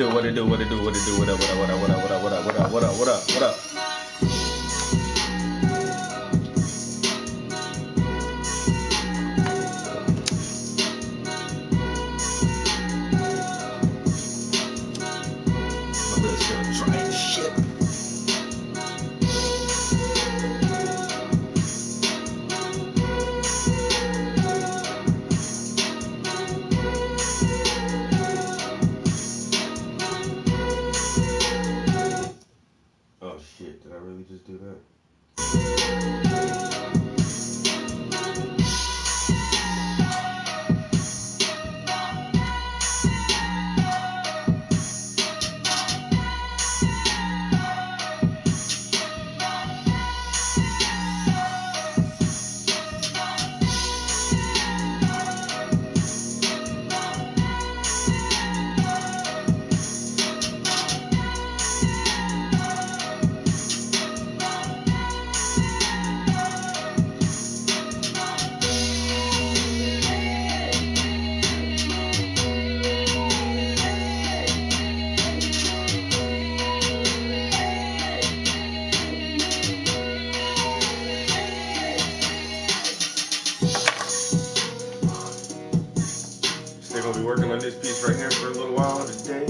it do, what it do, what it do, what it do, what up, what up, what up, what up, what up, what up, what up, what up, what up, what up. My little still trying shit. Oh shit, did I really just do that? Still gonna be working on this piece right here for a little while today.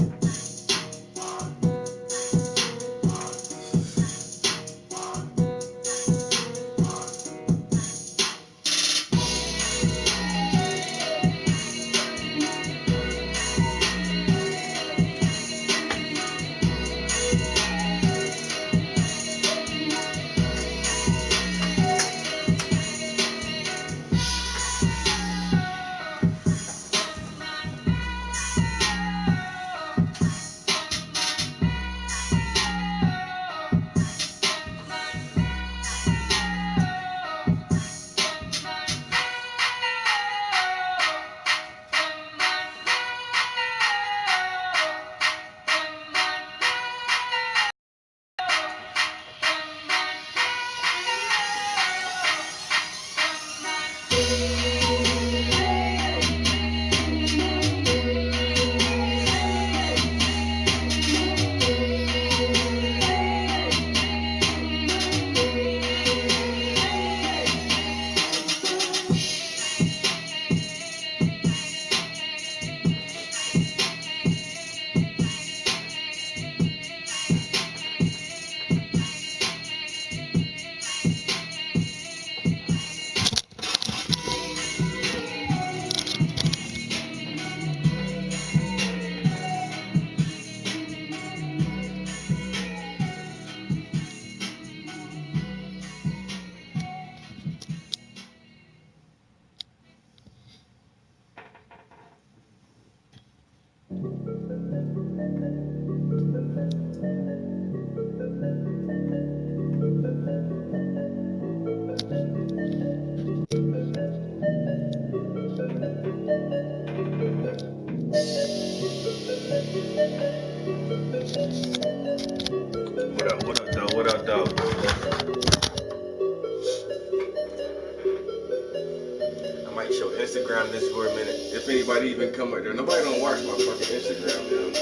What up, though? What up, though? I might show Instagram this for a minute. If anybody even come up there. Nobody don't watch my fucking Instagram, yo.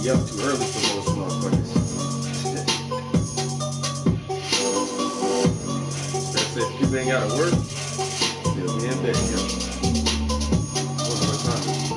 Be up too early for most motherfuckers. That's it. People ain't gotta work. They'll be in bed, yo. Wonder what time it is.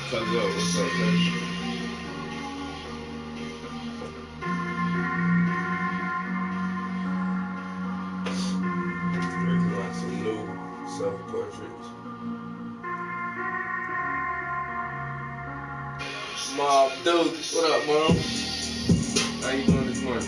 Cut it up. What's up, man? Working on some new self-portraits. Mob Duke, what up, Mom? How you doing this morning?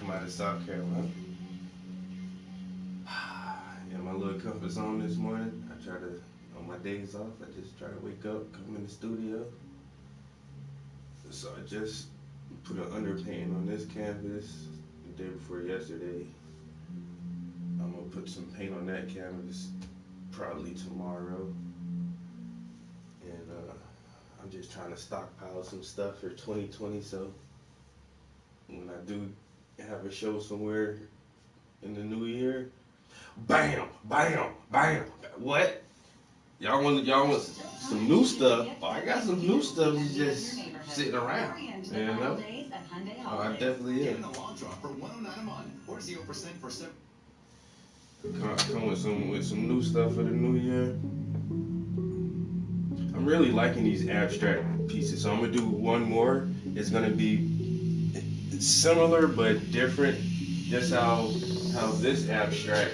I'm out of South Carolina. In my little comfort zone this morning, I try to, on my days off, I just try to wake up, come in the studio. So I just put an underpainting on this canvas the day before yesterday. I'm gonna put some paint on that canvas probably tomorrow. And I'm just trying to stockpile some stuff for 2020, so when I do have a show somewhere in the new year, bam, bam, bam. What? Y'all want some new stuff? Oh, I got some new stuff that's just sitting around. You know? Oh, I definitely am. Come with some new stuff for the new year. I'm really liking these abstract pieces, so I'm gonna do one more. It's gonna be similar but different. Just how this abstract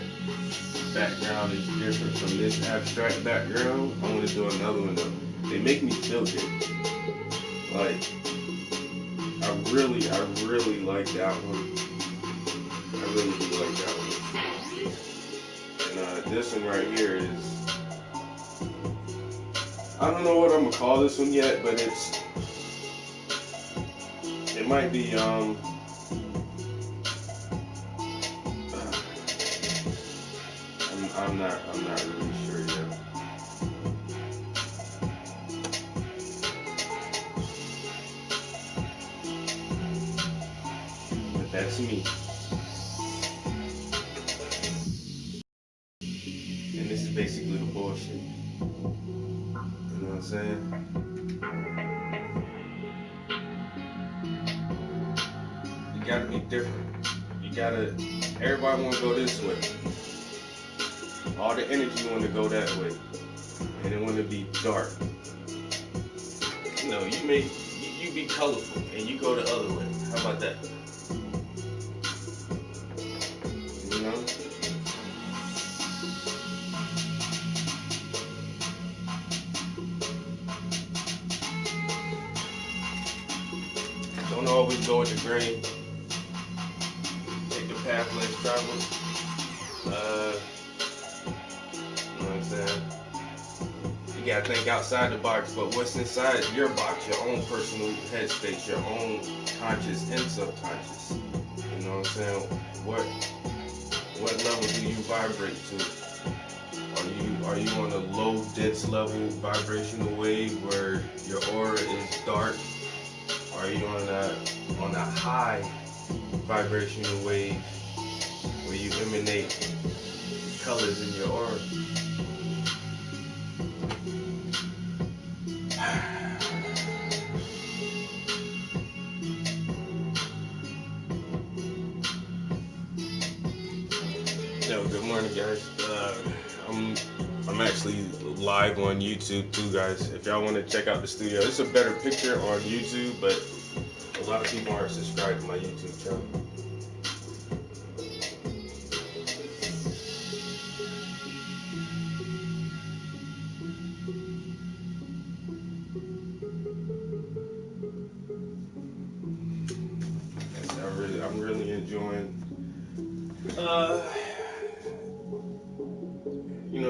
background is different from this abstract background. I want to do another one though. They make me feel good. Like I really like that one. I really do like that one. And this one right here is, I don't know what I'm gonna call this one yet, but it might be I'm not really sure yet. But that's me. And this is basically the bullshit. You know what I'm saying? You gotta be different. Everybody wanna go this way. All the energy wanna go that way. And it wanna be dark. No, you be colorful and you go the other way. How about that? You know? Don't always go with the grain. Take the path less traveled. You know what I'm saying? You gotta think outside the box, but what's inside your box, your own personal headspace, your own conscious and subconscious. You know what I'm saying? What level do you vibrate to? Are you on a low, dense level vibrational wave where your aura is dark? Are you on a high vibrational wave where you emanate colors in your aura? Yo, good morning, guys. I'm actually live on YouTube too, guys. If y'all want to check out the studio, it's a better picture on YouTube, but a lot of people aren't subscribed to my YouTube channel. I'm really enjoying,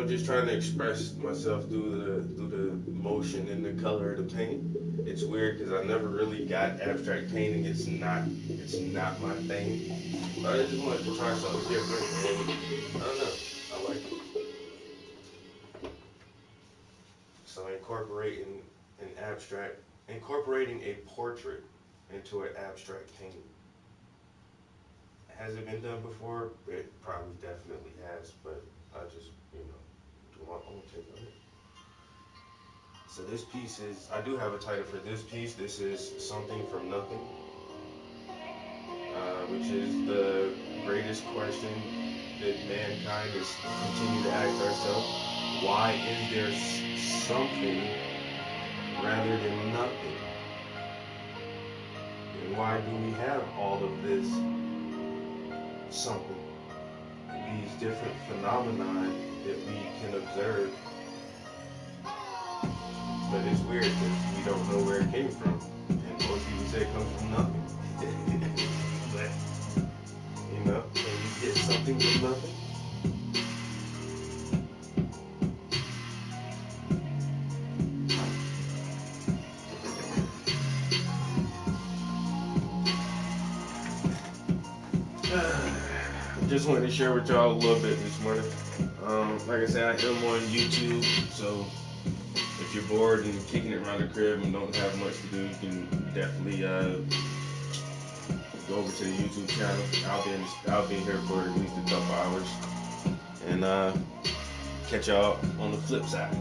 just trying to express myself through the motion and the color of the paint. It's weird because I never really got abstract painting. It's not my thing. But I just wanted to try something different, and I don't know, I like it. So incorporating a portrait into an abstract painting. Has it been done before? It probably definitely has, but I just, do my own take on it. So this piece I do have a title for this piece. This is Something from Nothing, which is the greatest question that mankind is continue to ask ourselves. Why is there something rather than nothing? And why do we have all of this something? These different phenomena that we can observe. But it's weird because we don't know where it came from. And most people say it comes from nothing. But Think of nothing. Just wanted to share with y'all a little bit this morning. Like I said, I am on YouTube, so if you're bored and kicking it around the crib and don't have much to do, you can definitely go over to the YouTube channel. I'll be here for at least a couple hours, and catch y'all on the flip side.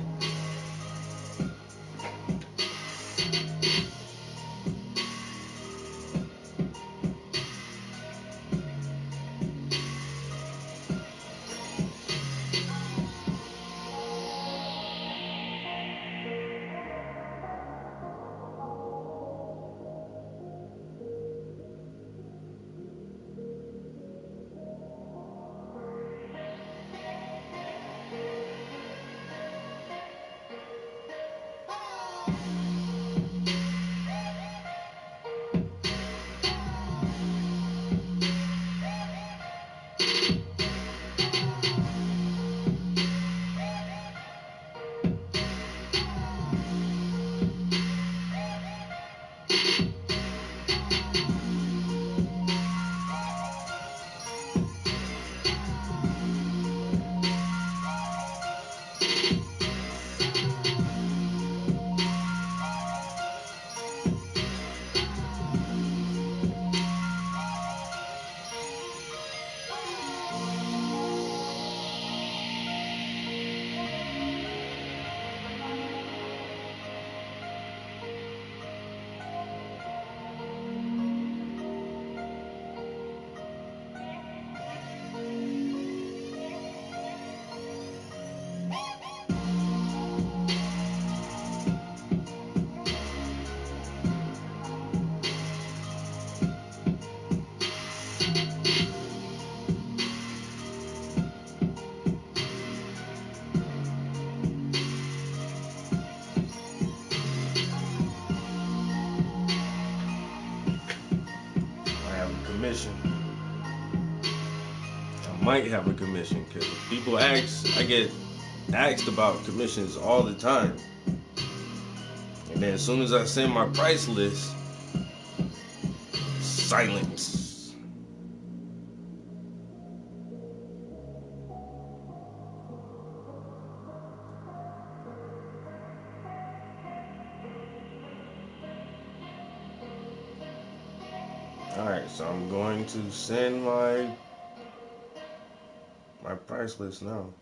I have a commission. I might have a commission because people ask. I get asked about commissions all the time, and then as soon as I send my price list, silence. All right, so I'm going to send my price list now.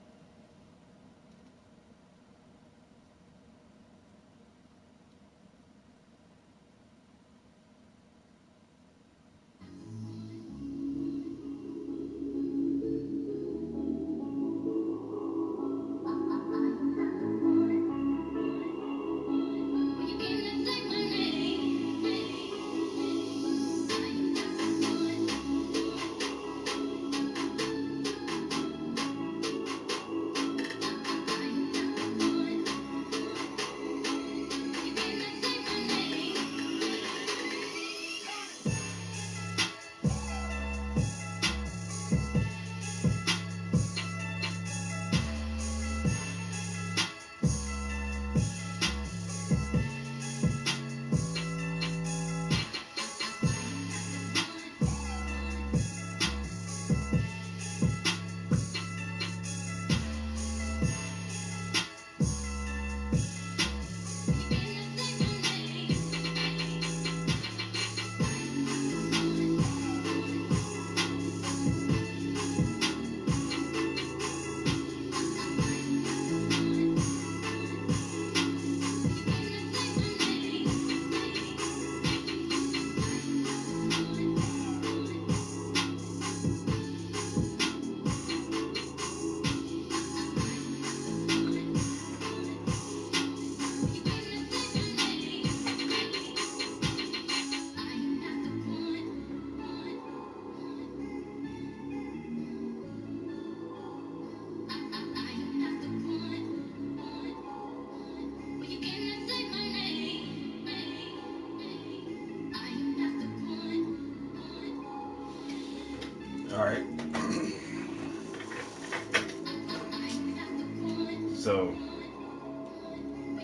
All right.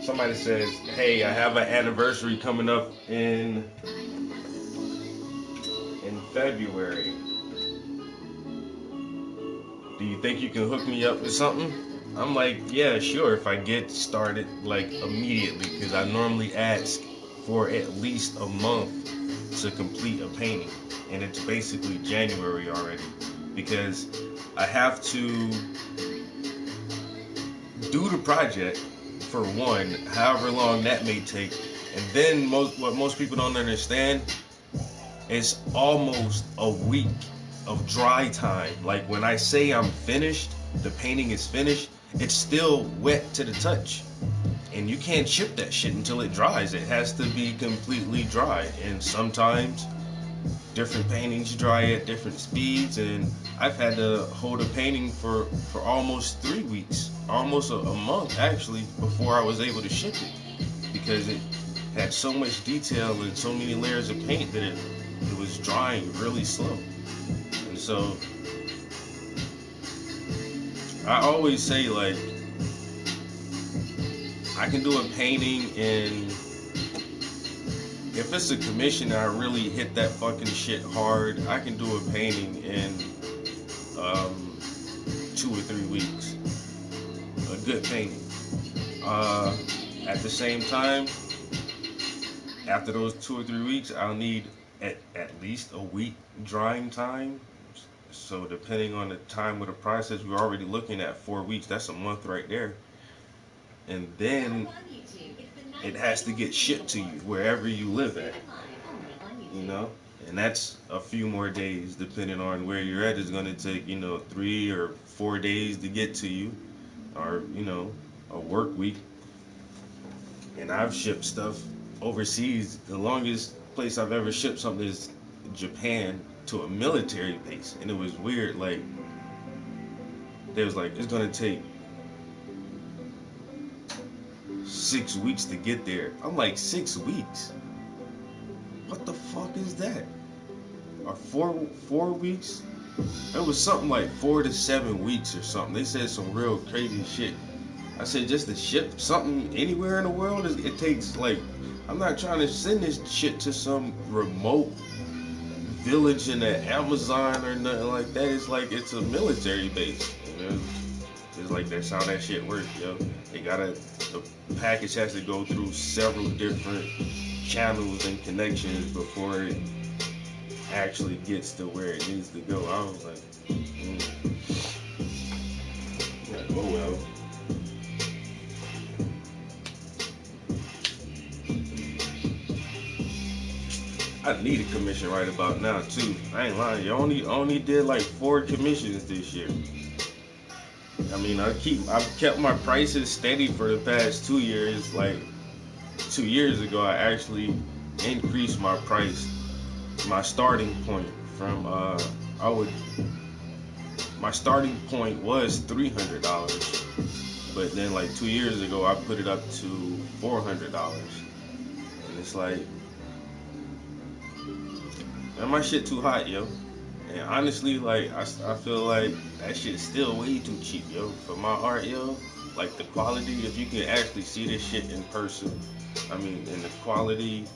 somebody says, hey, I have an anniversary coming up in February. Do you think you can hook me up with something? I'm like, yeah, sure, if I get started like immediately, because I normally ask for at least a month to complete a painting, and it's basically January already, because I have to do the project for one, however long that may take, and then what most people don't understand is almost a week of dry time. Like when I say I'm finished, the painting is finished, it's still wet to the touch. And you can't ship that shit until it dries. It has to be completely dry. And sometimes different paintings dry at different speeds. And I've had to hold a painting for almost 3 weeks, almost a month actually, before I was able to ship it. Because it had so much detail and so many layers of paint that it was drying really slow. And so I always say, like, I can do a painting in, if it's a commission and I really hit that fucking shit hard, I can do a painting in 2 or 3 weeks. A good painting. At the same time, after those 2 or 3 weeks, I'll need at least a week drying time. So depending on the time of the process, we're already looking at 4 weeks. That's a month right there. And then it has to get shipped to you wherever you live at, you know. And that's a few more days, depending on where you're at. It's going to take 3 or 4 days to get to you, or a work week. And I've shipped stuff overseas. The longest place I've ever shipped something is Japan, to a military base. And it was weird, like they was like, it's gonna take 6 weeks to get there. I'm like, 6 weeks? What the fuck is that? Or four weeks? It was something like 4 to 7 weeks or something. They said some real crazy shit. I said, just to ship something anywhere in the world, it takes, like, I'm not trying to send this shit to some remote village in the Amazon or nothing like that. It's like, it's a military base. It's like, that's how that shit works, yo. The package has to go through several different channels and connections before it actually gets to where it needs to go. I was like, oh well. I need a commission right about now too. I ain't lying. You only did like 4 commissions this year. I mean, I've kept my prices steady for the past 2 years. Like 2 years ago, I actually increased my price, my starting point from my starting point was $300, but then like 2 years ago, I put it up to $400, and it's like, man, my shit too hot, yo. And honestly, like, I feel like that shit's still way too cheap, yo. For my art, yo, like the quality, if you can actually see this shit in person, I mean, and the quality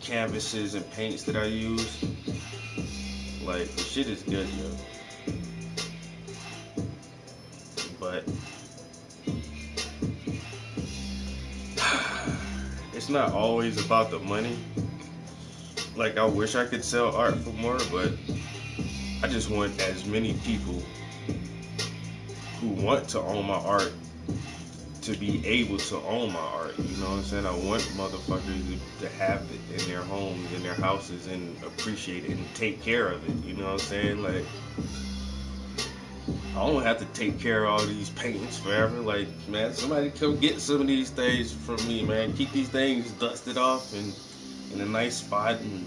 canvases and paints that I use, like, the shit is good, yo. But it's not always about the money. Like, I wish I could sell art for more, but I just want as many people who want to own my art to be able to own my art. You know what I'm saying? I want motherfuckers to have it in their homes, in their houses, and appreciate it and take care of it. You know what I'm saying? Like, I don't have to take care of all these paintings forever. Like, man, somebody come get some of these things from me, man. Keep these things dusted off and in a nice spot, and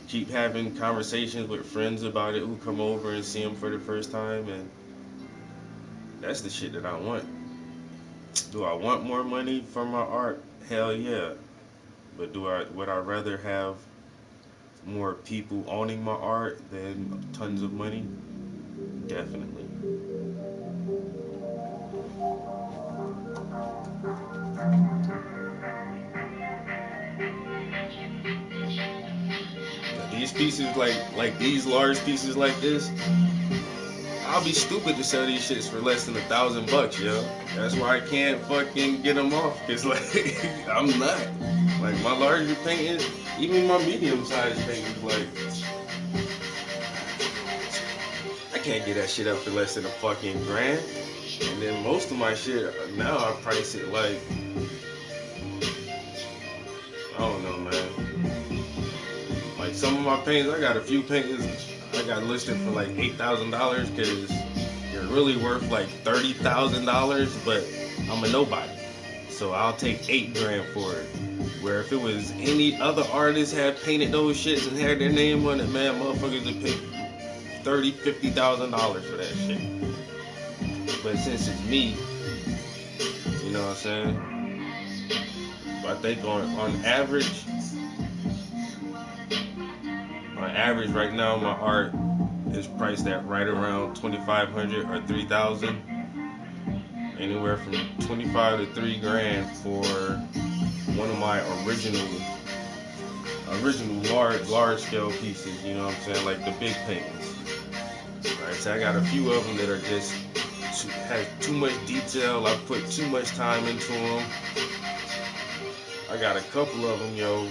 keep having conversations with friends about it who come over and see them for the first time. And that's the shit that I want. Do I want more money for my art? Hell yeah. But would I rather have more people owning my art than tons of money? Definitely. these pieces like these large pieces like this, I'll be stupid to sell these shits for less than $1,000, yo. That's why I can't fucking get them off. Cause like I'm not. Like my larger paintings, even my medium sized paintings, like I can't get that shit up for less than a fucking grand. And then most of my shit now I price it like I don't know, man. Like some of my paintings, I got a few paintings I got listed for like $8,000 because they're really worth like $30,000, but I'm a nobody, so I'll take 8 grand for it. Where if it was any other artist had painted those shits and had their name on it, man, motherfuckers would pay $30,000-$50,000 for that shit. But since it's me, you know what I'm saying? I think on average right now my art is priced at right around 2,500 or 3,000. Anywhere from 25 to 3 grand for one of my original large scale pieces, you know what I'm saying? Like the big paintings. Alright, so I got a few of them that are just has too much detail. I put too much time into them. I got a couple of them, yo.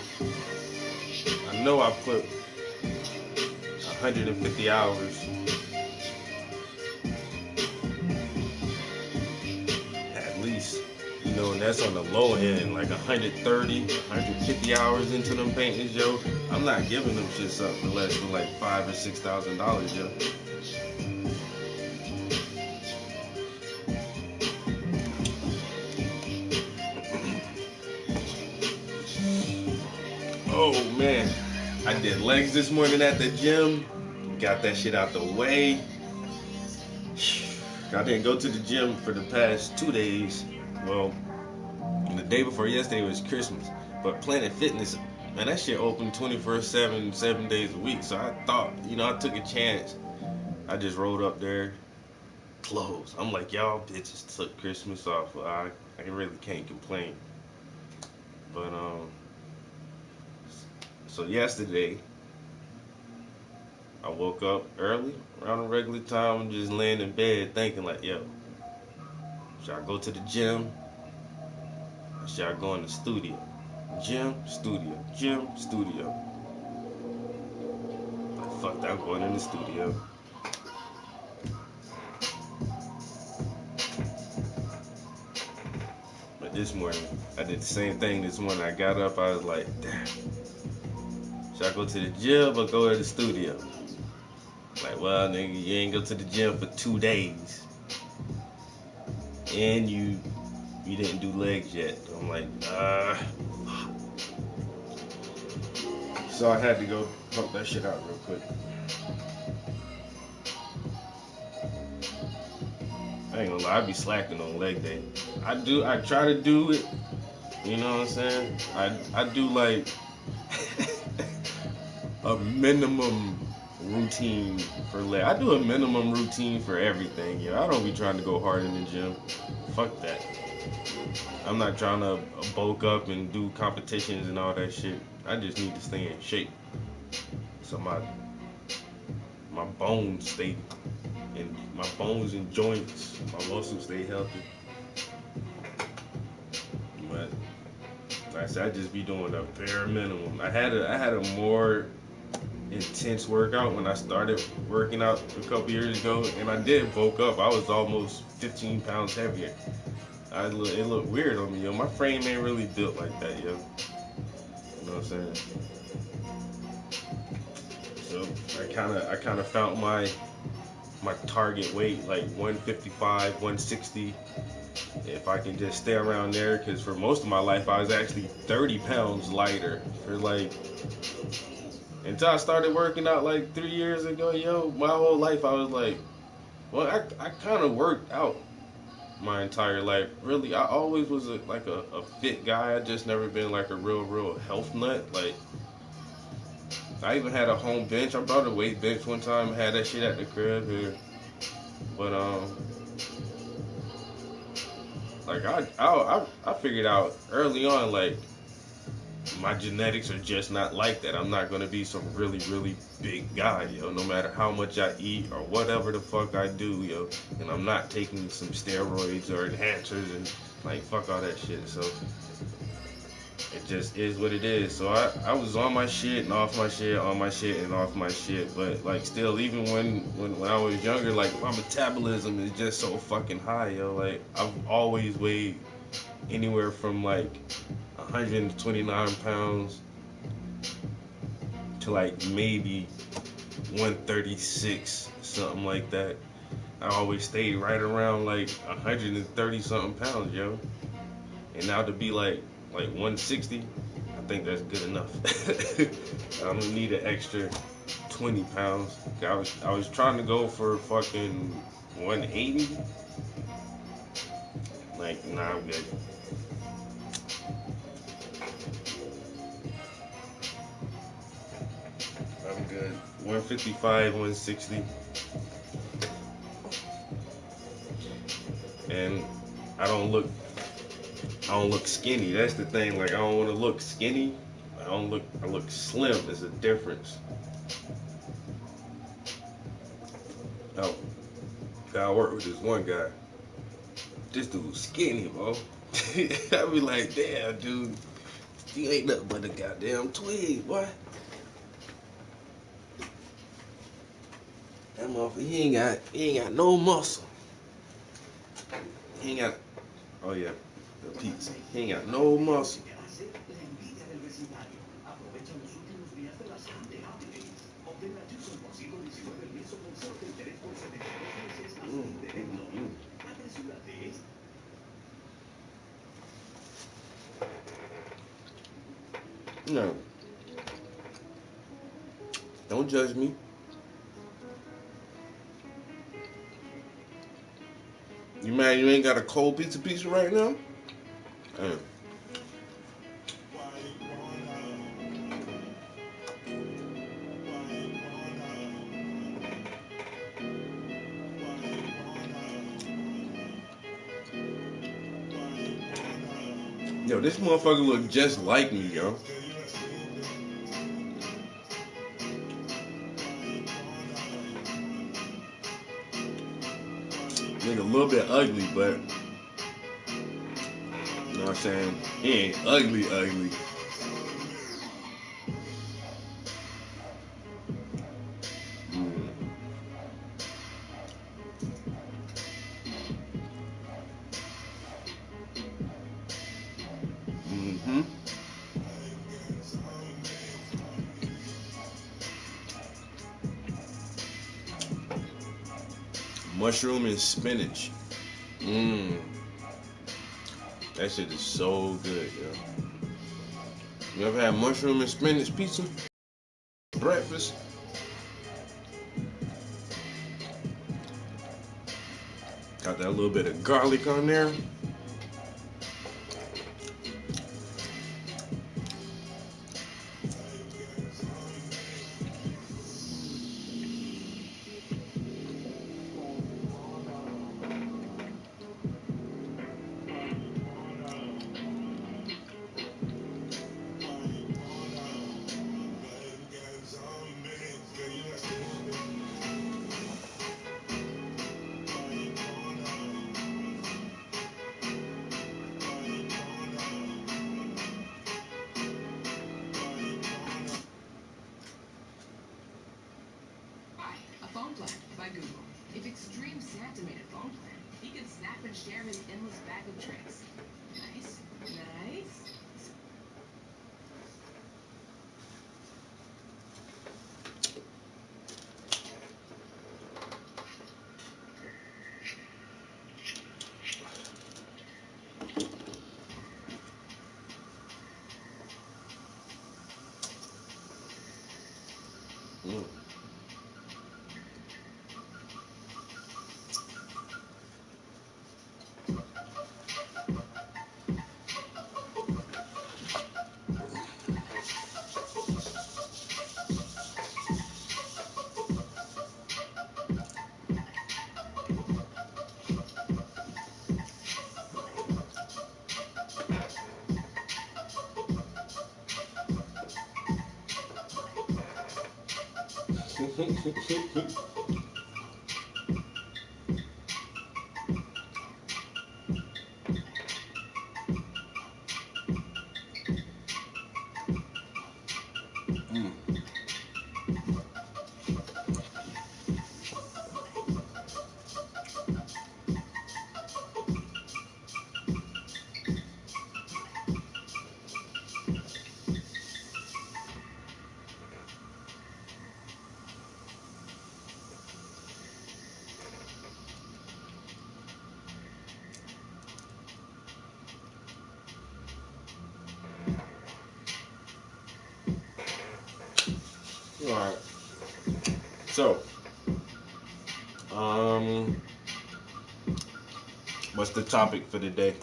I know I put 150 hours at least, you know, and that's on the low end, like 130, 150 hours into them paintings, yo. I'm not giving them shits up for less than like $5,000 or $6,000, yo. Oh man, I did legs this morning at the gym. Got that shit out the way. I didn't go to the gym for the past 2 days. Well, the day before yesterday was Christmas. But Planet Fitness, man, that shit open 24/7, 7 days a week. So I thought, you know, I took a chance. I just rolled up there, closed. I'm like, y'all bitches took Christmas off. I really can't complain. But so yesterday, I woke up early, around the regular time, and just laying in bed thinking like, yo, should I go to the gym? Or should I go in the studio? Gym, studio, gym, studio. Like, fuck that, I'm going in the studio. But this morning, I did the same thing this morning. I got up, I was like, damn, should I go to the gym or go to the studio? Like, well, nigga, you ain't go to the gym for 2 days. And you didn't do legs yet. I'm like, So I had to go pump that shit out real quick. I ain't gonna lie, I be slacking on leg day. I try to do it, you know what I'm saying? I do like a minimum routine for leg. I do a minimum routine for everything, yo. I don't be trying to go hard in the gym. Fuck that. I'm not trying to bulk up and do competitions and all that shit. I just need to stay in shape. So my bones stay, and my bones and joints, my muscles stay healthy. But like I said, I just be doing a bare minimum. I had a more intense workout when I started working out a couple years ago, and I did bulk up. I was almost 15 pounds heavier. It looked weird on me, yo. My frame ain't really built like that, yo. You know what I'm saying? So I kind of found my target weight, like 155, 160. If I can just stay around there, because for most of my life I was actually 30 pounds lighter. For like until I started working out like 3 years ago, yo. My whole life I was like, well, I kind of worked out my entire life. Really, I always was a fit guy. I just never been like a real health nut. Like, I even had a home bench. I brought a weight bench one time. Had that shit at the crib here. But like I figured out early on, like my genetics are just not like that. I'm not gonna be some really, really big guy, yo. No matter how much I eat or whatever the fuck I do, yo. And I'm not taking some steroids or enhancers and like fuck all that shit. So it just is what it is. So I was on my shit and off my shit, on my shit and off my shit. But like still, even when I was younger, like my metabolism is just so fucking high, yo. Like I've always weighed anywhere from like 129 pounds to like maybe 136, something like that. I always stayed right around like 130 something pounds, yo. And now to be like 160, I think that's good enough. I don't need an extra 20 pounds. I was trying to go for fucking 180. Like, nah, I'm good. I'm good. 155, 160. And I don't look I don't look skinny. That's the thing. Like I don't want to look skinny. I look slim. There's a difference. Oh, I work with this one guy. This dude's skinny, bro. I be like, damn, dude, you ain't nothing but a goddamn twig, boy. That motherfucker, he ain't got no muscle. He ain't got, oh yeah, the pizza. He ain't got no muscle. No, don't judge me. You mad you ain't got a cold pizza right now? Damn. Yo, this motherfucker look just like me, yo. Nigga a little bit ugly, but you know what I'm saying? He ain't ugly, ugly. Mm. Mm-hmm. Mushroom and spinach. Mmm. That shit is so good, yo. You ever had mushroom and spinach pizza? Breakfast? Got that little bit of garlic on there. Mm. All right. So, um, what's the topic for today?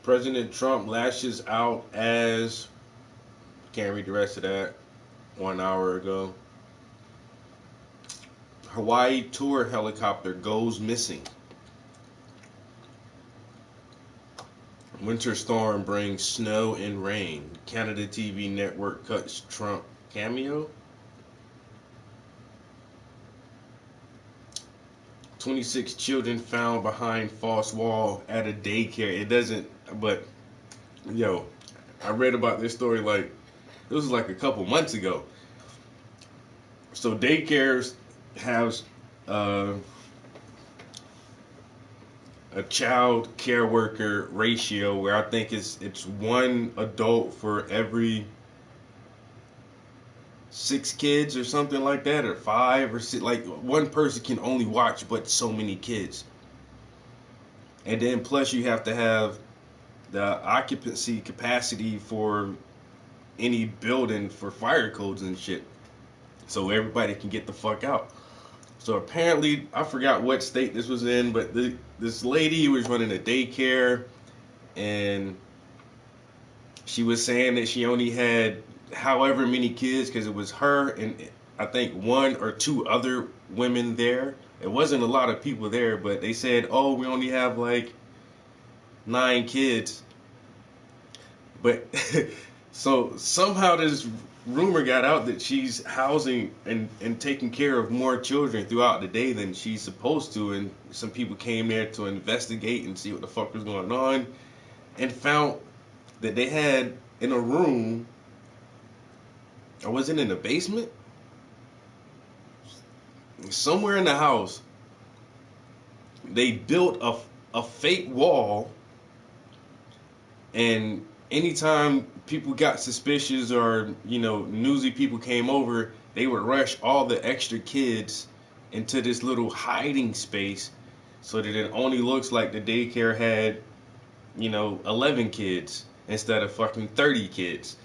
President Trump lashes out as can't read the rest of that. 1 hour ago, Hawaii tour helicopter goes missing. Winter storm brings snow and rain. Canada TV network cuts Trump cameo. 26 children found behind false wall at a daycare. It doesn't, but yo, I read about this story like it was like a couple months ago. So daycares have uh, a child care worker ratio where I think it's one adult for every 6 kids or something like that, or 5 or 6. Like one person can only watch but so many kids, and then plus you have to have the occupancy capacity for any building for fire codes and shit, so everybody can get the fuck out. So apparently, I forgot what state this was in, but this lady was running a daycare, and she was saying that she only had however many kids because it was her and I think 1 or 2 other women there. It wasn't a lot of people there, but they said, "Oh, we only have like 9 kids." But so somehow this rumor got out that she's housing and taking care of more children throughout the day than she's supposed to, and some people came there to investigate and see what the fuck was going on, and found that they had in a room, or was it in the basement? Somewhere in the house, they built a fake wall, and anytime people got suspicious or, newsy people came over, they would rush all the extra kids into this little hiding space so that it only looks like the daycare had, 11 kids instead of fucking 30 kids.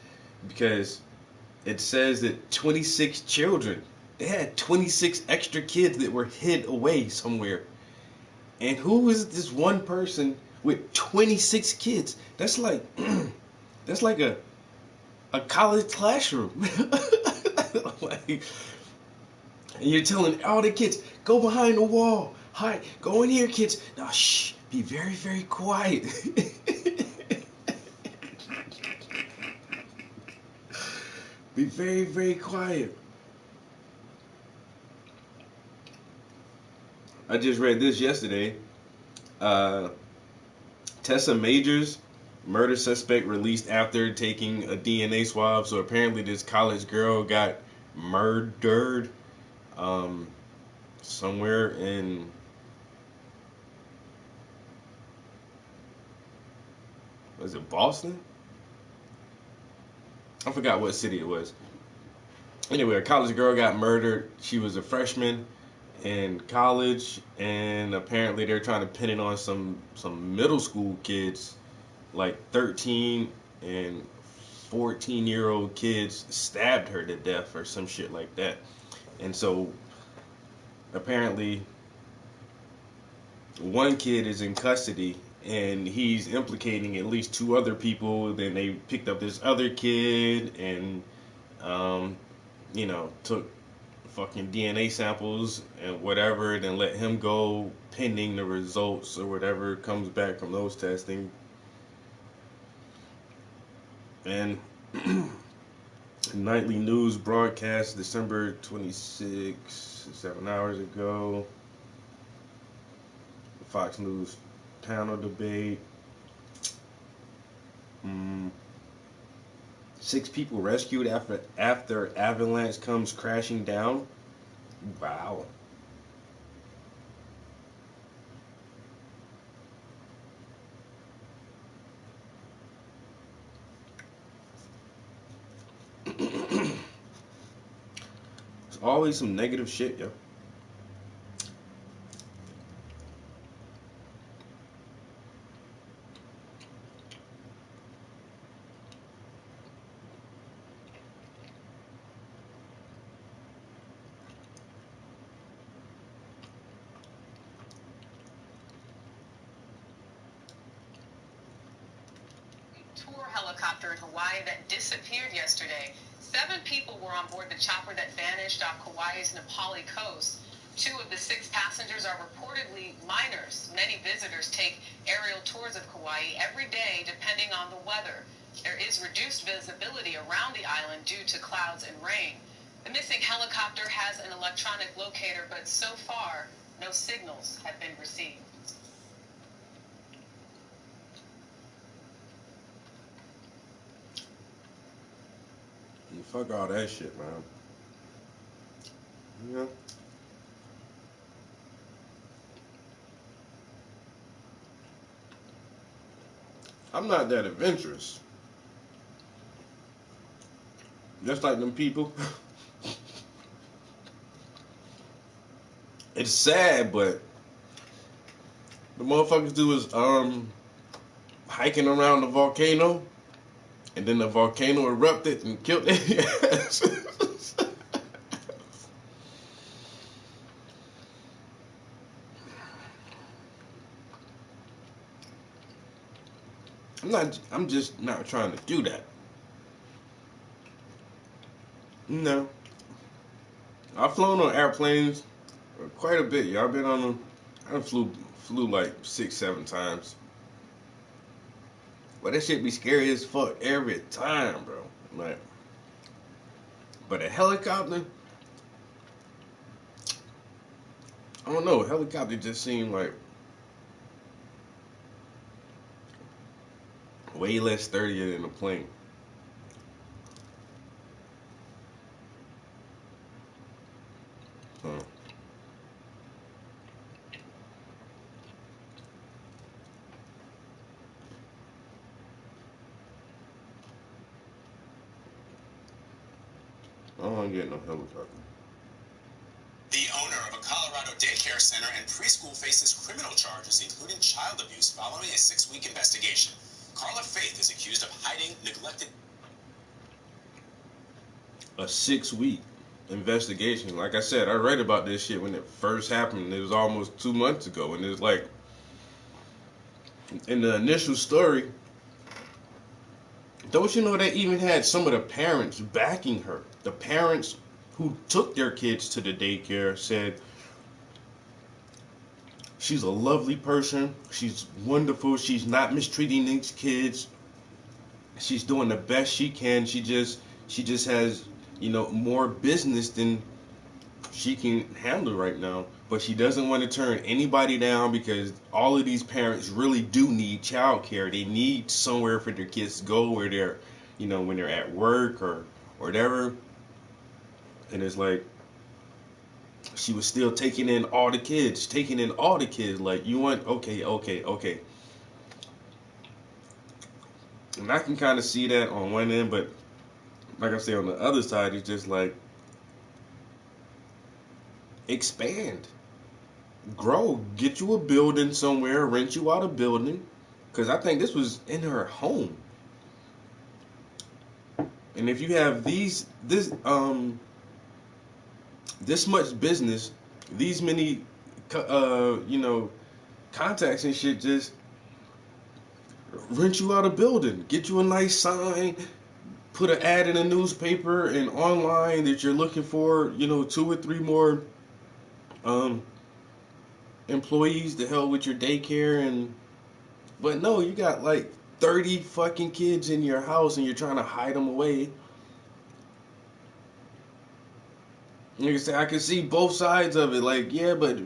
Because it says that 26 children, they had 26 extra kids that were hid away somewhere. And who is this one person with 26 kids? That's like that's like a college classroom. Like, and you're telling all the kids, go behind the wall. Hi, go in here, kids. Now shh, be very, very quiet. Be very, very quiet. I just read this yesterday. Uh, Tessa Majors, murder suspect released after taking a DNA swab. So apparently, this college girl got murdered um, somewhere in, was it Boston? I forgot what city it was. Anyway, a college girl got murdered. She was a freshman in college, and apparently they're trying to pin it on some middle school kids, like 13 and 14-year-old kids stabbed her to death or some shit like that. And so apparently one kid is in custody and he's implicating at least two other people. Then they picked up this other kid and um, took fucking DNA samples and whatever, then let him go pending the results or whatever comes back from those testing. And nightly news broadcast December 26th, 7 hours ago. Fox News panel debate. Mm, 6 people rescued after avalanche comes crashing down. Wow. There's always some negative shit, yo. Tour helicopter in Hawaii that disappeared yesterday. 7 people were on board the chopper that vanished off Kauai's Na Pali coast. 2 of the 6 passengers are reportedly minors. Many visitors take aerial tours of Kauai every day, depending on the weather. There is reduced visibility around the island due to clouds and rain. The missing helicopter has an electronic locator, but so far, no signals have been received. Fuck all that shit, man. Yeah. I'm not that adventurous. Just like them people. It's sad, but the motherfuckers do is hiking around the volcano, and then the volcano erupted and killed their ass. I'm just not trying to do that. No. I've flown on airplanes quite a bit. Y'all been on them? I flew like 6, 7 times. But that shit be scary as fuck every time, bro. Like, but a helicopter, I don't know. A helicopter just seemed like way less sturdier than a plane. So, I don't want to get no helicopter. The owner of a Colorado daycare center and preschool faces criminal charges, including child abuse, following a 6-week investigation. Carla Faith is accused of hiding neglected. A 6 week investigation. Like I said, I read about this shit when it first happened. It was almost 2 months ago, and it's like in the initial story. Don't you know they even had some of the parents backing her? The parents who took their kids to the daycare said she's a lovely person. She's wonderful. She's not mistreating these kids. She's doing the best she can. She just has, more business than she can handle right now. But she doesn't want to turn anybody down because all of these parents really do need childcare. They need somewhere for their kids to go where they're, when they're at work or whatever. And it's like she was still taking in all the kids. Like, you want, okay, okay, okay. And I can kind of see that on one end, but like I say, on the other side, it's just like expand, grow, get you a building somewhere, rent you out a building, because I think this was in her home. And if you have this much business, these many, contacts and shit, just rent you out a building, get you a nice sign, put an ad in a newspaper and online that you're looking for, 2 or 3 more um, employees to help with your daycare. But no, you got like 30 fucking kids in your house and you're trying to hide them away. Like I said, I can see both sides of it. Like, yeah, but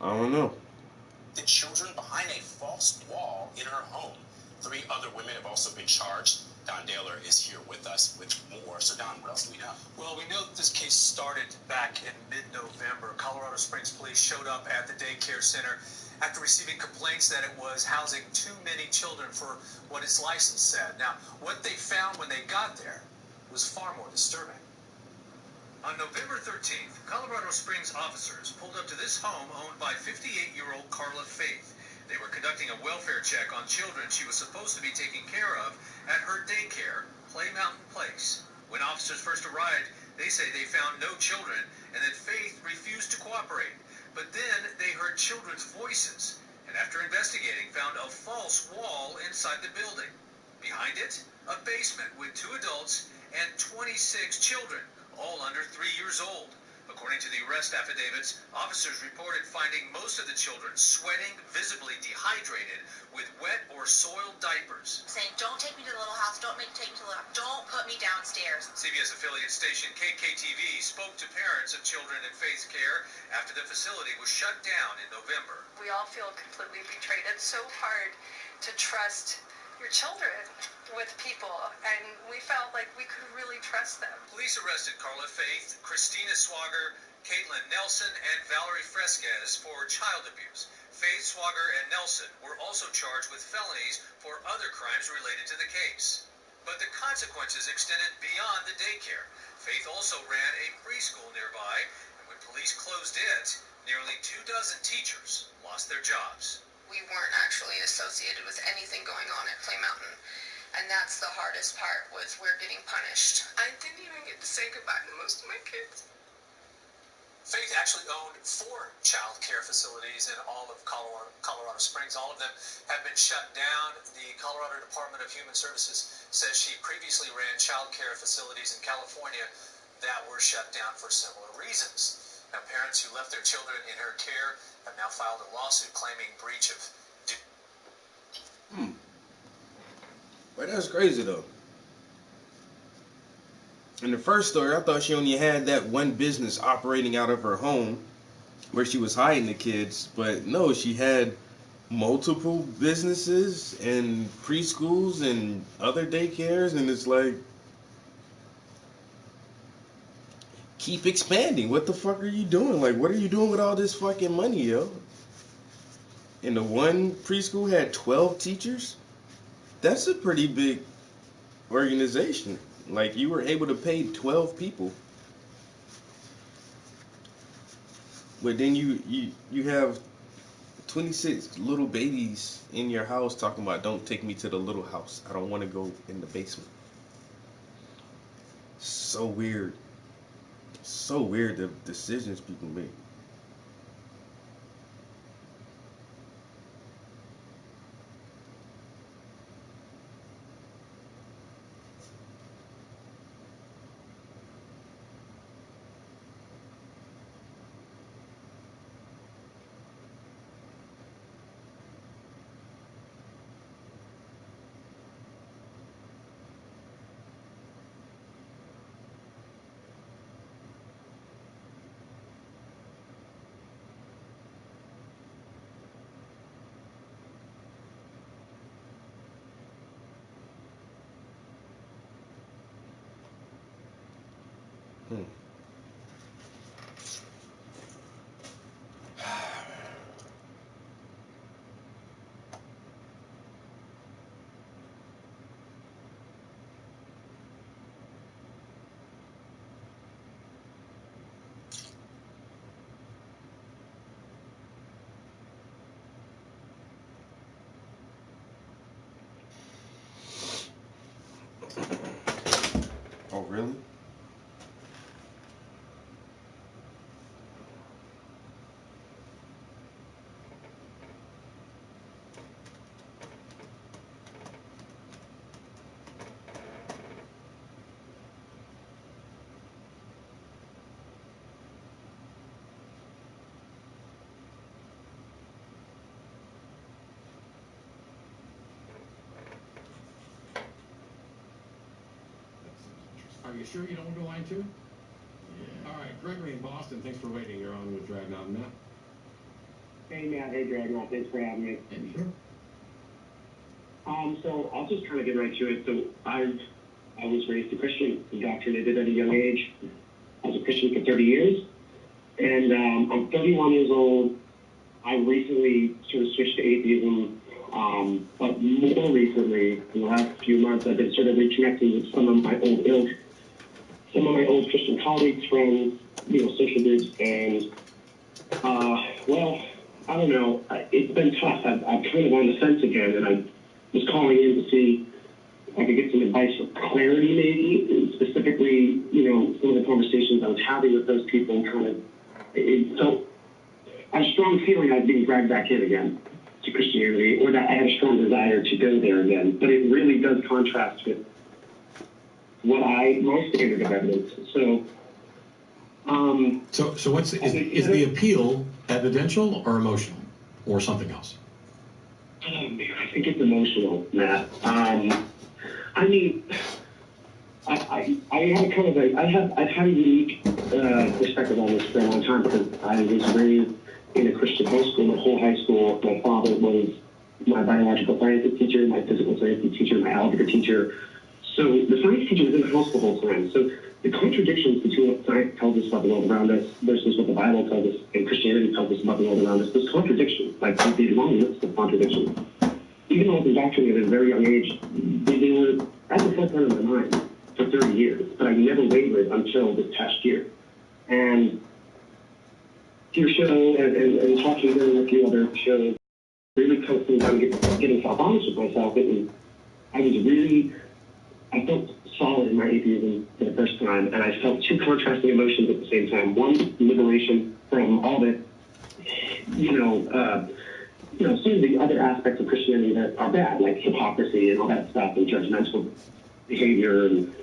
I don't know. The children behind a false wall in her home. 3 other women have also been charged. Don Daler is here with us with more. So, Don, what else do we know? Well, we know that this case started back in mid-November. Colorado Springs police showed up at the daycare center after receiving complaints that it was housing too many children for what its license said. Now, what they found when they got there was far more disturbing. On November 13th, Colorado Springs officers pulled up to this home owned by 58-year-old Carla Faith. They were conducting a welfare check on children she was supposed to be taking care of at her daycare, Play Mountain Place. When officers first arrived, they say they found no children and that Faith refused to cooperate. But then they heard children's voices and after investigating found a false wall inside the building. Behind it, a basement with 2 adults and 26 children, all under 3 years old. According to the arrest affidavits, officers reported finding most of the children sweating, visibly dehydrated, with wet or soiled diapers. Saying, don't take me to the little house, don't take me to the little house, don't put me downstairs. CBS affiliate station KKTV spoke to parents of children in Faith's care after the facility was shut down in November. We all feel completely betrayed. It's so hard to trust your children with people, and we felt like we could really trust them. Police arrested Carla Faith, Christina Swager, Caitlin Nelson, and Valerie Fresquez for child abuse. Faith, Swager, and Nelson were also charged with felonies for other crimes related to the case. But the consequences extended beyond the daycare. Faith also ran a preschool nearby, and when police closed it, nearly 24 teachers lost their jobs. We weren't actually associated with anything going on at Play Mountain, and that's the hardest part, was we're getting punished. I didn't even get to say goodbye to most of my kids. Faith actually owned 4 child care facilities in all of Colorado Springs. All of them have been shut down. The Colorado Department of Human Services says she previously ran child care facilities in California that were shut down for similar reasons. Now, parents who left their children in her care have now filed a lawsuit claiming breach of But that's crazy though. In the first story, I thought she only had that one business operating out of her home where she was hiding the kids, but no, she had multiple businesses and preschools and other daycares, and it's like, keep expanding. What the fuck are you doing? Like, what are you doing with all this fucking money, yo? And the one preschool had 12 teachers? That's a pretty big organization. Like, you were able to pay 12 people. But then you have 26 little babies in your house talking about, don't take me to the little house. I don't want to go in the basement. So weird. So weird, the decisions people make. Hmm. really? Are you sure you don't want to go line 2? Yeah. All right, Gregory in Boston, thanks for waiting. You're on with Dragnout Matt. Hey, Matt. Hey, Dragnout. Thanks for having me. Hey, sure. So I'll just kind of get right to it. So I was raised a Christian, indoctrinated at a young age. I was a Christian for 30 years. And I'm 31 years old. I recently sort of switched to atheism. But more recently, in the last few months, I've been sort of reconnecting with some of my old ilk, some of my old Christian colleagues, friends, social groups, and, well, I don't know. It's been tough. I'm kind of on the fence again, and I was calling in to see if I could get some advice for clarity, maybe, and specifically, some of the conversations I was having with those people so I had a strong feeling I was being dragged back in again to Christianity, or that I had a strong desire to go there again. But it really does contrast with my standard of evidence. So, So what's is the appeal evidential or emotional or something else? Oh man, I think it's emotional, Matt. I mean, I have kind of I've had a unique perspective on this for a long time because I was raised in a Christian high school. My whole high school, my father was my biological sciences teacher, my physical sciences teacher, my algebra teacher. So the science teacher was in the house the whole time. So the contradictions between what science tells us about the world around us versus what the Bible tells us and Christianity tells us about the world around us, those contradictions, like the long list of contradictions. Even though I was indoctrinated at a very young age, they were at the forefront of my mind for 30 years, but I never wavered until this past year. And your show and talking to a few other shows really comes down to getting self-honest with myself. I felt solid in my atheism for the first time, and I felt two contrasting emotions at the same time. One, liberation from all the, some of the other aspects of Christianity that are bad, like hypocrisy and all that stuff, and judgmental behavior. And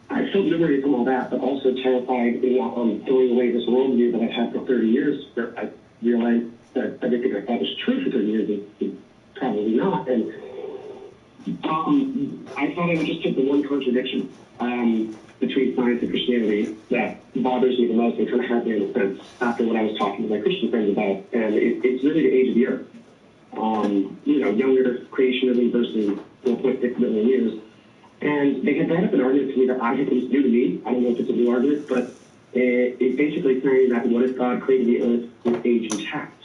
I felt liberated from all that, but also terrified on throwing away this worldview that I've had for 30 years, where I realized that everything I thought was true for 30 years is probably not. And I thought I would just take the one contradiction between science and Christianity that bothers me the most and kind of had me in a sense after what I was talking to my Christian friends about. And it's really the age of the earth. Younger creationism versus 4.6 million years. And they had brought up an argument to me that it was new to me. I don't know if it's a new argument, but it's basically saying that what if God created the earth with age intact?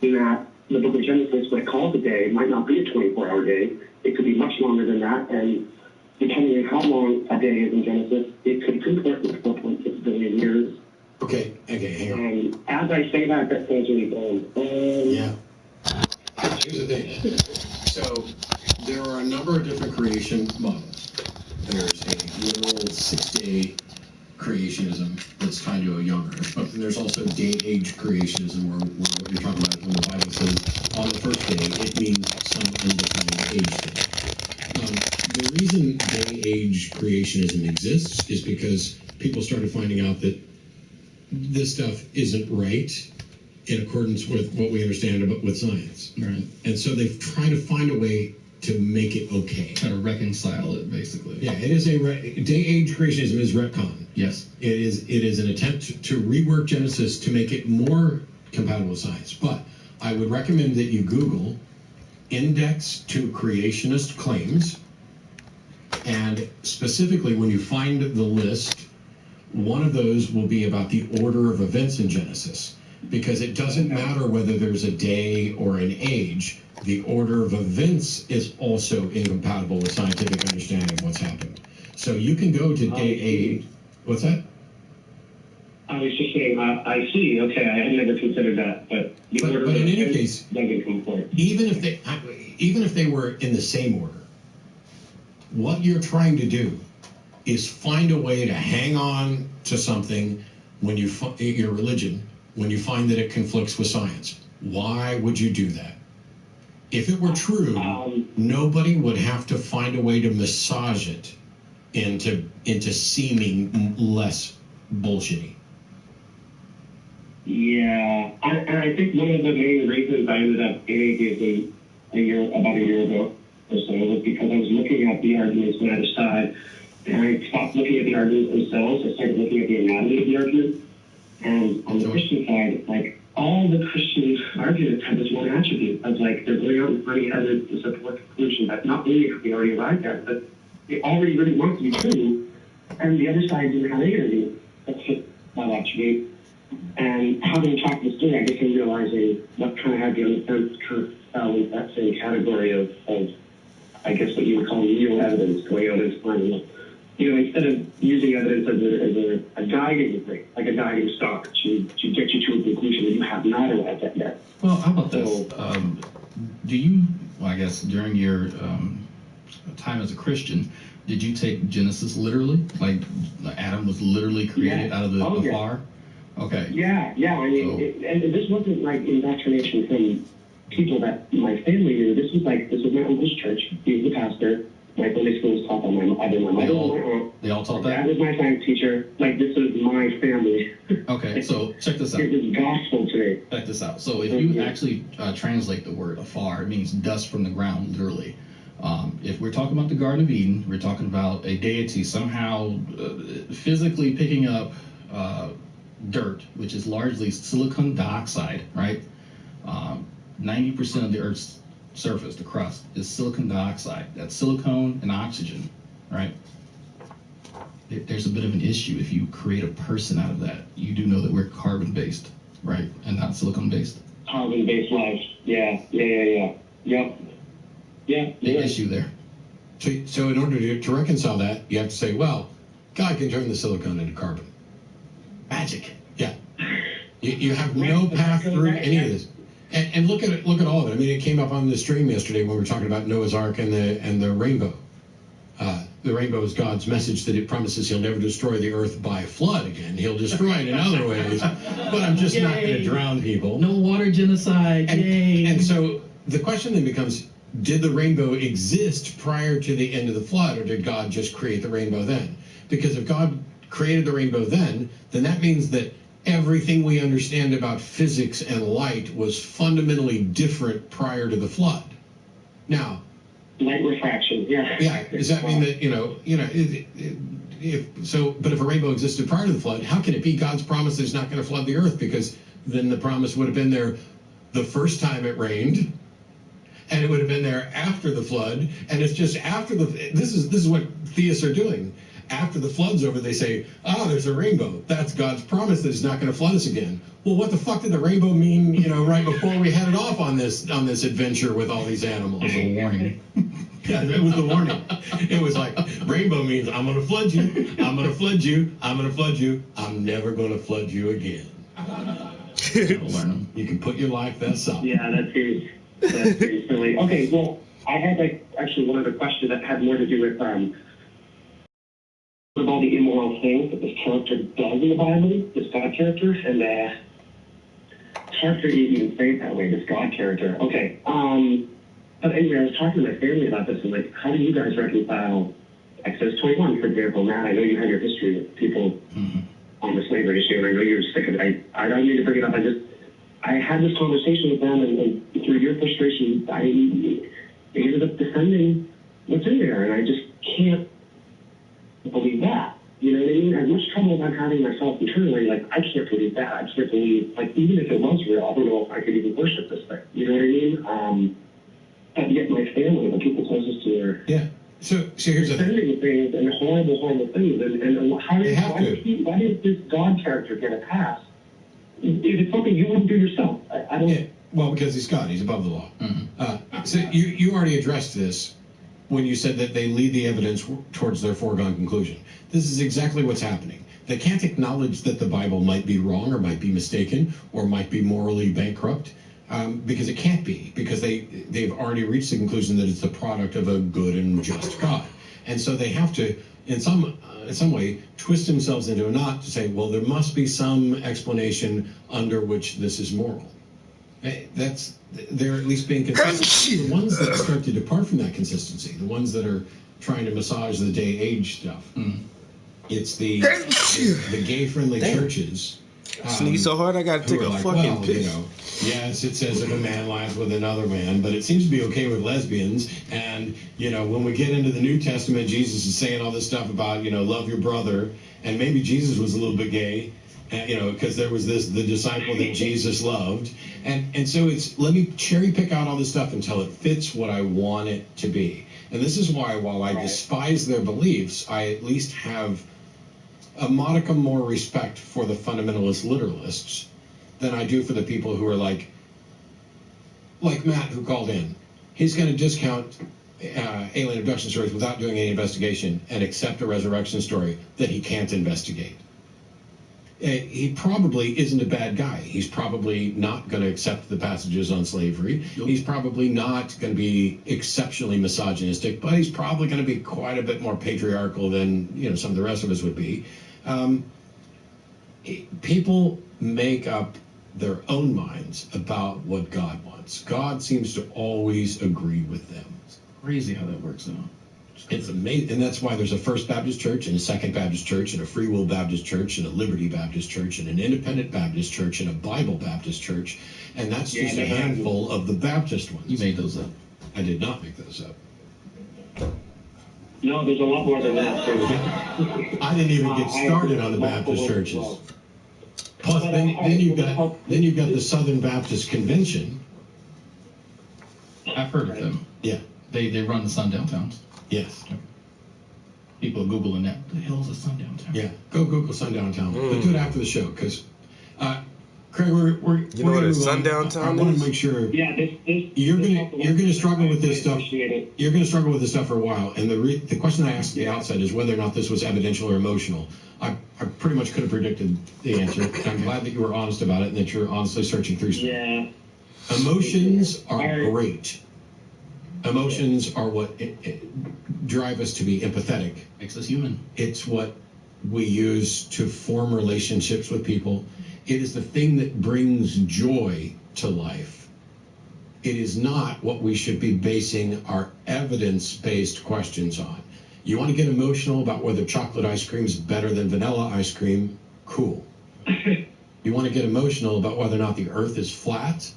And that the book of Genesis, when it calls a day, might not be a 24-hour day. It could be much longer than that. And depending on how long a day is in Genesis, it could comport with 4.6 billion years. Okay, hang on. And as I say that sounds really bold. Yeah. Here's the thing. So there are a number of different creation models. There's a literal 6-day creationism that's tied to a younger earth, but then there's also day-age creationism, where what you're talking about when the Bible says on the first day, it means some undefined age thing. The reason day-age creationism exists is because people started finding out that this stuff isn't right in accordance with what we understand about with science. Right. And so they've tried to find a way to make it okay. Try to reconcile it, basically. Yeah, it is day-age creationism is retcon. Yes. It is an attempt to rework Genesis to make it more compatible with science. But I would recommend that you Google index to creationist claims, and specifically when you find the list, one of those will be about the order of events in Genesis. Because it doesn't matter whether there's a day or an age, the order of events is also incompatible with scientific understanding of what's happened. So you can go to day 8. What's that? I was just saying, I see. Okay, I had never considered that, but in any case, even if they were in the same order, what you're trying to do is find a way to hang on to something when you your religion, when you find that it conflicts with science. Why would you do that? If it were true, nobody would have to find a way to massage it into seeming less bullshitty. Yeah, and I think one of the main reasons I ended up in atheism about a year ago or so was because I was looking at the arguments on either side, and I stopped looking at the arguments themselves. I started looking at the anatomy of the argument, and on the Christian side, like, all the Christian arguments have this one attribute of, like, they're going out and finding evidence to support the conclusion that not only have they already arrived at, but they already really want to be true, and the other side didn't have any evidence that fit that attribute. And having talked this through, I guess I'm realizing what kind of had the other fence kind of fell into that same category of I guess what you would call real evidence, going out and finding, instead of using evidence as a guiding thing, like a guiding star to get you to a conclusion that you have not arrived at yet. Well, how about this? Do you, I guess, during your time as a Christian, did you take Genesis literally? Like Adam was literally created out of the afar? Okay. Yeah. I mean, and this wasn't like indoctrination from people that my family knew. This was my uncle's church. He was the pastor. My Sunday school was taught by my mother and my aunt. They all taught that? Dad was my science teacher. Like, this was my family. Okay, so check this out. It was gospel to me. Check this out. So if you actually translate the word afar, it means dust from the ground, literally. If we're talking about the Garden of Eden, we're talking about a deity somehow physically picking up dirt, which is largely silicon dioxide, right? 90% of the Earth's surface, the crust, is silicon dioxide. That's silicone and oxygen, right? There's a bit of an issue if you create a person out of that. You do know that we're carbon-based, right? And not silicon-based. Carbon-based life. Yeah. Yep. Yeah. Big issue there. So in order to reconcile that, you have to say, well, God can turn the silicone into carbon. Magic. Yeah. You have no path through any of this. And look at all of it. I mean, it came up on the stream yesterday when we were talking about Noah's Ark and the rainbow. The rainbow is God's message that it promises he'll never destroy the earth by flood again. He'll destroy it in other ways. But I'm just not going to drown people. No water genocide. Yay. And so the question then becomes, did the rainbow exist prior to the end of the flood, or did God just create the rainbow then? Because if God created the rainbow then that means that everything we understand about physics and light was fundamentally different prior to the flood. Now, light refraction, yeah. Yeah, does that mean that, but if a rainbow existed prior to the flood, how can it be God's promise that he's not going to flood the earth? Because then the promise would have been there the first time it rained, and it would have been there after the flood, and it's just after this is what theists are doing. After the flood's over, they say, there's a rainbow. That's God's promise that he's not going to flood us again. Well, what the fuck did the rainbow mean, right before we headed off on this adventure with all these animals? It was a warning. Yeah, it was the warning. It was like, rainbow means I'm going to flood you. I'm going to flood you. I'm going to flood you. I'm never going to flood you again. You can put your life vest up. Yeah, that's pretty silly. Okay, well, I had actually one other question that had more to do with all the immoral things that this character does in the Bible, this God character, and it's hard for you to even say it that way, this God character. Okay, but anyway, I was talking to my family about this, and like, how do you guys reconcile Exodus 21, for example? Matt, I know you have your history with people on the slavery issue, and I know you're sick of it. I don't need to bring it up. I had this conversation with them, and through your frustration, I ended up defending what's in there, and I just can't believe that. You know what I mean? As much trouble as I'm having myself internally, like, I can't believe that. I can't believe, like, even if it was real, I don't know if I could even worship this thing. You know what I mean? And yet my family, the people closest to her, So here's the thing. Things and horrible things. And why did this God character get a pass? If it's something you wouldn't do yourself, I don't. Yeah, well, because he's God, he's above the law. So you already addressed this when you said that they lead the evidence towards their foregone conclusion. This is exactly what's happening. They can't acknowledge that the Bible might be wrong or might be mistaken or might be morally bankrupt because it can't be, because they've already reached the conclusion that it's the product of a good and just God. And so they have to, in some in some way, twist themselves into a knot to say, well, there must be some explanation under which this is moral. They're at least being consistent. The ones that start to depart from that consistency, the ones that are trying to massage the day age stuff, it's the gay-friendly churches. Sneeze so hard I gotta take a fucking piss. Yes, it says if a man lies with another man, but it seems to be okay with lesbians. And, when we get into the New Testament, Jesus is saying all this stuff about, love your brother. And maybe Jesus was a little bit gay, because there was the disciple that Jesus loved. And so let me cherry pick out all this stuff until it fits what I want it to be. And this is why, while I despise their beliefs, I at least have a modicum more respect for the fundamentalist literalists than I do for the people who are like Matt, who called in. He's going to discount alien abduction stories without doing any investigation and accept a resurrection story that he can't investigate. He probably isn't a bad guy. He's probably not going to accept the passages on slavery. He's probably not going to be exceptionally misogynistic, but he's probably going to be quite a bit more patriarchal than some of the rest of us would be. People make up their own minds about what God wants. God seems to always agree with them. It's crazy how that works out. It's amazing, and that's why there's a First Baptist Church and a Second Baptist Church and a Free Will Baptist Church and a Liberty Baptist Church and an Independent Baptist Church and a Bible Baptist Church, and that's just a handful of the Baptist ones. You made those up. I did not make those up. No, there's a lot more than that. I didn't even get started on the Baptist churches. Plus, then you've got the Southern Baptist Convention. I've heard of them. Yeah. They run the sundown towns. Yes. People are Googling that. What the hell is a sundown town? Yeah. Go Google sundown town. But do it after the show, because Craig, we're what a sundown town is? I want to make sure. Yeah, you're gonna struggle with this stuff. You're gonna struggle with this stuff for a while. And the question I asked at the outset is whether or not this was evidential or emotional. I pretty much could have predicted the answer. I'm glad that you were honest about it and that you're honestly searching through stuff. Yeah. Emotions are great. Emotions are what drive us to be empathetic. Makes us human. It's what we use to form relationships with people. It is the thing that brings joy to life. It is not what we should be basing our evidence-based questions on. You want to get emotional about whether chocolate ice cream is better than vanilla ice cream? Cool. You want to get emotional about whether or not the earth is flat?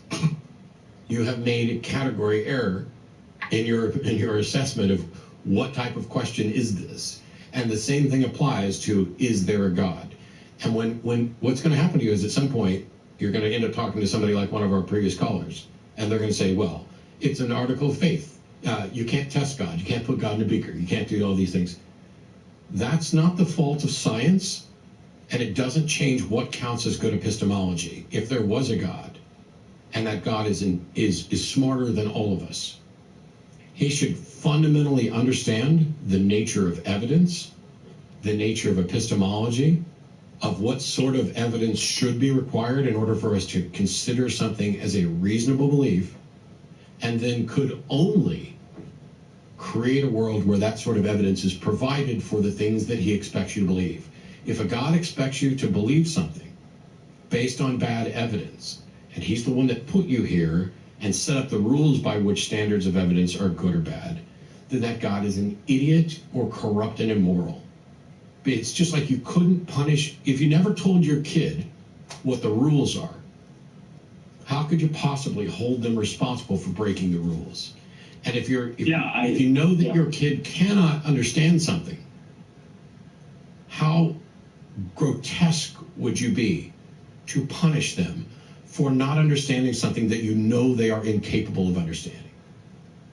You have made a category error in your assessment of what type of question is this. And the same thing applies to, is there a God? And when what's going to happen to you is at some point, you're going to end up talking to somebody like one of our previous callers, and they're going to say, well, it's an article of faith. You can't test God. You can't put God in a beaker. You can't do all these things. That's not the fault of science, and it doesn't change what counts as good epistemology. If there was a God, and that God is smarter than all of us, he should fundamentally understand the nature of evidence, the nature of epistemology, of what sort of evidence should be required in order for us to consider something as a reasonable belief, and then could only create a world where that sort of evidence is provided for the things that he expects you to believe. If a God expects you to believe something based on bad evidence, and he's the one that put you here and set up the rules by which standards of evidence are good or bad, then that God is an idiot or corrupt and immoral. It's just like you couldn't punish, if you never told your kid what the rules are, how could you possibly hold them responsible for breaking the rules? And if you know that your kid cannot understand something, how grotesque would you be to punish them for not understanding something that you know they are incapable of understanding?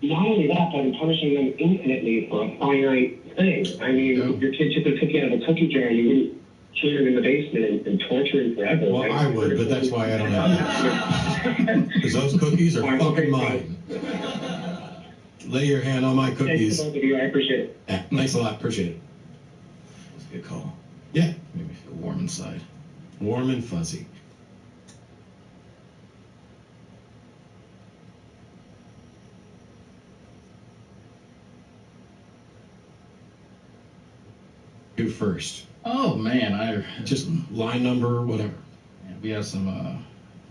Not only that, but I'm punishing them infinitely for a finite thing. I mean, if your kid took a cookie out of a cookie jar, you wouldn't chain him in the basement and torture him forever. Well, I would, but that's why I don't have that. Because those cookies are fucking mine. Lay your hand on my cookies. Thanks to both of you. I appreciate it. Yeah, thanks a lot. Appreciate it. That's a good call. Yeah. Made me feel warm inside. Warm and fuzzy. do first? Oh man, I Just line number, whatever. we have some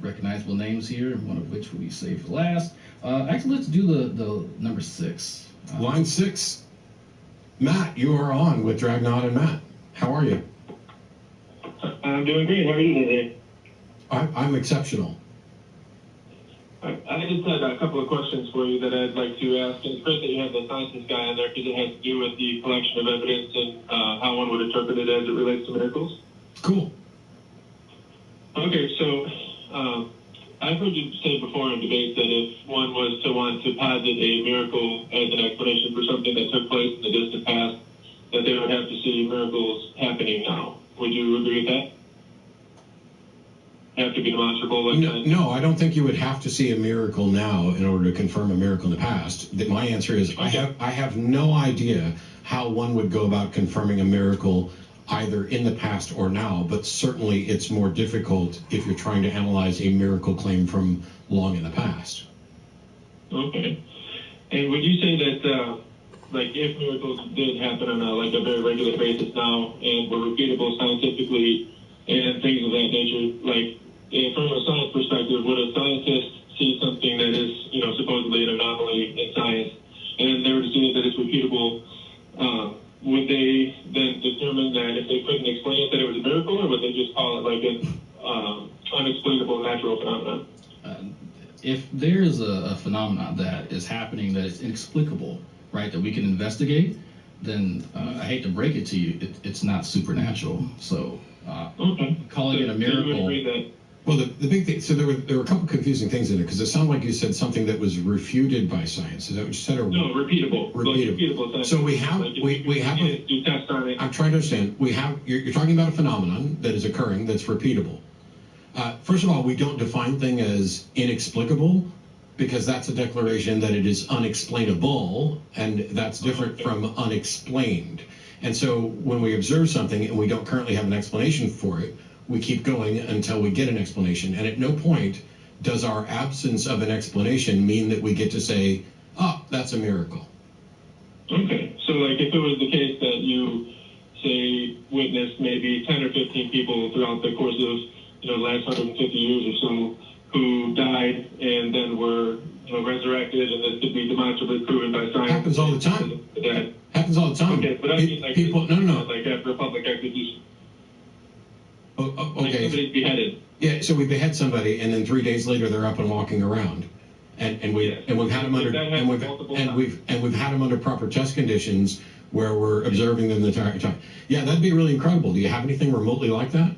recognizable names here, one of which we saved for last. Actually, let's do the number 6. Line 6. Matt, you are on with Dragnot and Matt. How are you? I'm doing great. How are you today? I'm exceptional. I just had a couple of questions for you that I'd like to ask. And it's great that you have the scientist guy on there because it has to do with the collection of evidence and how one would interpret it as it relates to miracles. Cool. Okay, so I've heard you say before in debate that if one was to want to posit a miracle as an explanation for something that took place in the distant past, that they would have to see miracles happening now. Would you agree with that? Have to be demonstrable? No, I don't think you would have to see a miracle now in order to confirm a miracle in the past. My answer is I have no idea how one would go about confirming a miracle either in the past or now, but certainly it's more difficult if you're trying to analyze a miracle claim from long in the past. Okay. And would you say that, if miracles did happen on a very regular basis now and were repeatable scientifically and things of that nature, from a science perspective, would a scientist see something that is, supposedly an anomaly in science, and they were to see that it's repeatable, would they then determine that if they couldn't explain it, that it was a miracle, or would they just call it an unexplainable natural phenomenon? If there is a phenomenon that is happening that is inexplicable, right, that we can investigate, then I hate to break it to you, it's not supernatural. So calling it a miracle. Well, the big thing, so there were a couple confusing things in it, because it sounded like you said something that was refuted by science. Is that what you said? Or no, repeatable. Repeatable. So we have I'm trying to understand. You're talking about a phenomenon that is occurring that's repeatable. First of all, we don't define thing as inexplicable, because that's a declaration that it is unexplainable, and that's different from unexplained. And so when we observe something and we don't currently have an explanation for it, we keep going until we get an explanation. And at no point does our absence of an explanation mean that we get to say, oh, that's a miracle. Okay. So, if it was the case that you, say, witnessed maybe 10 or 15 people throughout the course of, the last 150 years or so who died and then were, resurrected, and this could be demonstrably proven by science. Happens all the time. Happens all the time. Okay, but I mean, people, no. After a public execution. Okay. Somebody's beheaded. Yeah, so we behead somebody, and then 3 days later they're up and walking around, and we've had them under proper test conditions where we're observing them the entire time. Yeah, that'd be really incredible. Do you have anything remotely like that?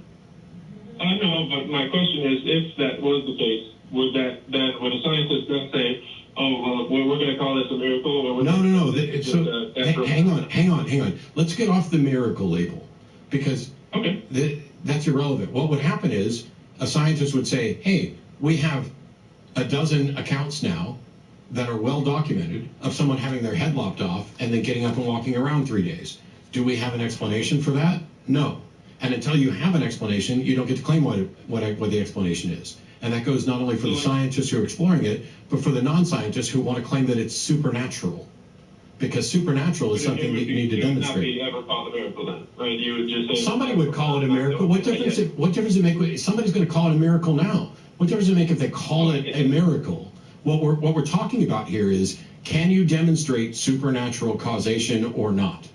No, but my question is, if that was the case, would a scientist then say, oh, well, we're going to call this a miracle? Or No. Hang on. Let's get off the miracle label, because that's irrelevant. What would happen is a scientist would say, hey, we have a dozen accounts now that are well documented of someone having their head lopped off and then getting up and walking around 3 days. Do we have an explanation for that? No. And until you have an explanation, you don't get to claim what the explanation is. And that goes not only for the scientists who are exploring it, but for the non-scientists who want to claim that it's supernatural. Because supernatural is something that you need to demonstrate. Ever called a miracle then, right? You would just say somebody would call it a miracle. What difference does it make? Somebody's going to call it a miracle now. What difference does it make if they call it a miracle? What we're talking about here is, can you demonstrate supernatural causation or not?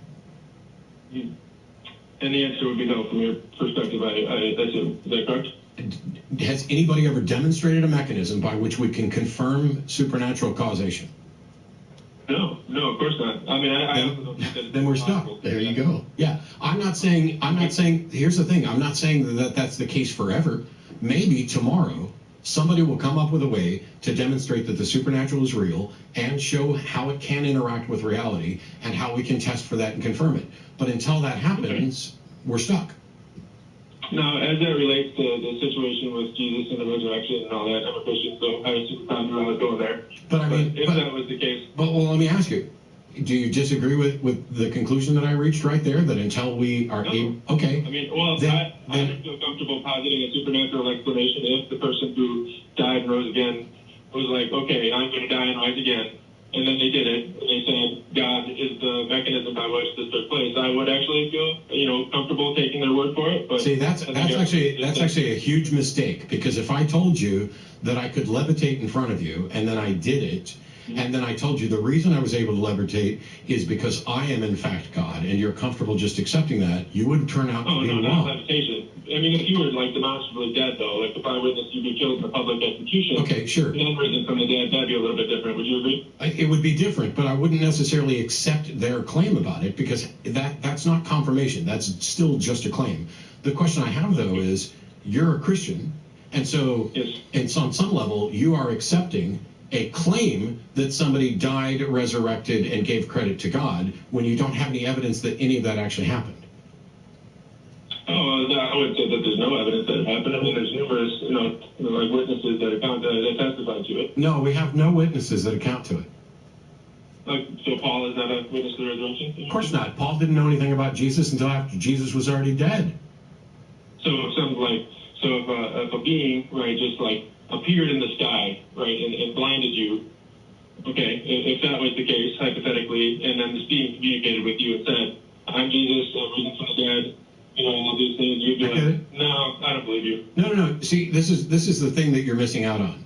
And the answer would be no from your perspective, I assume. Is that correct? Has anybody ever demonstrated a mechanism by which we can confirm supernatural causation? No, of course not. I mean, then we're stuck. There you go. Yeah, I'm not saying. Here's the thing. I'm not saying that that's the case forever. Maybe tomorrow somebody will come up with a way to demonstrate that the supernatural is real and show how it can interact with reality and how we can test for that and confirm it. But until that happens, we're stuck. Now, as that relates to the situation with Jesus and the resurrection and all that, I'm a Christian, so I assume I was going there. But that was the case. But let me ask you, do you disagree with the conclusion that I reached right there, that until we are able... Okay. I mean, I don't feel comfortable positing a supernatural explanation if the person who died and rose again was like, okay, I'm going to die and rise again. and then they did it, and they said God is the mechanism by which this took place, I would actually feel, comfortable taking their word for it. But see, that's actually a huge mistake, because if I told you that I could levitate in front of you, and then I did it, and then I told you the reason I was able to levitate is because I am in fact God, and you're comfortable just accepting that, you wouldn't turn out to be not wrong. levitation. I mean, if you were like demonstrably dead, though, like if I witnessed you be killed in a public execution, Okay, sure. and then risen from the dead, that'd be a little bit different. Would you agree? It would be different, but I wouldn't necessarily accept their claim about it, because that's not confirmation. That's still just a claim. The question I have, though, is you're a Christian, and so it's on some level you are accepting a claim that somebody died, resurrected, and gave credit to God when you don't have any evidence that any of that actually happened. Oh, I would say that there's no evidence that it happened. I mean, there's numerous, like witnesses that testified to it. No, we have no witnesses that account to it. Like, so Paul is not a witness to the resurrection? Of course not. Paul didn't know anything about Jesus until after Jesus was already dead. So if a being, right, just like appeared in the sky, right, and blinded you, okay, if that was the case, hypothetically, and then this being communicated with you and said, I'm Jesus, I'm risen from the dead, all these things, you'd be like, no, I don't believe you. No. See, this is the thing that you're missing out on.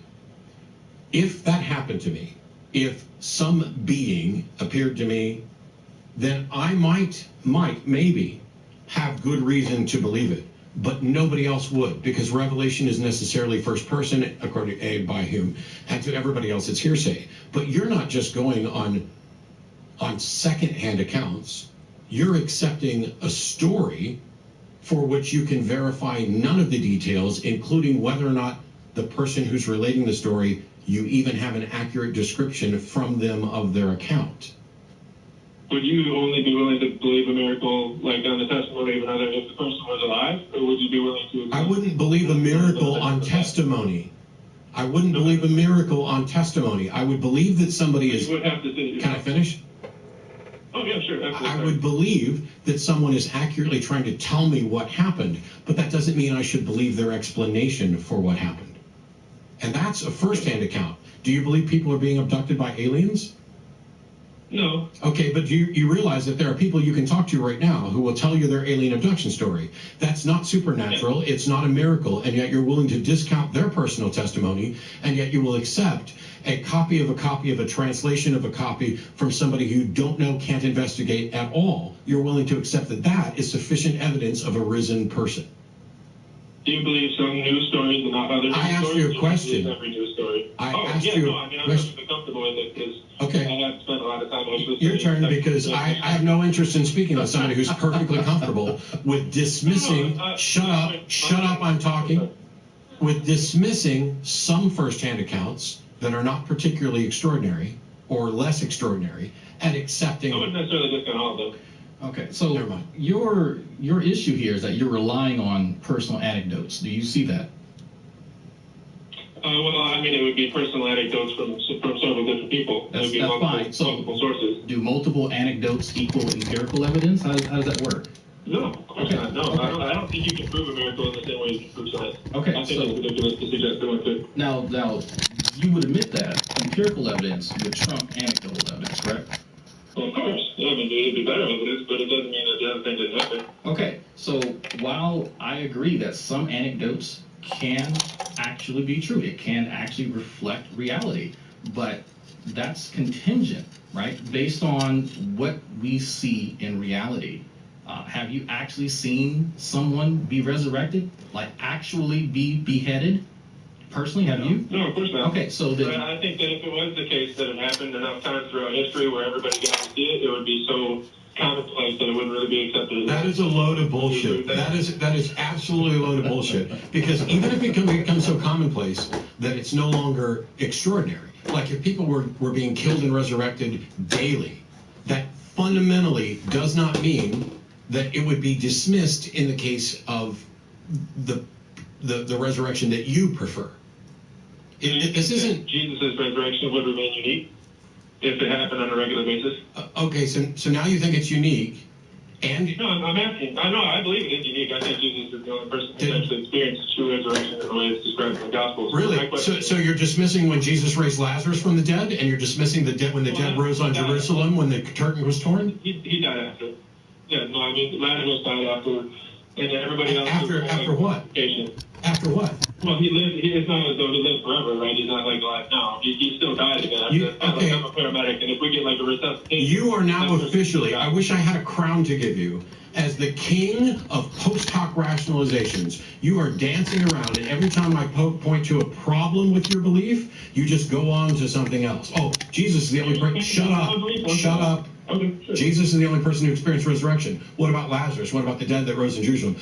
If that happened to me, if some being appeared to me, then I might maybe have good reason to believe it, but nobody else would, because revelation is necessarily first person, according to by whom, and to everybody else it's hearsay. But you're not just going on second-hand accounts. You're accepting a story for which you can verify none of the details, including whether or not the person who's relating the story, you even have an accurate description from them of their account. Would you only be willing to believe a miracle, like on the testimony of another, if the person was alive, or would you be willing to? I wouldn't believe a miracle on testimony. I wouldn't believe a miracle on testimony. I would believe that somebody is. You would have to say. Can I finish? Oh, yeah, sure. Absolutely. I would believe that someone is accurately trying to tell me what happened, but that doesn't mean I should believe their explanation for what happened. And that's a first-hand account. Do you believe people are being abducted by aliens? No. Okay, but you realize that there are people you can talk to right now who will tell you their alien abduction story. That's not supernatural, it's not a miracle, and yet you're willing to discount their personal testimony, and yet you will accept a copy of a translation of a copy from somebody who you don't know, can't investigate at all. You're willing to accept that that is sufficient evidence of a risen person. Do you believe some news stories and not other news stories? I asked you a question. Every news story. I asked you I'm perfectly comfortable with it because I have spent a lot of time actually. Your turn, because I have no interest in speaking with somebody who's perfectly comfortable with dismissing, shut up, I'm talking, with dismissing some first-hand accounts that are not particularly extraordinary or less extraordinary and accepting. I wouldn't necessarily discount all of them. Okay, so your issue here is that you're relying on personal anecdotes. Do you see that? Well, I mean, it would be personal anecdotes from several different people. That's fine. So, multiple sources. Do multiple anecdotes equal empirical evidence? How does that work? No, of course not. No, okay. I don't think you can prove a miracle in the same way you can prove science. Okay, I think it's ridiculous to suggest doing too. Now, you would admit that empirical evidence would trump anecdotal evidence, correct? Well, of course. Yeah, I mean, it'd be better evidence, but it doesn't mean that the other thing didn't happen. Okay, so while I agree that some anecdotes can actually be true, it can actually reflect reality, but that's contingent, right? Based on what we see in reality. Have you actually seen someone be resurrected? Like actually be beheaded? Personally, have you? No, of course not. Okay, so then I think that if it was the case that it happened enough times throughout history where everybody got to see it, it would be so commonplace that it wouldn't really be accepted. That is a load of bullshit. That is absolutely a load of bullshit. Because even if it becomes so commonplace that it's no longer extraordinary, like if people were being killed and resurrected daily, that fundamentally does not mean that it would be dismissed in the case of the resurrection that you prefer. This isn't. Jesus' resurrection would remain unique if it happened on a regular basis. Okay, so now you think it's unique, And no, I'm asking. I believe it is unique. I think Jesus is the only person who actually experienced true resurrection in the way it's described in the Gospels. Really? So you're dismissing when Jesus raised Lazarus from the dead, and you're dismissing the dead when the dead rose on Jerusalem when the curtain was torn? He died after. Yeah, no, I mean Lazarus died after, and everybody else. After what? After what? Well, he lived. It's not as though he lived forever, right? He's not like alive now. He still died again. Okay. I'm a paramedic, and if we get like a resuscitation, you are now officially. I wish I had a crown to give you. As the king of post hoc rationalizations, you are dancing around, and every time I point to a problem with your belief, you just go on to something else. Oh, Jesus is the only person. Shut up. Shut up. Okay, sure. Jesus is the only person who experienced resurrection. What about Lazarus? What about the dead that rose in Jerusalem?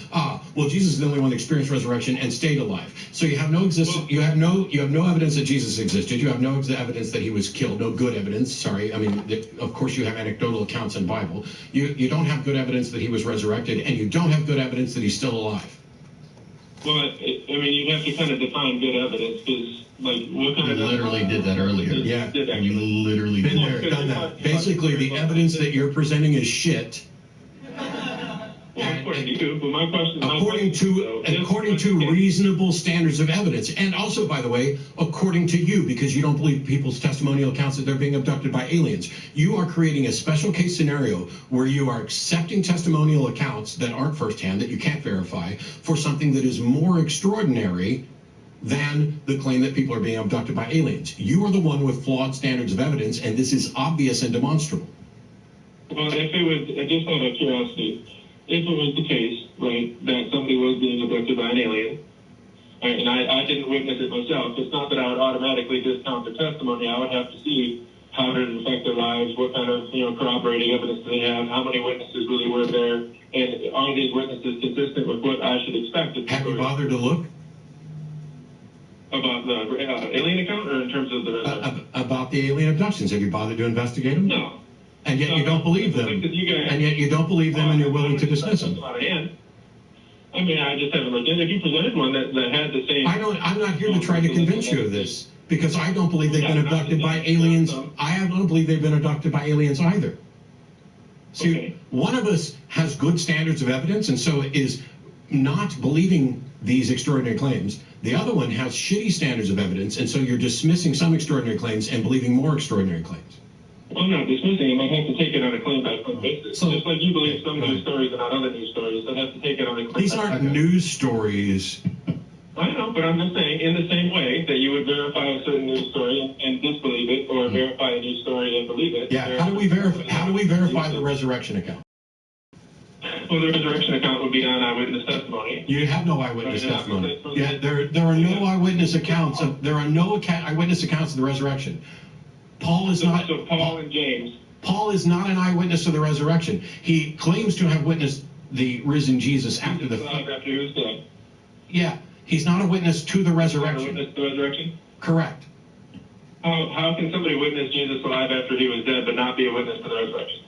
Well, Jesus is the only one that experienced resurrection and stayed alive. So you have no existence. You have no evidence that Jesus existed. You have no evidence that he was killed. No good evidence. Sorry, I mean, of course you have anecdotal accounts in the Bible. You don't have good evidence that he was resurrected, and you don't have good evidence that he's still alive. Well, I mean, you have to kind of define good evidence, because, like, what kind of... You literally did that earlier. Yeah. You literally Been there, done that. Basically, the evidence that you're presenting is shit. According to you, but my question... According to reasonable standards of evidence. And also, by the way, according to you, because you don't believe people's testimonial accounts that they're being abducted by aliens. You are creating a special case scenario where you are accepting testimonial accounts that aren't firsthand, that you can't verify, for something that is more extraordinary than the claim that people are being abducted by aliens. You are the one with flawed standards of evidence, and this is obvious and demonstrable. Well, if it was, just out of curiosity, if it was the case, right, that somebody was being abducted by an alien, right, and I didn't witness it myself, it's not that I would automatically discount their testimony. I would have to see how did it affect their lives, what kind of, corroborating evidence do they have, how many witnesses really were there, and are these witnesses consistent with what I should expect? Have you bothered to look? About the alien account, or in terms of the... about the alien abductions. Have you bothered to investigate them? No. And yet you don't believe them. And yet you don't believe them, and you're willing to dismiss them. I mean, I just haven't looked in. If you presented one that had the same... I'm not here to try to convince you of this, because I don't believe they've been abducted by aliens. I don't believe they've been abducted by aliens either. See, one of us has good standards of evidence, and so is not believing these extraordinary claims. The other one has shitty standards of evidence, and so you're dismissing some extraordinary claims and believing more extraordinary claims. Well, I'm not dismissing them. I have to take it on a claim-by-claim basis. So, just like you believe some news stories are not other news stories, I have to take it on a claim-by-claim. These aren't news stories. I know, but I'm just saying, in the same way that you would verify a certain news story and disbelieve it, or verify a news story and believe it. Yeah, how do we verify the resurrection account? Well, the resurrection account would be on eyewitness testimony. You have no eyewitness testimony. Yeah, there are no eyewitness accounts. There are no eyewitness accounts of the resurrection. Paul is not. So Paul and James. Paul is not an eyewitness of the resurrection. He claims to have witnessed the risen Jesus after the. After he was dead. Yeah, he's not a witness to the resurrection. Not a witness to the resurrection. Correct. How can somebody witness Jesus alive after he was dead, but not be a witness to the resurrection?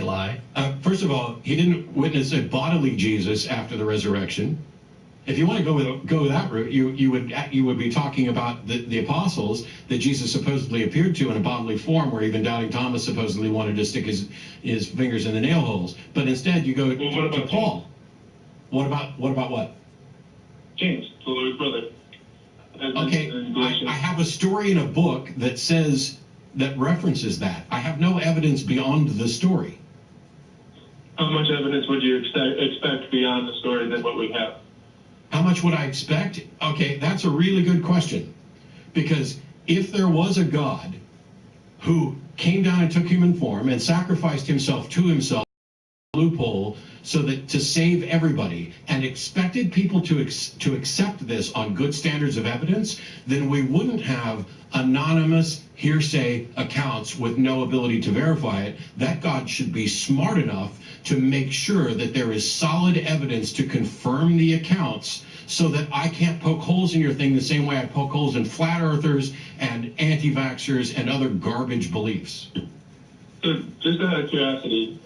Lie. First of all, he didn't witness a bodily Jesus after the resurrection. If you want to go that route, you would be talking about the apostles that Jesus supposedly appeared to in a bodily form, where even doubting Thomas supposedly wanted to stick his fingers in the nail holes. But instead, you go to Paul. What about what? James, the Lord's brother. Okay, I have a story in a book that references that. I have no evidence beyond the story. How much evidence would you expect beyond the story than what we have? How much would I expect? Okay, that's a really good question. Because if there was a God who came down and took human form and sacrificed himself to himself, loophole, so that to save everybody, and expected people to accept this on good standards of evidence, then we wouldn't have anonymous hearsay accounts with no ability to verify it. That God should be smart enough to make sure that there is solid evidence to confirm the accounts, so that I can't poke holes in your thing the same way I poke holes in flat earthers and anti-vaxxers and other garbage beliefs. So just out of curiosity,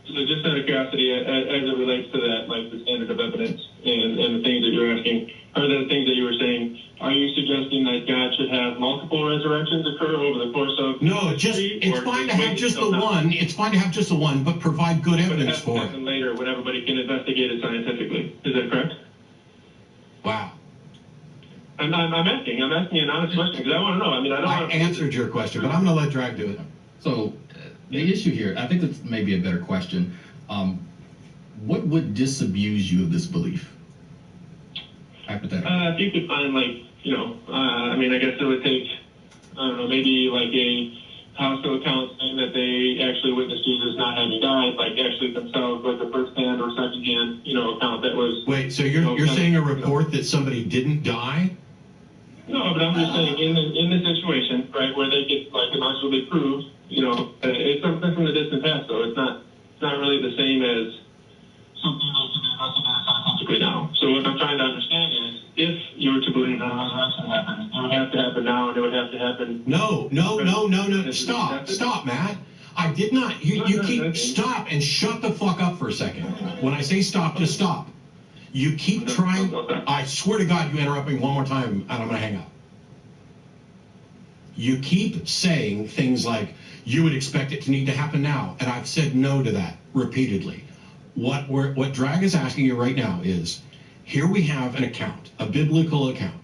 So just out of curiosity, as it relates to that, like the standard of evidence and the things that you're asking, or the things that you were saying, are you suggesting that God should have multiple resurrections occur over the course of it's fine to have just the one. It's fine to have just the one, but provide good evidence for it. Later, when everybody can investigate it scientifically. Is that correct? Wow. I'm asking an honest question because I want to know. I mean, I answered your question, but I'm going to let Drag do it. So the issue here, I think that's maybe a better question. What would disabuse you of this belief? Hypothetically. If you could find, like, I mean, I guess it would take, I don't know, maybe like a hospital account saying that they actually witnessed Jesus not having died, like actually themselves, like a first-hand or second-hand, account that was. Wait, so you're saying a report that somebody didn't die? No, but I'm just saying in this situation, right, where they get like demonstrably proved, it's something from the distant past, though. It's not really the same as something that can be investigated scientifically now. So what I'm trying to understand is, if you were to believe that a resurrection happened, it would have to happen now, and it would have to happen. No. Stop, Matt. I did not. You keep stop and shut the fuck up for a second. When I say stop, just stop. You keep trying. I swear to God, you interrupt me one more time, and I'm going to hang up. You keep saying things like, you would expect it to need to happen now. And I've said no to that repeatedly. What Drag is asking you right now is, here we have an account, a biblical account,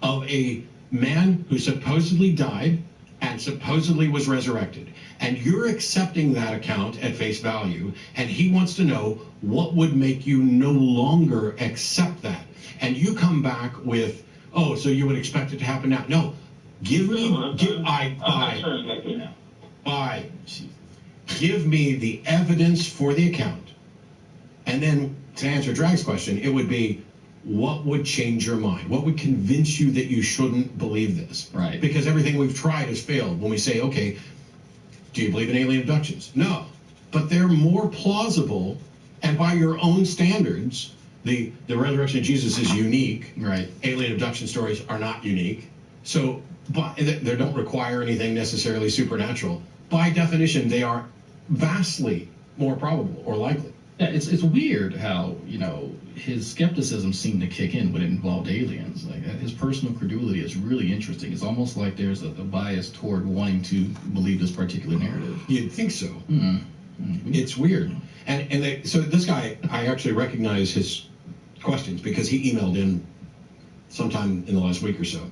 of a man who supposedly died and supposedly was resurrected. And you're accepting that account at face value, and he wants to know what would make you no longer accept that. And you come back with, oh, so you would expect it to happen now. No, give me the evidence for the account. And then to answer Drag's question, it would be, what would change your mind? What would convince you that you shouldn't believe this? Right. Because everything we've tried has failed. When we say, okay, do you believe in alien abductions? No. But they're more plausible, and by your own standards, the resurrection of Jesus is unique. Right. Alien abduction stories are not unique. So they don't require anything necessarily supernatural. By definition, they are vastly more probable or likely. Yeah, it's weird how, his skepticism seemed to kick in when it involved aliens. Like, his personal credulity is really interesting. It's almost like there's a bias toward wanting to believe this particular narrative. You'd think so. Mm-hmm. It's weird. So this guy, I actually recognize his questions because he emailed in sometime in the last week or so.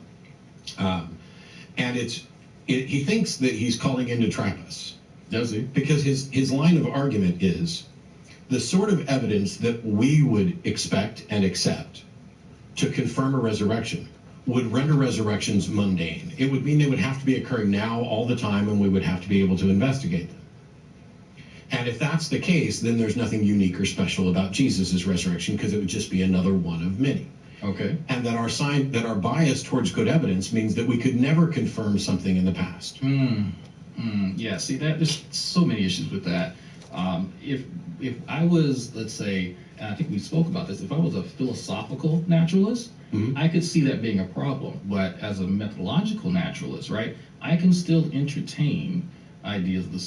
And he thinks that he's calling in to trap us. Does he? Because his line of argument is, the sort of evidence that we would expect and accept to confirm a resurrection would render resurrections mundane. It would mean they would have to be occurring now all the time, and we would have to be able to investigate them. And if that's the case, then there's nothing unique or special about Jesus' resurrection, because it would just be another one of many. Okay. And that our bias towards good evidence means that we could never confirm something in the past. Yeah, see, there's so many issues with that. If I was, let's say, and I think we spoke about this, if I was a philosophical naturalist, I could see that being a problem. But as a methodological naturalist, right, I can still entertain ideas of the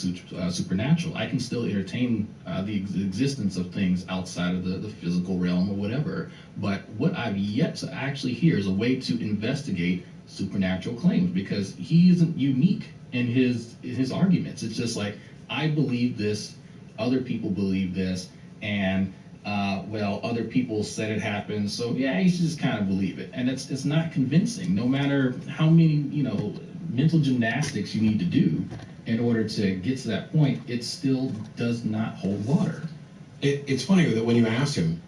supernatural. I can still entertain the existence of things outside of the physical realm or whatever. But what I've yet to actually hear is a way to investigate supernatural claims, because he isn't unique in his arguments. It's just like, I believe this, other people believe this, and other people said it happened, so yeah, you should just kind of believe it. And it's not convincing, no matter how many mental gymnastics you need to do in order to get to that point. It still does not hold water. It's funny that when you ask him,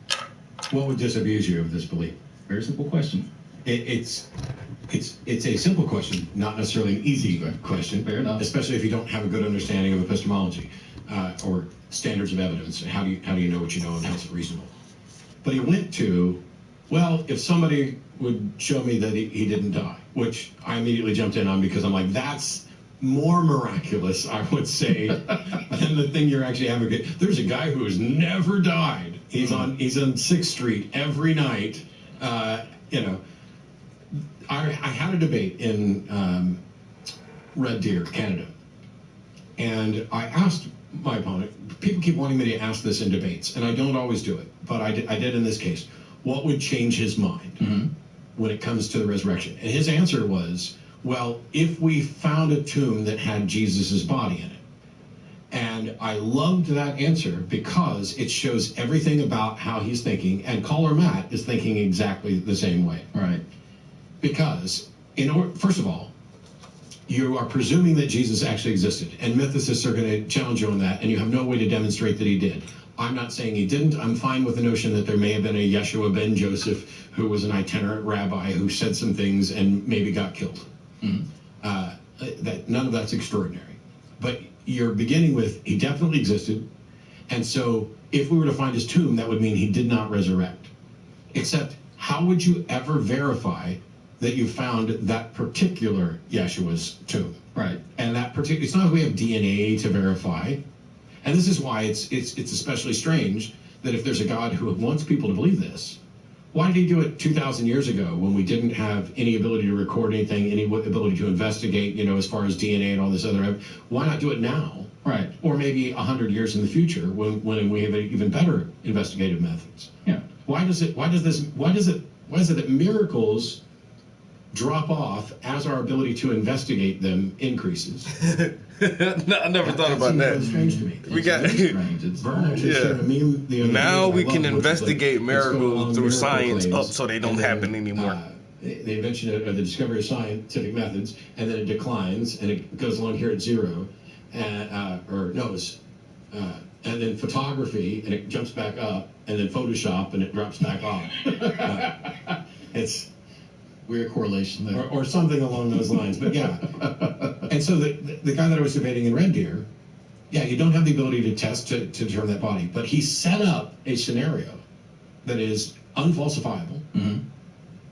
what would disabuse you of this belief? Very simple question. It's a simple question, not necessarily an easy question. Fair enough. Especially if you don't have a good understanding of epistemology or standards of evidence. How do you know what you know, and how's it reasonable? But he went to, well, if somebody would show me that he didn't die, which I immediately jumped in on, because I'm like, that's more miraculous, I would say, than the thing you're actually advocating. There's a guy who has never died. He's on 6th Street every night. I had a debate in Red Deer, Canada, and I asked my opponent. People keep wanting me to ask this in debates, and I don't always do it, but I did in this case. What would change his mind when it comes to the resurrection? And his answer was, well, if we found a tomb that had Jesus's body in it. And I loved that answer because it shows everything about how he's thinking, and caller Matt is thinking exactly the same way. Right. Because, first of all, you are presuming that Jesus actually existed, and mythicists are going to challenge you on that, and you have no way to demonstrate that he did. I'm not saying he didn't. I'm fine with the notion that there may have been a Yeshua ben Joseph who was an itinerant rabbi who said some things and maybe got killed. That none of that's extraordinary. But you're beginning with he definitely existed, and so if we were to find his tomb, that would mean he did not resurrect. Except, how would you ever verify that you found that particular Yeshua's tomb? Right. And that particular, it's not like we have DNA to verify. And this is why it's especially strange that if there's a God who wants people to believe this, why did he do it 2,000 years ago when we didn't have any ability to record anything, any ability to investigate, as far as DNA and all this other? Why not do it now? Right. Or maybe 100 years in the future when we have even better investigative methods? Yeah. Why is it that miracles drop off as our ability to investigate them increases? No, I never thought about that. That's strange to me. We got now we can investigate miracles through science so they don't happen anymore. The invention of the discovery of scientific methods, and then it declines and it goes along here at zero, and then photography and it jumps back up, and then Photoshop and it drops back off. It's weird correlation there. Or something along those lines, but yeah. And so the guy that I was debating in Red Deer, you don't have the ability to test to determine that body, but he set up a scenario that is unfalsifiable,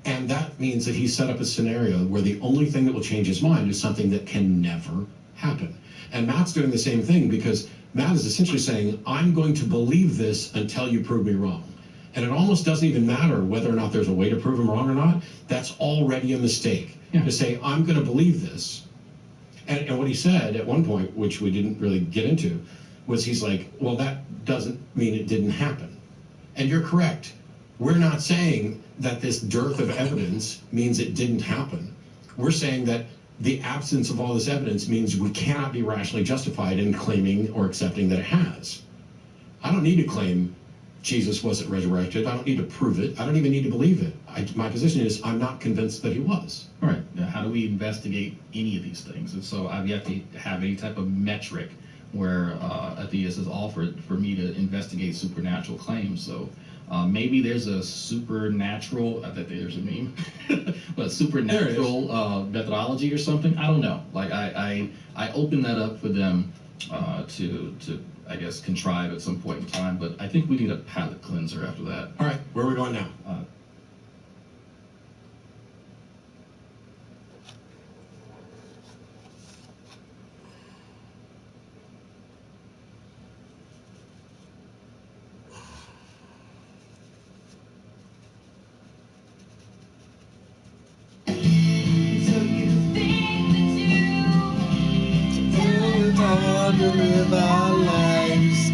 and that means that he set up a scenario where the only thing that will change his mind is something that can never happen. And Matt's doing the same thing, because Matt is essentially saying, I'm going to believe this until you prove me wrong. And it almost doesn't even matter whether or not there's a way to prove him wrong or not. That's already a mistake. To say, I'm going to believe this. And what he said at one point, which we didn't really get into, was he's like, well, that doesn't mean it didn't happen. And you're correct. We're not saying that this dearth of evidence means it didn't happen. We're saying that the absence of all this evidence means we cannot be rationally justified in claiming or accepting that it has. I don't need to claim Jesus wasn't resurrected. I don't need to prove it. I don't even need to believe it. My position is I'm not convinced that he was. All right. Now, how do we investigate any of these things? And so I've yet to have any type of metric where a theist has offered for me to investigate supernatural claims. So maybe there's a supernatural, I think there's a meme, but supernatural methodology or something. I don't know. Like I open that up for them to I guess contrive at some point in time, but I think we need a palate cleanser after that. All right, where are we going now? To live our lives,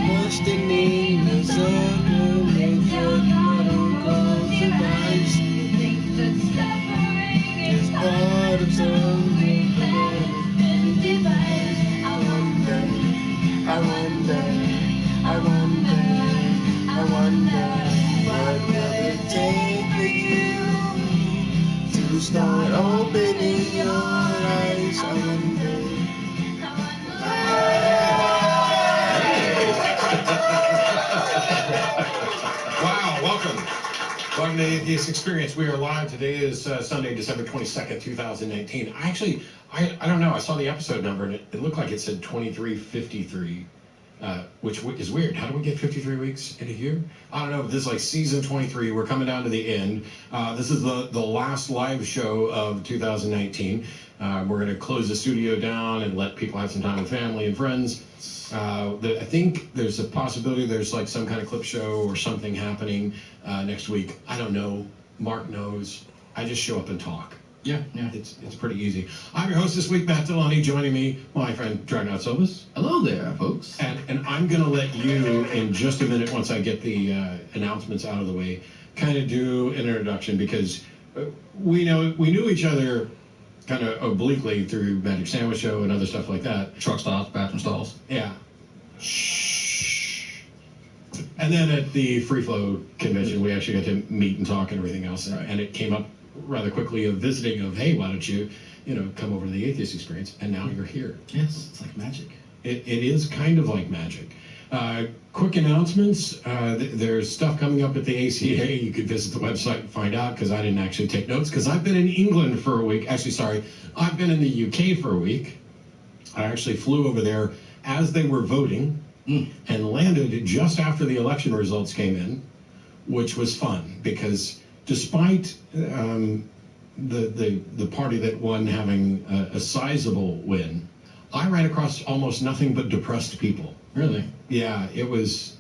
most in need of the nature survives. It's part of something. I wonder what will it take for you to start opening your eyes? I wonder. Wow, welcome to the Atheist Experience. We are live. Today is Sunday, December 22nd, 2019. I don't know. I saw the episode number and it looked like it said 2353, which is weird. How do we get 53 weeks in a year? I don't know. This is like season 23. We're coming down to the end. This is the last live show of 2019. We're going to close the studio down and let people have some time with family and friends. I think there's a possibility there's like some kind of clip show or something happening next week. I don't know. Mark knows. I just show up and talk. Yeah. It's pretty easy. I'm your host this week, Matt Delaney. Joining me, my friend Dragnaut Silvas. Hello there, folks. And I'm going to let you, in just a minute, once I get the announcements out of the way, kind of do an introduction, because we knew each other kind of obliquely through Magic Sandwich Show and other stuff like that. Truck stops, bathroom stalls. Yeah. Shh. And then at the Free Flow convention, we actually got to meet and talk and everything else. Right. And it came up rather quickly of visiting of, hey, why don't you, come over to the Atheist Experience? And now you're here. Yes, it's like magic. It is kind of like magic. Quick announcements. There's stuff coming up at the ACA. You could visit the website and find out, because I didn't actually take notes, because I've been in England for a week. Actually, sorry, I've been in the UK for a week. I actually flew over there as they were voting and landed just after the election results came in, which was fun, because despite the party that won having a sizable win, I ran across almost nothing but depressed people. Really? Yeah, it was.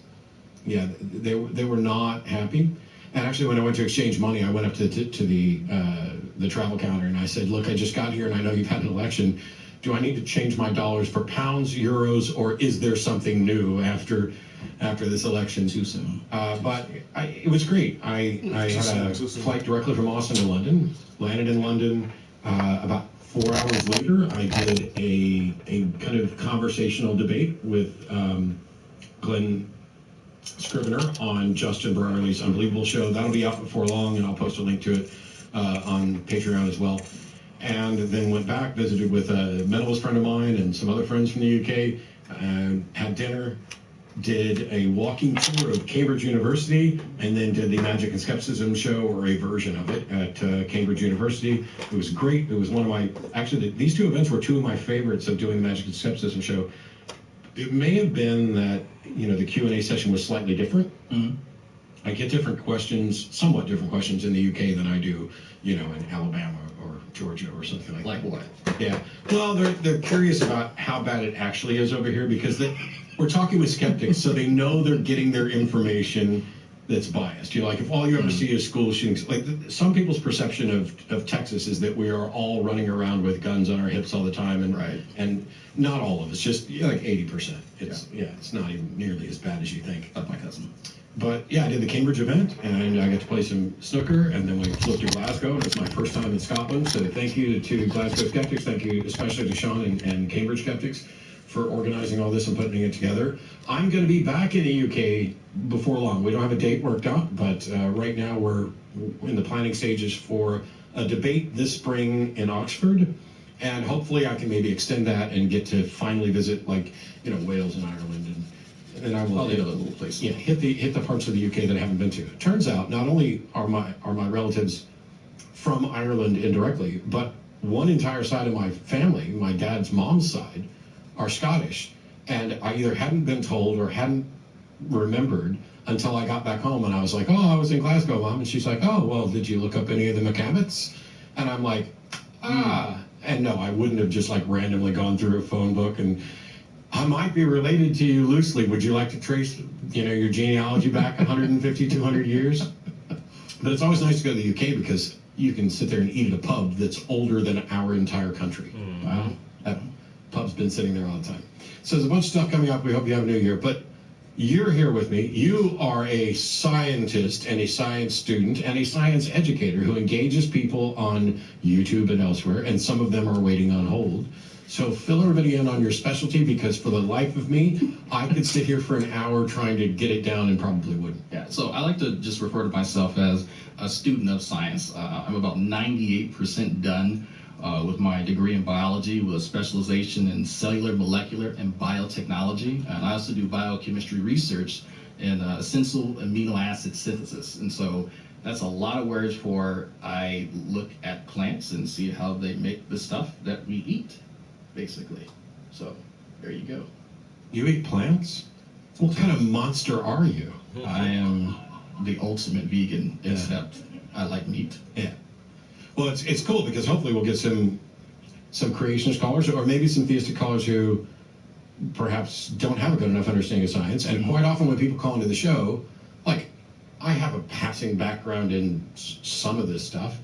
Yeah, they were not happy. And actually, when I went to exchange money, I went up to the travel counter and I said, "Look, I just got here and I know you've had an election. Do I need to change my dollars for pounds, euros, or is there something new after this election?" Too soon. But it was great. I had a flight directly from Austin to London. Landed in London about 4 hours later. I did a kind of conversational debate with Glenn Scrivener on Justin Brierley's Unbelievable show. That'll be out before long, and I'll post a link to it on Patreon as well. And then went back, visited with a medalist friend of mine and some other friends from the UK, had dinner, did a walking tour of Cambridge University, and then did the Magic and Skepticism show, or a version of it, at Cambridge University. It was great. It was one of my, actually, these two events were two of my favorites of doing the Magic and Skepticism show. It may have been that, the Q&A session was slightly different. Mm-hmm. I get different questions, somewhat different questions in the UK than I do, in Alabama or Georgia or something like that. Like what? Yeah. Well, they're curious about how bad it actually is over here, because we're talking with skeptics, so they know they're getting their information that's biased. If all you ever see is school shootings, like some people's perception of Texas is that we are all running around with guns on our hips all the time, and right. And not all of us, just like 80%. It's not even nearly as bad as you think. That's my cousin. But yeah, I did the Cambridge event, and I got to play some snooker, and then we flew to Glasgow, and it's my first time in Scotland, so thank you to Glasgow Skeptics, thank you especially to Sean and Cambridge Skeptics for organizing all this and putting it together. I'm going to be back in the UK before long. We don't have a date worked out, but right now we're in the planning stages for a debate this spring in Oxford, and hopefully I can maybe extend that and get to finally visit, Wales and Ireland, and I will hit other little places. Yeah, hit the parts of the UK that I haven't been to. It turns out not only are my relatives from Ireland indirectly, but one entire side of my family, my dad's mom's side, are Scottish, and I either hadn't been told or hadn't remembered until I got back home, and I was like, "Oh, I was in Glasgow, Mom," and she's like, "Oh, well, did you look up any of the McCabots?" And I'm like, and no, I wouldn't have just randomly gone through a phone book, and I might be related to you loosely. Would you like to trace, your genealogy back 150, 200 years? But it's always nice to go to the UK, because you can sit there and eat at a pub that's older than our entire country. Wow. That pub's been sitting there all the time. So there's a bunch of stuff coming up. We hope you have a new year. But you're here with me. You are a scientist and a science student and a science educator who engages people on YouTube and elsewhere, and some of them are waiting on hold. So fill everybody in on your specialty, because for the life of me, I could sit here for an hour trying to get it down and probably wouldn't. Yeah, so I like to just refer to myself as a student of science. I'm about 98% done with my degree in biology, with a specialization in cellular, molecular, and biotechnology. And I also do biochemistry research in essential amino acid synthesis. And so that's a lot of words for I look at plants and see how they make the stuff that we eat, basically. So there you go. You eat plants? What kind of monster are you? I am the ultimate vegan, except I like meat. Yeah. Well, it's cool, because hopefully we'll get some creationist callers, or maybe some theistic callers who perhaps don't have a good enough understanding of science. And quite often when people call into the show, I have a passing background in some of this stuff,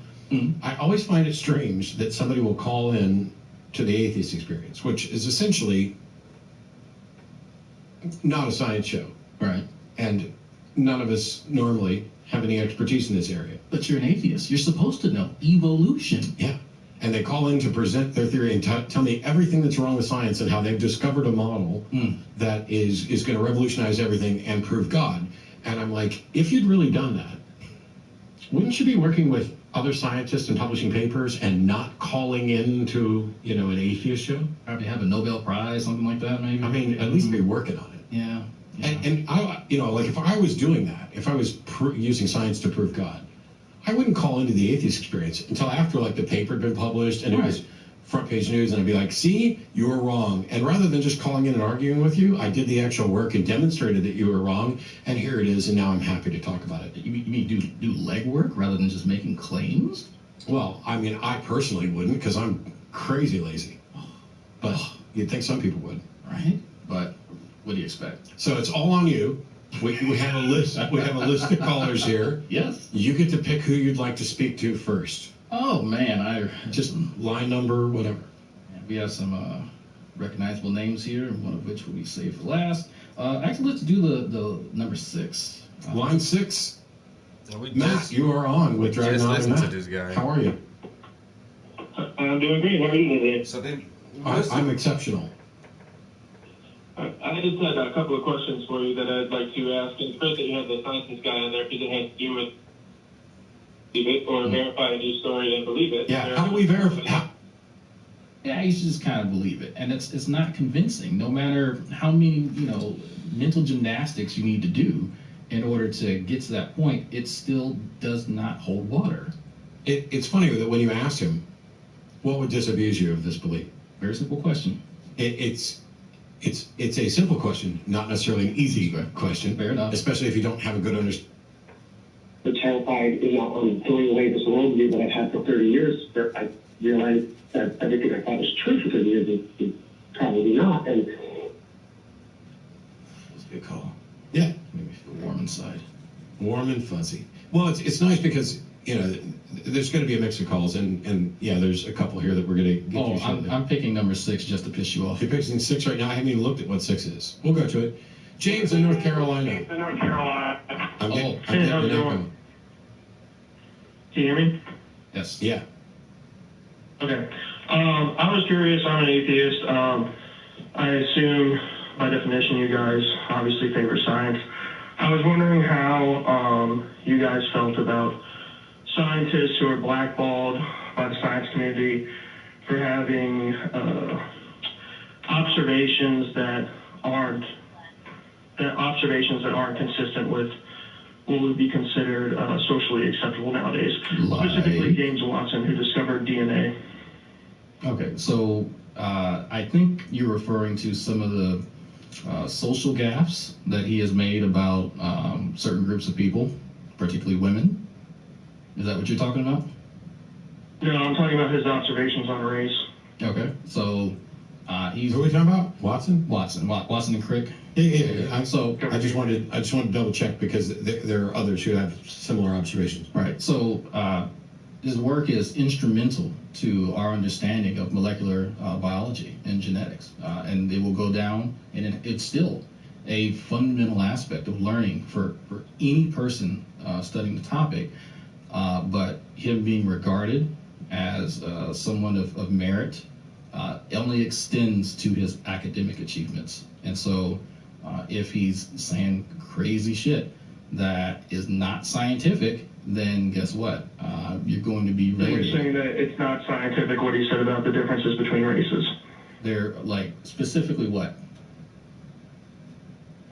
I always find it strange that somebody will call in to the Atheist Experience, which is essentially not a science show. Right. And none of us normally have any expertise in this area. But you're an atheist. You're supposed to know evolution. Yeah. And they call in to present their theory and tell me everything that's wrong with science and how they've discovered a model that is going to revolutionize everything and prove God. And I'm like, if you'd really done that, wouldn't you be working with other scientists and publishing papers and not calling in to, an atheist show? Probably have a Nobel Prize, something like that, maybe. I mean, at least be working on it. Yeah. And I, like if I was doing that, if I was using science to prove God, I wouldn't call into the Atheist Experience until after like the paper had been published and it was front page news, and I'd be like, see, you were wrong. And rather than just calling in and arguing with you, I did the actual work and demonstrated that you were wrong, and here it is, and now I'm happy to talk about it. You mean do legwork rather than just making claims? Well, I mean, I personally wouldn't because I'm crazy lazy. But you'd think some people would. Right? But what do you expect? So it's all on you. We have a list. We have a list of callers here. Yes. You get to pick who you'd like to speak to first. Oh man, I just line number, whatever. We have some recognizable names here, one of which will be saved for last. Actually, let's do the number 6. Line 6. Matt, you are on with Driving On and Matt. To this guy. How are you? I'm doing great. How are you today? So then, I'm exceptional. I just had a couple of questions for you that I'd like to ask. And it's great that you have the scientist guy on there because it has to do with believe it or verify a news story and believe it. Yeah, how do we verify? Yeah, you should just kind of believe it, and it's not convincing. No matter how many mental gymnastics you need to do in order to get to that point, it still does not hold water. It's funny that when you asked him, what would disabuse you of this belief? Very simple question. It's a simple question, not necessarily an easy question. Fair enough. Especially if you don't have a good understanding. I'm terrified, on throwing away this worldview that I've had for 30 years. But I realized that everything I thought was true for 30 years is probably not. And that's a good call. Yeah. Make me feel warm inside. Warm and fuzzy. Well, it's nice because there's going to be a mix of calls, and there's a couple here that we're going to get to shortly. I'm picking number 6 just to piss you off. You're picking 6 right now. I haven't even looked at what 6 is. We'll go to it. James in North Carolina. I'm getting how's it going? Can you hear me? Yes. Yeah. Okay. I was curious. I'm an atheist. I assume, by definition, you guys obviously favor science. I was wondering how you guys felt about scientists who are blackballed by the science community for having observations that aren't consistent with what would be considered socially acceptable nowadays. Specifically, James Watson, who discovered DNA. Okay, so I think you're referring to some of the social gaffes that he has made about certain groups of people, particularly women. Is that what you're talking about? No, I'm talking about his observations on race. Okay, so he's. Who are we talking about? Watson and Crick. Yeah. So I just wanted to double check because there are others who have similar observations. Right. So his work is instrumental to our understanding of molecular biology and genetics, and it will go down, and it's still a fundamental aspect of learning for any person studying the topic. But him being regarded as someone of merit only extends to his academic achievements. And so if he's saying crazy shit that is not scientific, then guess what? You're going to be You're saying that it's not scientific what he said about the differences between races. They're like, specifically what?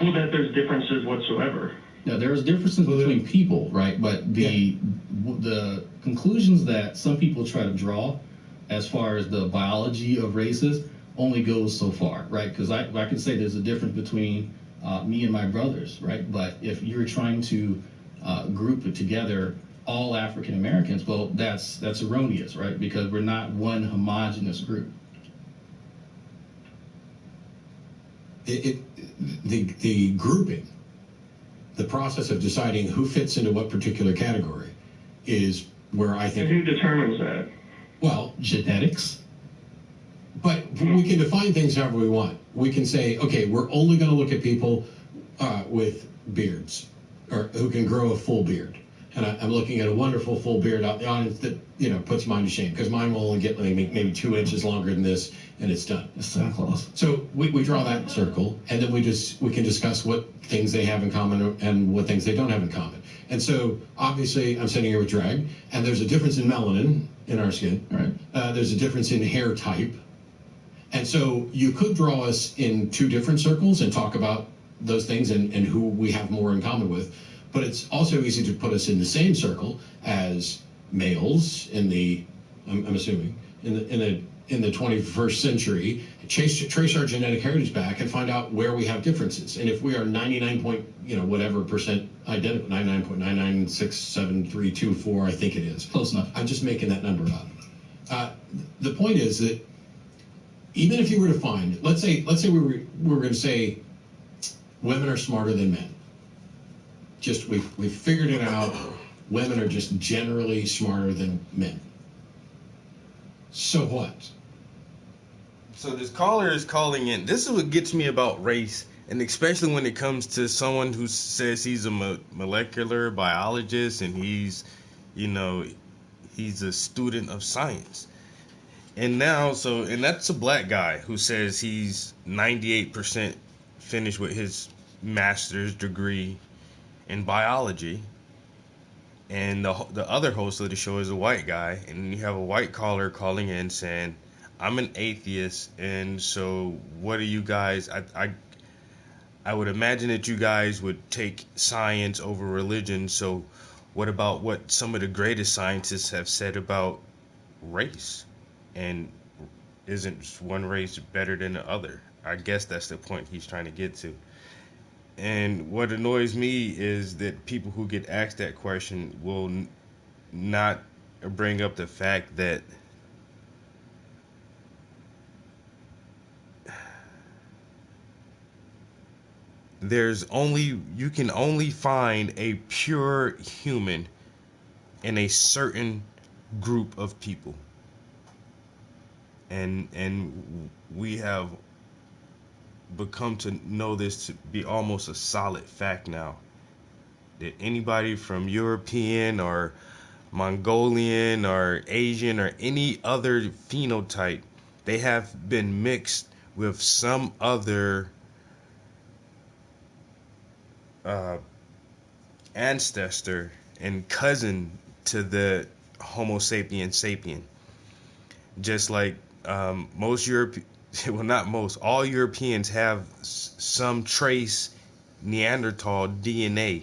Well, that there's differences whatsoever. Yeah, there's differences between people, right? But the conclusions that some people try to draw as far as the biology of races only goes so far, right? Because I can say there's a difference between me and my brothers, right? But if you're trying to group it together all African Americans, well, that's erroneous, right? Because we're not one homogenous group. The grouping, the process of deciding who fits into what particular category is where I think. And who determines that? Well, Genetics. but we can define things however we want. We can say, okay, we're only going to look at people with beards, or who can grow a full beard. And I'm looking at a wonderful full beard out in the audience that, you know, puts mine to shame, because mine will only get maybe 2 inches longer than this, and it's done. It's Santa Claus. So we draw that circle, and then we can discuss what things they have in common and what things they don't have in common. And so obviously I'm sitting here with drag, and there's a difference in melanin in our skin. Right. There's a difference in hair type. And so you could draw us in 2 different circles and talk about those things and who we have more in common with. But it's also easy to put us in the same circle as males in the, I'm assuming, in the 21st century, trace our genetic heritage back and find out where we have differences. And if we are 99% identical, 99.9967324, I think it is. Close enough. I'm just making that number up. The point is that even if you were to find, let's say we were going to say women are smarter than men. Just we've figured it out. Women are just generally smarter than men. So what? So this caller is calling in. This is what gets me about race, and especially when it comes to someone who says he's a molecular biologist and he's a student of science. And that's a black guy who says he's 98% finished with his master's degree in biology. And the other host of the show is a white guy, and you have a white caller calling in saying, I'm an atheist, and so what are you guys, I would imagine that you guys would take science over religion, so what about what some of the greatest scientists have said about race? And isn't one race better than the other? I guess that's the point he's trying to get to. And what annoys me is that people who get asked that question will not bring up the fact that you can only find a pure human in a certain group of people. And we have become to know this to be almost a solid fact now, that anybody from European or Mongolian or Asian or any other phenotype, they have been mixed with some other ancestor and cousin to the Homo sapien sapien. Just like most all Europeans have some trace Neanderthal DNA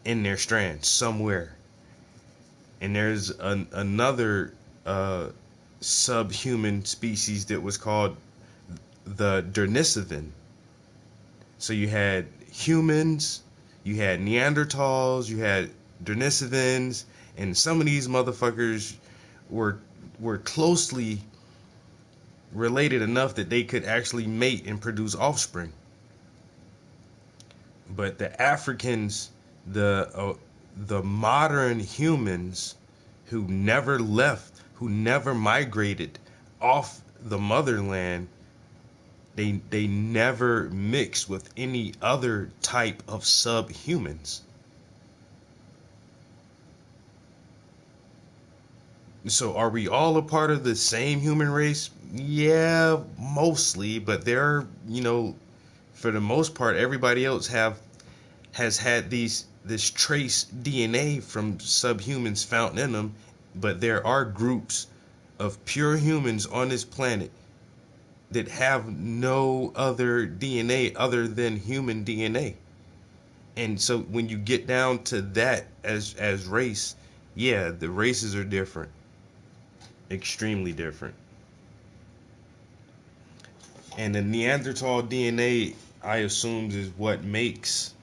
in their strands somewhere. And there's another subhuman species that was called the Denisovan. So you had humans, you had Neanderthals, you had Denisovans, and some of these motherfuckers were closely related enough that they could actually mate and produce offspring. But the Africans, the modern humans who never left, who never migrated off the motherland, they never mixed with any other type of subhumans. So are we all a part of the same human race? Yeah, mostly, but there are, for the most part, everybody else has had this trace DNA from subhumans found in them, but there are groups of pure humans on this planet that have no other DNA other than human DNA. And so when you get down to that as race, yeah, the races are different. Extremely different. And the Neanderthal DNA, I assume, is what makes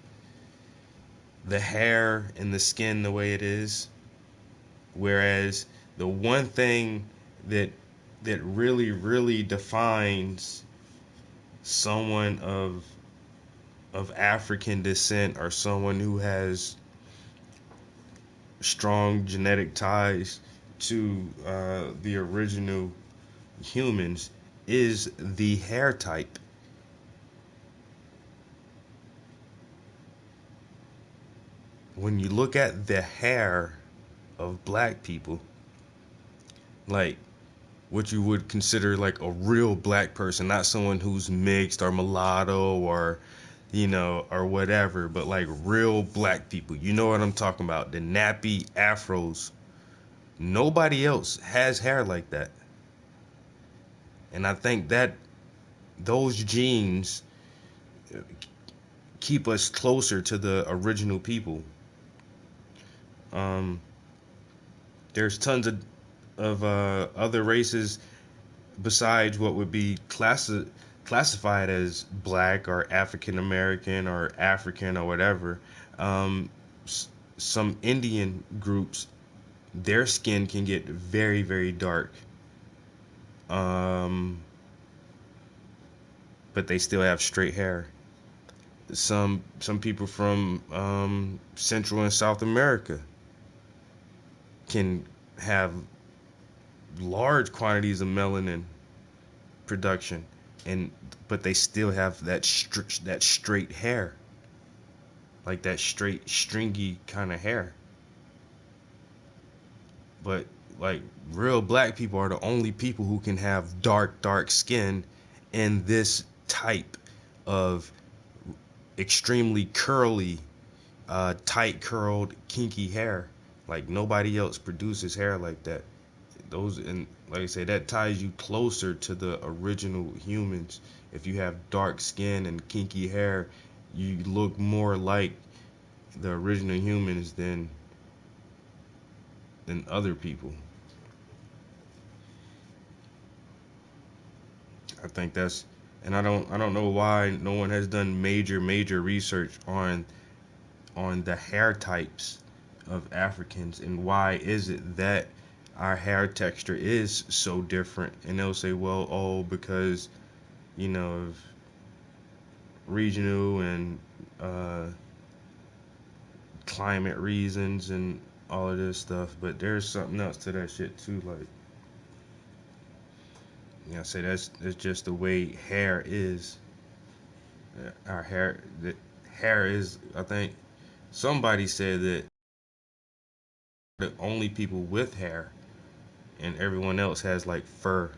the hair and the skin the way it is. Whereas the one thing that really, really defines someone of African descent, or someone who has strong genetic ties to the original humans is the hair type. When you look at the hair of black people, like what you would consider like a real black person, not someone who's mixed or mulatto or, you know, or whatever, but like real black people. You know what I'm talking about? The nappy afros. Nobody else has hair like that. And I think that those genes keep us closer to the original people. There's tons of other races besides what would be classified as black or African American or African or whatever. Some Indian groups, their skin can get very, very dark. But they still have straight hair. Some people from Central and South America can have large quantities of melanin production, but they still have that straight hair, like that straight stringy kind of hair. But like real black people are the only people who can have dark skin and this type of extremely curly, tight curled, kinky hair. Like nobody else produces hair like that. Those, and like I say, that ties you closer to the original humans. If you have dark skin and kinky hair, you look more like the original humans than other people. I think that's, and I don't know why no one has done major research on the hair types of Africans, and why is it that our hair texture is so different. And they'll say, well, oh, because, you know, of regional and climate reasons and all of this stuff. But there's something else to that shit too. Like, I say that's just the way hair is. Our hair, the hair is, I think somebody said that the only people with hair and everyone else has like fur.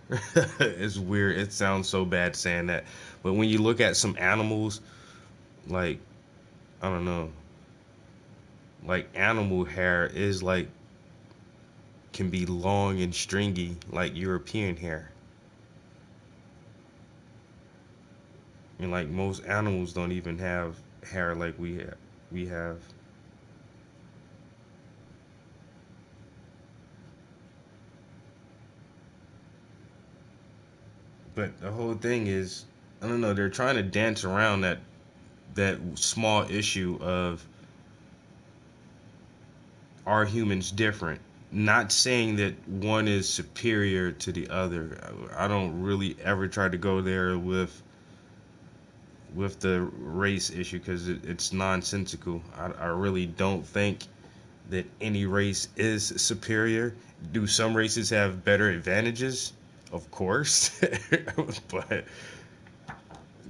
It's weird. It sounds so bad saying that. But when you look at some animals, like, I don't know, like animal hair is like, can be long and stringy like European hair. And like most animals don't even have hair like we have. But the whole thing is, I don't know, they're trying to dance around that small issue of, are humans different? Not saying that one is superior to the other. I don't really ever try to go there with the race issue, because it's nonsensical. I really don't think that any race is superior. Do some races have better advantages? Of course. But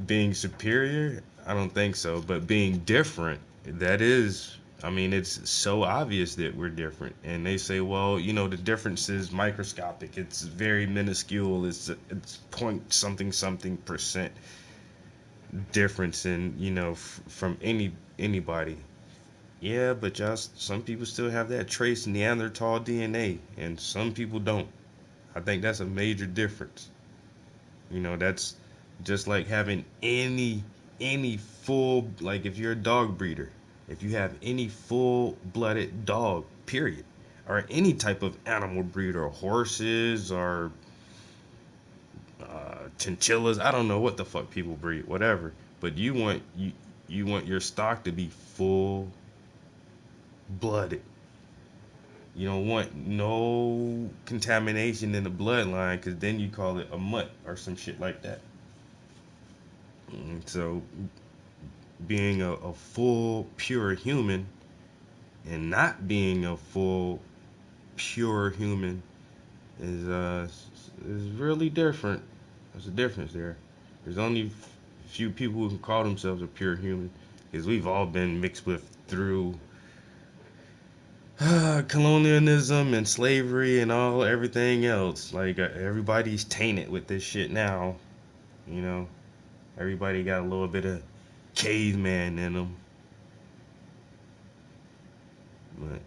being superior, I don't think so. But being different, that is, I mean, it's so obvious that we're different. And they say, well, you know, the difference is microscopic. It's very minuscule. It's point something percent difference in, you know, from anybody. Yeah, but just some people still have that trace Neanderthal DNA, and some people don't. I think that's a major difference. You know, that's just like having any full, like if you're a dog breeder, if you have any full-blooded dog, period, or any type of animal breeder, horses or chinchillas, I don't know what the fuck people breed, whatever, but you want your stock to be full-blooded. You don't want no contamination in the bloodline, because then you call it a mutt or some shit like that. So being a full, pure human and not being a full, pure human is really different. There's a difference there. There's only few people who can call themselves a pure human, because we've all been mixed with through colonialism and slavery and everything else. Like everybody's tainted with this shit now. You know, everybody got a little bit of caveman in them. But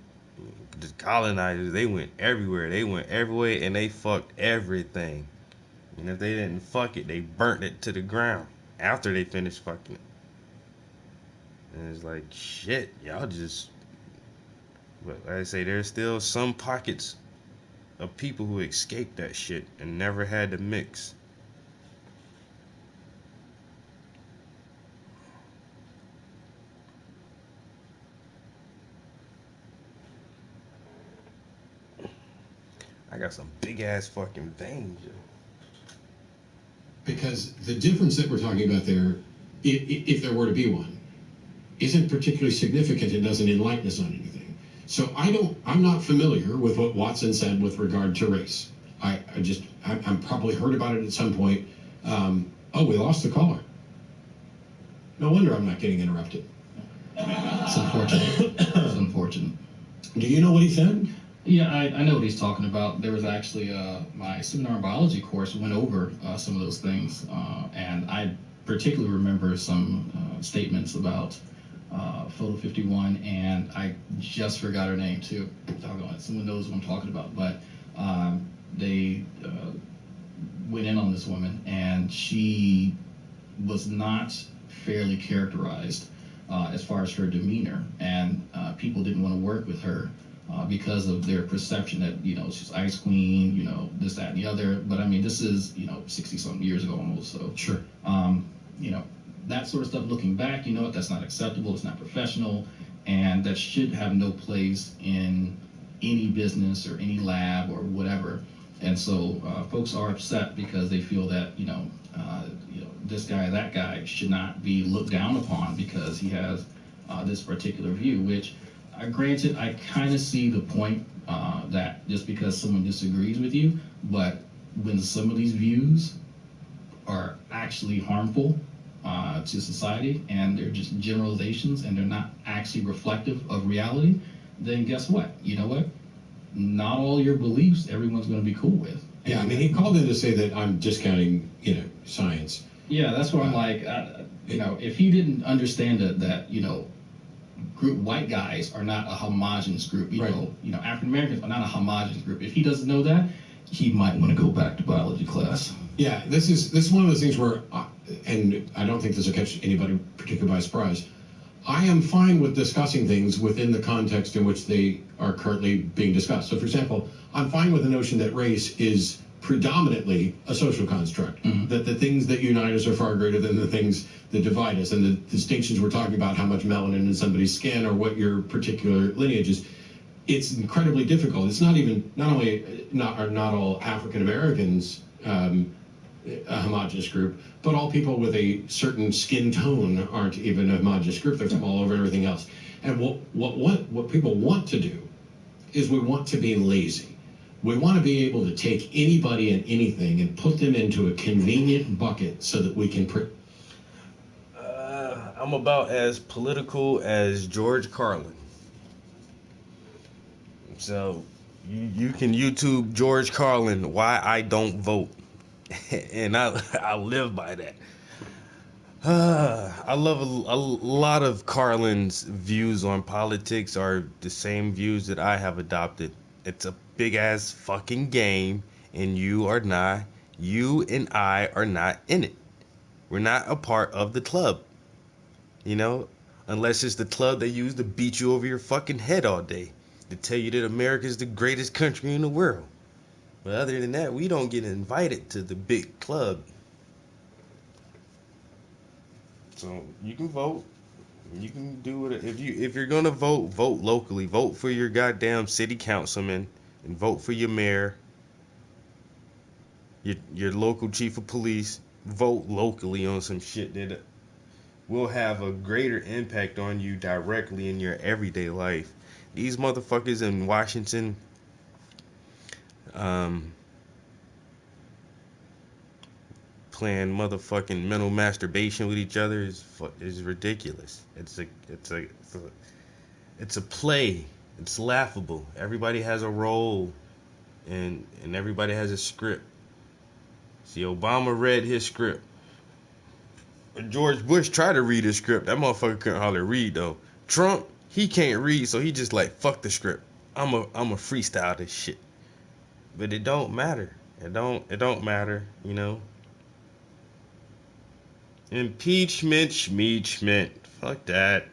the colonizers, they went everywhere. They went everywhere and they fucked everything. And if they didn't fuck it, they burnt it to the ground after they finished fucking it. And it's like, shit, y'all just... But like I say, there's still some pockets of people who escaped that shit and never had to mix. I got some big ass fucking veins, yo. Because the difference that we're talking about there, if there were to be one, isn't particularly significant and doesn't enlighten us on anything. So I'm not familiar with what Watson said with regard to race. I'm probably heard about it at some point. Oh, we lost the caller. No wonder I'm not getting interrupted. It's unfortunate. It's unfortunate. Do you know what he said? Yeah, I know what he's talking about. There was actually my seminar biology course went over some of those things, and I particularly remember some statements about Photo 51, and I just forgot her name too. Someone knows what I'm talking about, but they went in on this woman, and she was not fairly characterized as far as her demeanor, and people didn't want to work with her. Because of their perception that, you know, she's ice queen, you know, this, that, and the other. But I mean, this is, you know, 60-something years ago almost. So, sure. You know, that sort of stuff looking back, you know what, that's not acceptable, it's not professional, and that should have no place in any business or any lab or whatever. And so folks are upset because they feel that, you know, this guy, that guy should not be looked down upon because he has this particular view, which, granted, I kind of see the point that just because someone disagrees with you, but when some of these views are actually harmful to society and they're just generalizations and they're not actually reflective of reality, then guess what? You know what? Not all your beliefs everyone's going to be cool with. Yeah, I mean, he called in to say that I'm discounting, you know, science. Yeah, that's where I'm like, you know, if he didn't understand that, you know, white guys are not a homogenous group. You know, African Americans are not a homogenous group. If he doesn't know that, he might want to go back to biology class. Yeah, this is one of those things where, and I don't think this will catch anybody particularly by surprise. I am fine with discussing things within the context in which they are currently being discussed. So, for example, I'm fine with the notion that race is predominantly a social construct, that the things that unite us are far greater than the things that divide us, and the distinctions we're talking about, how much melanin in somebody's skin or what your particular lineage is, it's incredibly difficult. It's not all African Americans a homogenous group, but all people with a certain skin tone aren't even a homogenous group. They're from all over everything else. And what people want to do is we want to be lazy. We want to be able to take anybody and anything and put them into a convenient bucket so that we can... I'm about as political as George Carlin. So you can YouTube George Carlin, Why I Don't Vote. And I live by that. I love a lot of Carlin's views on politics are the same views that I have adopted. It's a big ass fucking game, and you and I are not in it. We're not a part of the club. You know, unless it's the club they use to beat you over your fucking head all day, to tell you that America is the greatest country in the world. But other than that, we don't get invited to the big club. So you can vote. You can do it. If you're gonna vote locally. Vote for your goddamn city councilman and vote for your mayor. Your local chief of police. Vote locally on some shit that will have a greater impact on you directly in your everyday life these motherfuckers in Washington, playing motherfucking mental masturbation with each other is ridiculous. It's a play. It's laughable. Everybody has a role, and everybody has a script. See, Obama read his script. George Bush tried to read his script. That motherfucker couldn't hardly read though. Trump, he can't read, so he just like fuck the script. I'm a freestyle this shit. But it don't matter. It don't matter, you know. Impeachment, schmeachment. Fuck that.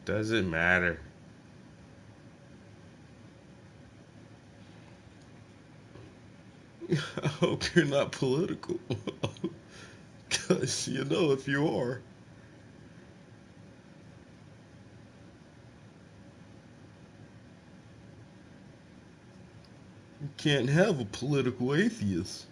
Doesn't matter. I hope you're not political. Because, you know, if you are. You can't have a political atheist.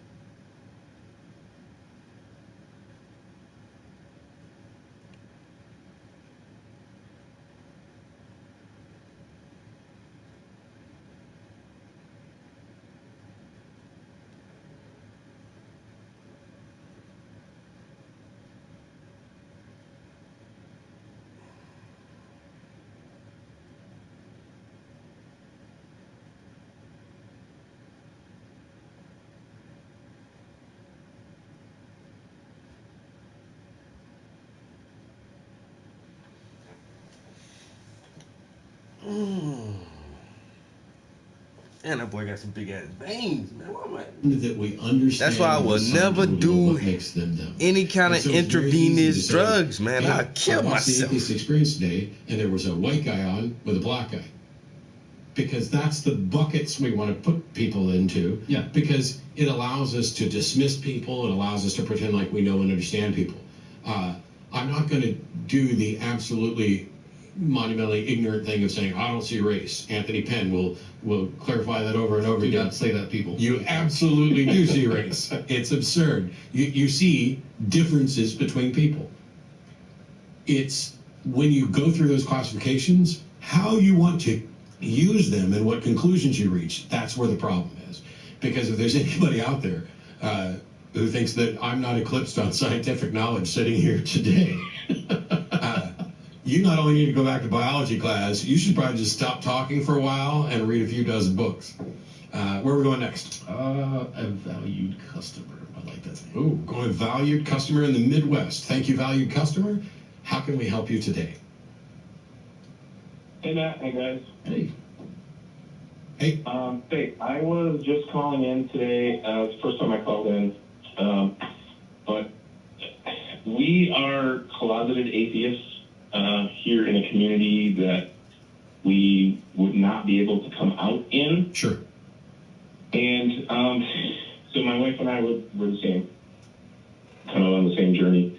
And that boy got some big ass veins, man. Why am I? That we understand. That's why I will never do any kind of intravenous drugs, man. I'll kill myself. This experience today, and there was a white guy on with a black guy, because that's the buckets we want to put people into. Yeah. Because it allows us to dismiss people. It allows us to pretend like we know and understand people. I'm not going to do the absolutely monumentally ignorant thing of saying I don't see race. Anthony Penn will clarify that over and over again. Do not say that, people. You absolutely do see race. It's absurd. You see differences between people. It's when you go through those classifications, how you want to use them and what conclusions you reach. That's where the problem is. Because if there's anybody out there who thinks that I'm not eclipsed on scientific knowledge sitting here today, you not only need to go back to biology class, you should probably just stop talking for a while and read a few dozen books. Where are we going next? A valued customer. I like that name. Ooh, going valued customer in the Midwest. Thank you, valued customer. How can we help you today? Hey, Matt. Hey, guys. Hey. Hey. Hey, I was just calling in today. It's the first time I called in. But we are closeted atheists here in a community that we would not be able to come out in. Sure. And so my wife and I were the same, kind of on the same journey.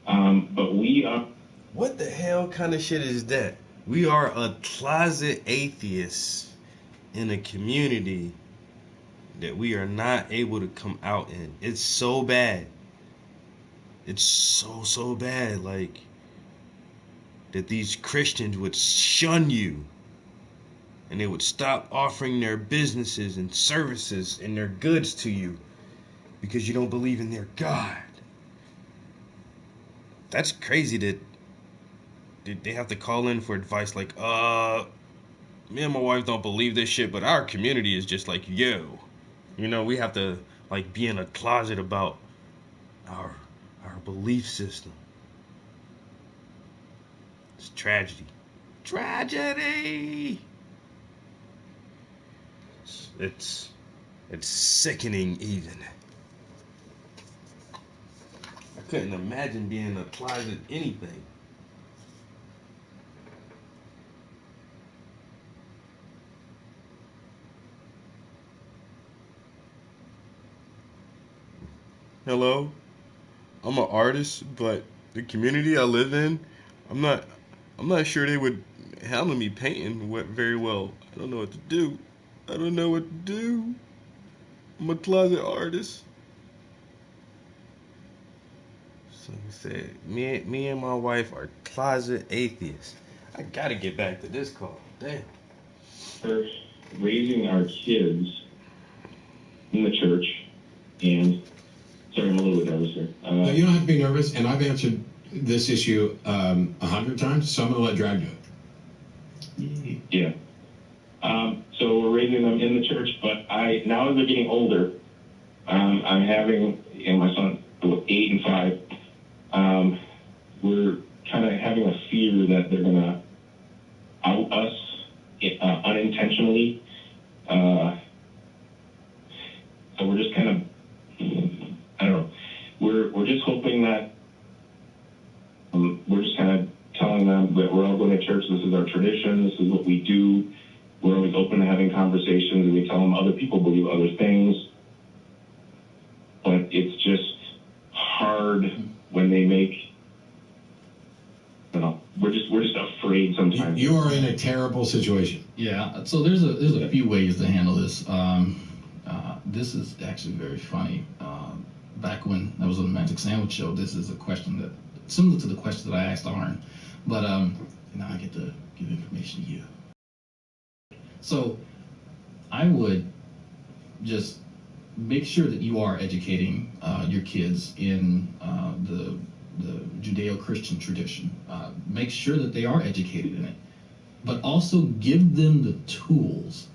But we are... What the hell kind of shit is that? We are a closet atheist in a community that we are not able to come out in. It's so bad. It's so bad. Like, that these Christians would shun you, and they would stop offering their businesses and services and their goods to you because you don't believe in their God. That's crazy that they have to call in for advice like, me and my wife don't believe this shit, but our community is just like, yo. You know, we have to like be in a closet about our belief system. It's tragedy. Tragedy! It's sickening even. I couldn't imagine being in a closet anything. Hello? I'm an artist, but the community I live in, I'm not sure they would handle me painting very well. I don't know what to do. I'm a closet artist. So he said, me and my wife are closet atheists. I gotta get back to this call. Damn. For raising our kids in the church, and sorry, I'm a little bit nervous here. No, you don't have to be nervous, and I've answered this issue 100 times, so I'm going to let Drag do it. Yeah. So we're raising them in the church, but now as they're getting older, I'm having, and my son, 8 and 5, we're kind of having a fear that they're going to out us unintentionally. So we're just kind of, I don't know, we're just hoping that we're just kind of telling them that we're all going to church. This is our tradition. This is what we do. We're always open to having conversations, and we tell them other people believe other things. But it's just hard when they make, I don't know, we're just afraid sometimes. You are in a terrible situation. Yeah, so there's a few ways to handle this. This is actually very funny. Back when I was on the Magic Sandwich Show, this is a question that similar to the question that I asked Arn, but now I get to give information to you. So I would just make sure that you are educating your kids in the Judeo-Christian tradition. Make sure that they are educated in it, but also give them the tools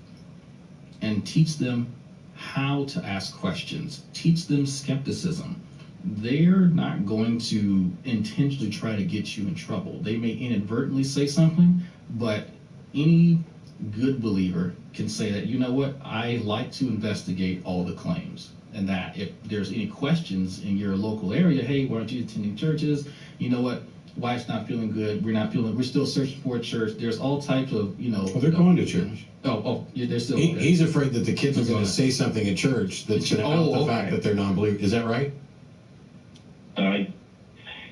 and teach them how to ask questions. Teach them skepticism. They're not going to intentionally try to get you in trouble. They may inadvertently say something, but any good believer can say that, you know what, I like to investigate all the claims, and that if there's any questions in your local area, hey, why aren't you attending churches? You know what, wife's not feeling good, we're still searching for a church. There's all types of, Well, they're going to church. They're still. He's afraid that the kids are going to say something at church that's going to out the fact that they're non-believers. Is that right?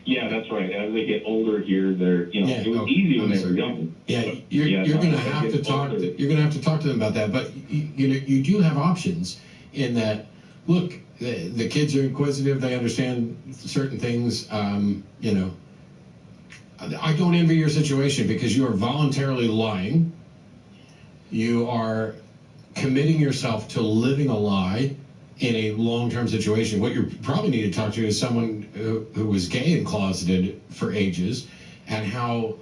Yeah, that's right. As they get older here, they're, it was easy when they were young. Yeah, you're going to have to talk. You're going to have to talk to them about that. But you do have options in that. Look, the kids are inquisitive. They understand certain things. I don't envy your situation because you are voluntarily lying. You are committing yourself to living a lie in a long-term situation. What you probably need to talk to is someone who was gay and closeted for ages, and how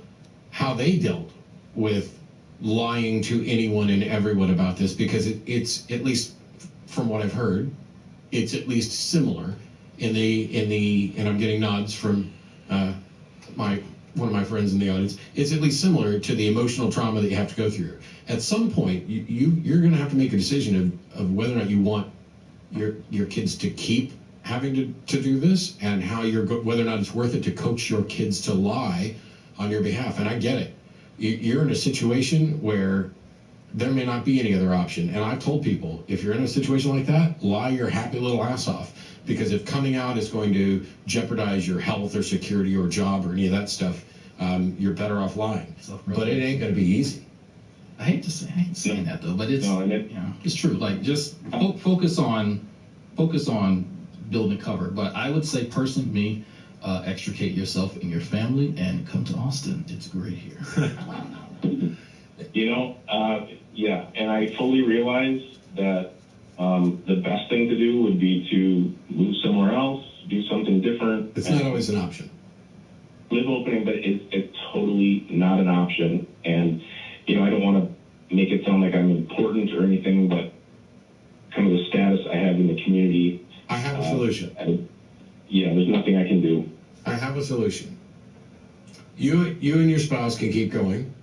they dealt with lying to anyone and everyone about this, because it's at least from what I've heard, it's at least similar in the and I'm getting nods from one of my friends in the audience. It's at least similar to the emotional trauma that you have to go through. At some point, you're going to have to make a decision of whether or not you want your kids to keep having to do this, and whether or not it's worth it to coach your kids to lie on your behalf. And I get it. You're in a situation where there may not be any other option. And I've told people, if you're in a situation like that, lie your happy little ass off. Because if coming out is going to jeopardize your health or security or job or any of that stuff, you're better off lying. But it ain't going to be easy. I hate saying that though, but it's it's true. Like, just focus on building cover. But I would say, personally, extricate yourself and your family and come to Austin. It's great here. Yeah, and I fully realize that the best thing to do would be to move somewhere else, do something different. It's not always an option. Live opening, but it's totally not an option. And I don't want to make it sound like I'm important or anything, but kind of the status I have in the community. I have a solution. There's nothing I can do. I have a solution. You and your spouse can keep going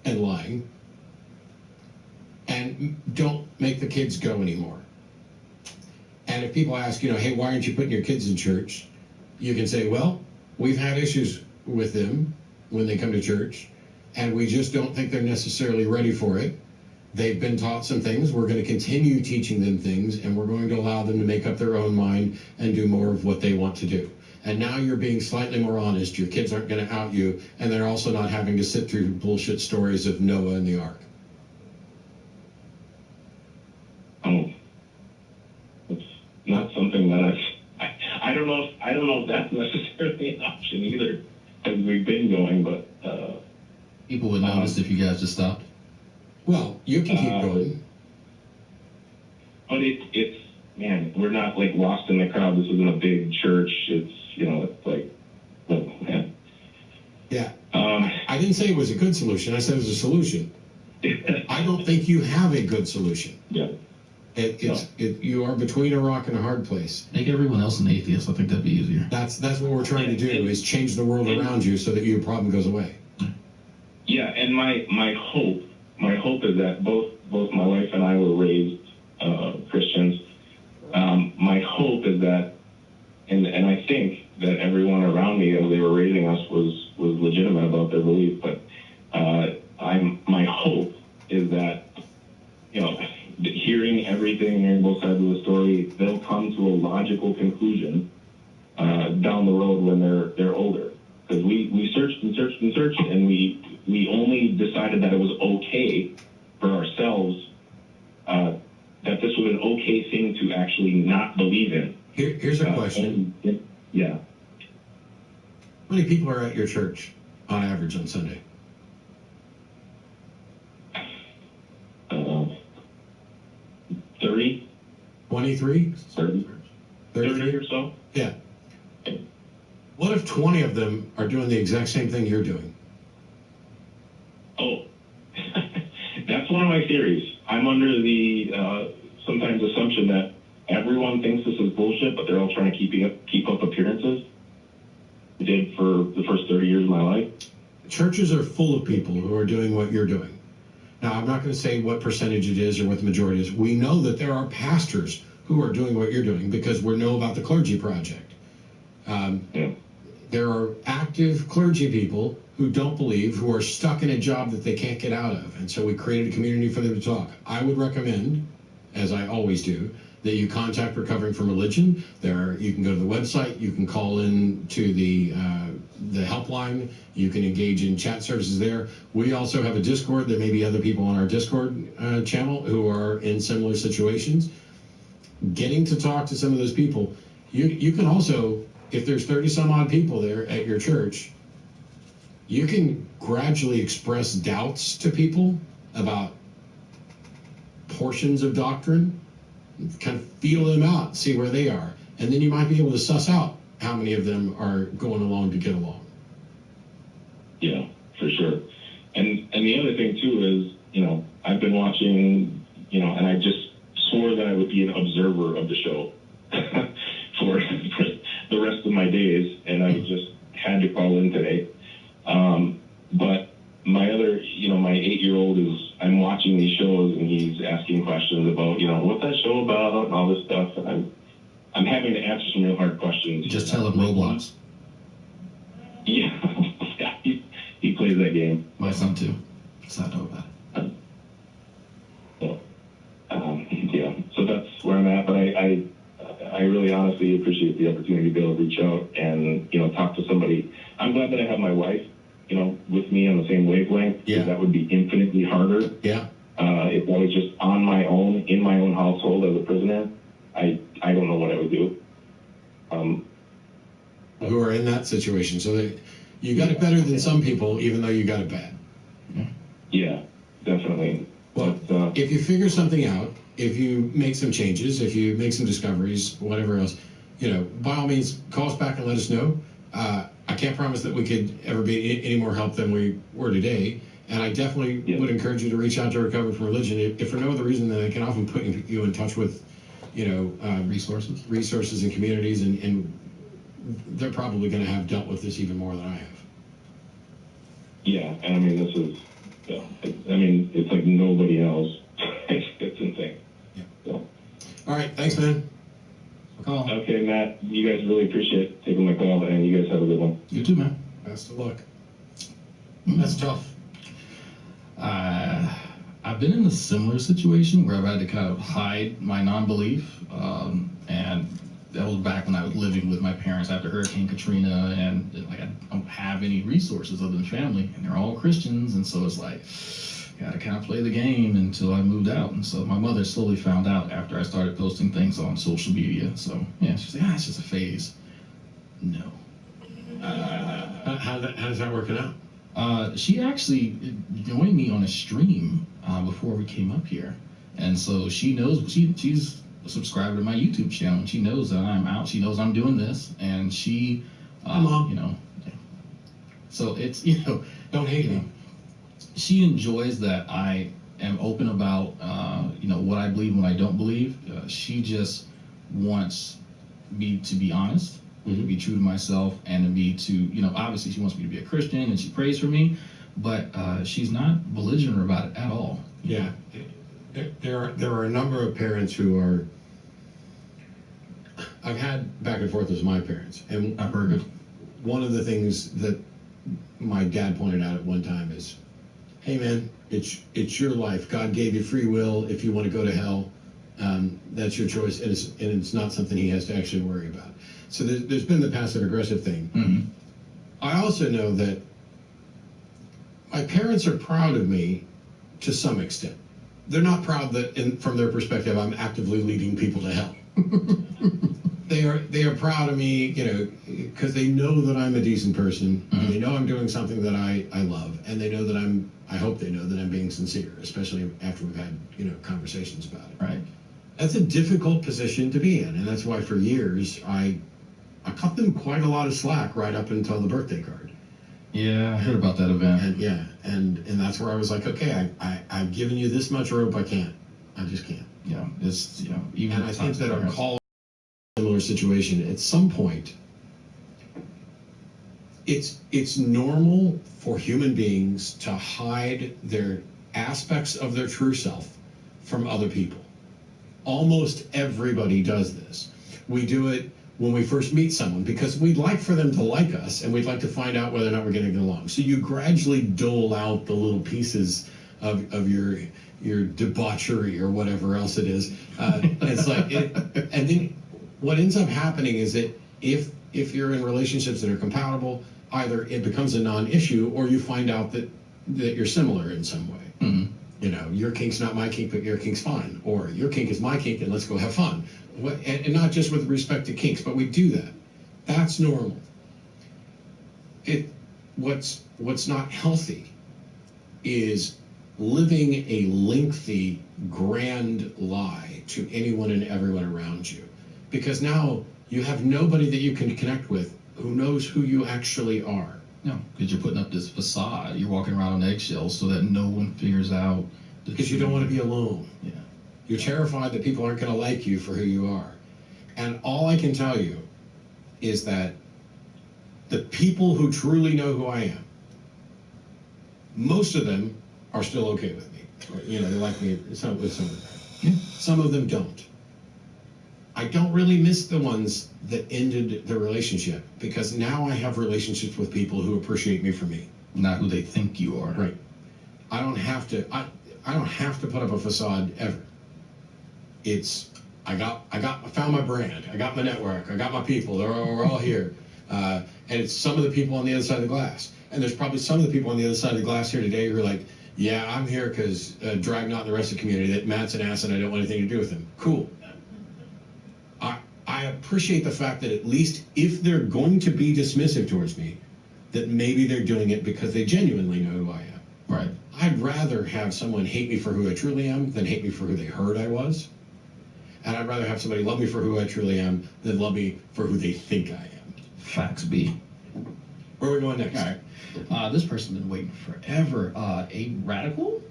and lying, and don't make the kids go anymore. And if people ask, hey, why aren't you putting your kids in church? You can say, well, we've had issues with them when they come to church, and we just don't think they're necessarily ready for it. They've been taught some things. We're going to continue teaching them things, and we're going to allow them to make up their own mind and do more of what they want to do. And now you're being slightly more honest. Your kids aren't going to out you, and they're also not having to sit through bullshit stories of Noah and the Ark. It's not something that I don't know if that's necessarily an option either, as we've been going, but people would notice if you guys just stopped? Well, you can keep going. But it's man, we're not like lost in the crowd. This isn't a big church. It's it's like, oh man. Yeah. I didn't say it was a good solution. I said it was a solution. I don't think you have a good solution. Yeah. You are between a rock and a hard place. Make everyone else an atheist. I think that'd be easier. That's what we're trying to do, is change the world around you so that your problem goes away. Yeah, and my hope is that both my wife and I were raised Christians. My hope is that, and I think that everyone around me as they were raising us was legitimate about their belief. But my hope is that hearing both sides of the story, they'll come to a logical conclusion down the road when they're older. Because we searched and searched and searched, and we only decided that it was okay for ourselves, that this was an okay thing to actually not believe in. Here's a question. Yeah. How many people are at your church on average on Sunday? 30. 23? 30 or so. Yeah. What if 20 of them are doing the exact same thing you're doing? Oh, that's one of my theories. I'm under the sometimes assumption that everyone thinks this is bullshit, but they're all trying to keep up appearances. I did for the first 30 years of my life. Churches are full of people who are doing what you're doing. Now, I'm not going to say what percentage it is or what the majority is. We know that there are pastors who are doing what you're doing because we know about the Clergy Project. There are active clergy people who don't believe, who are stuck in a job that they can't get out of. And so we created a community for them to talk. I would recommend, as I always do, that you contact Recovering from Religion. You can go to the website. You can call in to the helpline. You can engage in chat services there. We also have a Discord. There may be other people on our Discord channel who are in similar situations. Getting to talk to some of those people. You can also, if there's 30 some odd people there at your church, you can gradually express doubts to people about portions of doctrine, kind of feel them out, see where they are. And then you might be able to suss out how many of them are going along to get along. Yeah, for sure. And the other thing too is, I've been watching, and I just swore that I would be an observer of the show for the rest of my days, and I just had to call in today. But my other, my 8-year-old I'm watching these shows and he's asking questions about, what's that show about and all this stuff. And I'm having to answer some real hard questions. Just tell him Roblox. Yeah, he plays that game. My son too. So I know about it. Yeah, so that's where I'm at. But I really honestly appreciate the opportunity to be able to reach out and, talk to somebody. I'm glad that I have my wife, with me on the same wavelength. Yeah. That would be infinitely harder. Yeah. If I was just on my own, in my own household as a prisoner, I don't know what I would do. Who are in that situation. So that you got it better than some people, even though you got it bad. Yeah, definitely. Well, if you figure something out, if you make some changes, if you make some discoveries, whatever else, by all means, call us back and let us know. I can't promise that we could ever be any more help than we were today. And I definitely would encourage you to reach out to Recover from Religion. If for no other reason than I can often put you in touch with, resources and communities, and they're probably going to have dealt with this even more than I have. Yeah, and I mean, this is, it's like nobody else. It's insane. Yeah. So. All right, thanks, man. Call. Okay, Matt, you guys really appreciate taking my call, and you guys have a good one. You too, man. Best of luck. That's tough. I've been in a similar situation where I've had to kind of hide my non-belief, and that was back when I was living with my parents after Hurricane Katrina, and I don't have any resources other than family, and they're all Christians, and so it's like, gotta kind of play the game until I moved out. And so my mother slowly found out after I started posting things on social media. So yeah, she's like, it's just a phase. No. How's that working out? She actually joined me on a stream before we came up here, and so she knows she's a subscriber to my YouTube channel. She knows that I'm out. She knows I'm doing this, and she, you know, so it's don't hate me. She enjoys that I am open about what I believe and what I don't believe. She just wants me to be honest, to be true to myself, and to be obviously she wants me to be a Christian and she prays for me, but she's not belligerent about it at all. Yeah, there are a number of parents who are. I've had back and forth with my parents, and I've heard it. One of the things that my dad pointed out at one time is, hey man, it's your life. God gave you free will. If you want to go to hell, that's your choice, and it's not something he has to actually worry about. So there's been the passive aggressive thing. Mm-hmm. I also know that my parents are proud of me to some extent. They're not proud that, from their perspective, I'm actively leading people to hell. They are proud of me, because they know that I'm a decent person. Mm-hmm. They know I'm doing something that I love, and they know that I hope they know that I'm being sincere, especially after we've had, conversations about it. Right. That's a difficult position to be in, and that's why for years I cut them quite a lot of slack right up until the birthday card. Yeah, I heard about that event. And that's where I was like, okay, I've given you this much rope, I just can't. Yeah, it's even. And I think that our call similar situation at some point. It's normal for human beings to hide their aspects of their true self from other people. Almost everybody does this. We do it when we first meet someone because we'd like for them to like us and we'd like to find out whether or not we're getting along. So you gradually dole out the little pieces of your debauchery or whatever else it is. It's like, and then what ends up happening is that if you're in relationships that are compatible, either it becomes a non-issue or you find out that you're similar in some way. Mm-hmm. Your kink's not my kink, but your kink's fine. Or your kink is my kink, and let's go have fun. And not just with respect to kinks, but we do that. That's normal. What's not healthy is living a lengthy, grand lie to anyone and everyone around you. Because now you have nobody that you can connect with who knows who you actually are. No, because you're putting up this facade. You're walking around on eggshells so that no one figures out. Because you don't want to be alone. Yeah. You're terrified that people aren't going to like you for who you are. And all I can tell you is that the people who truly know who I am, most of them are still okay with me. They like me some of them. Yeah. Some of them don't. I don't really miss the ones that ended the relationship because now I have relationships with people who appreciate me for me. Not who they think you are. Right. I don't have to put up a facade ever. I found my brand. I got my network. I got my people. We're all here. And it's some of the people on the other side of the glass. And there's probably some of the people on the other side of the glass here today who are like, yeah, I'm here because Dragnaut and the rest of the community, that Matt's an ass and I don't want anything to do with him. Cool. I appreciate the fact that at least if they're going to be dismissive towards me, that maybe they're doing it because they genuinely know who I am. Right. I'd rather have someone hate me for who I truly am than hate me for who they heard I was. And I'd rather have somebody love me for who I truly am than love me for who they think I am. Facts B. Where are we going next? All right. This person's been waiting forever. A Radical?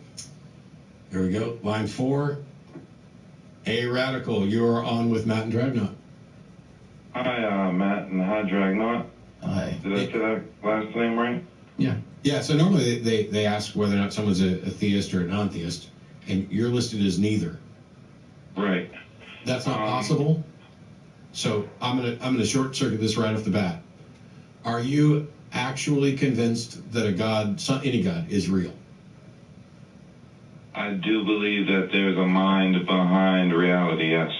Here we go. Line 4. A Radical, you are on with Matt and Dragnaut. Hi, Matt and hi, Dragnaut. Hi. Did I say that last name right? Yeah. Yeah, so normally they ask whether or not someone's a theist or a non-theist, and you're listed as neither. Right. That's not possible. So I'm gonna short circuit this right off the bat. Are you actually convinced that any God, is real? I do believe that there's a mind behind reality, yes.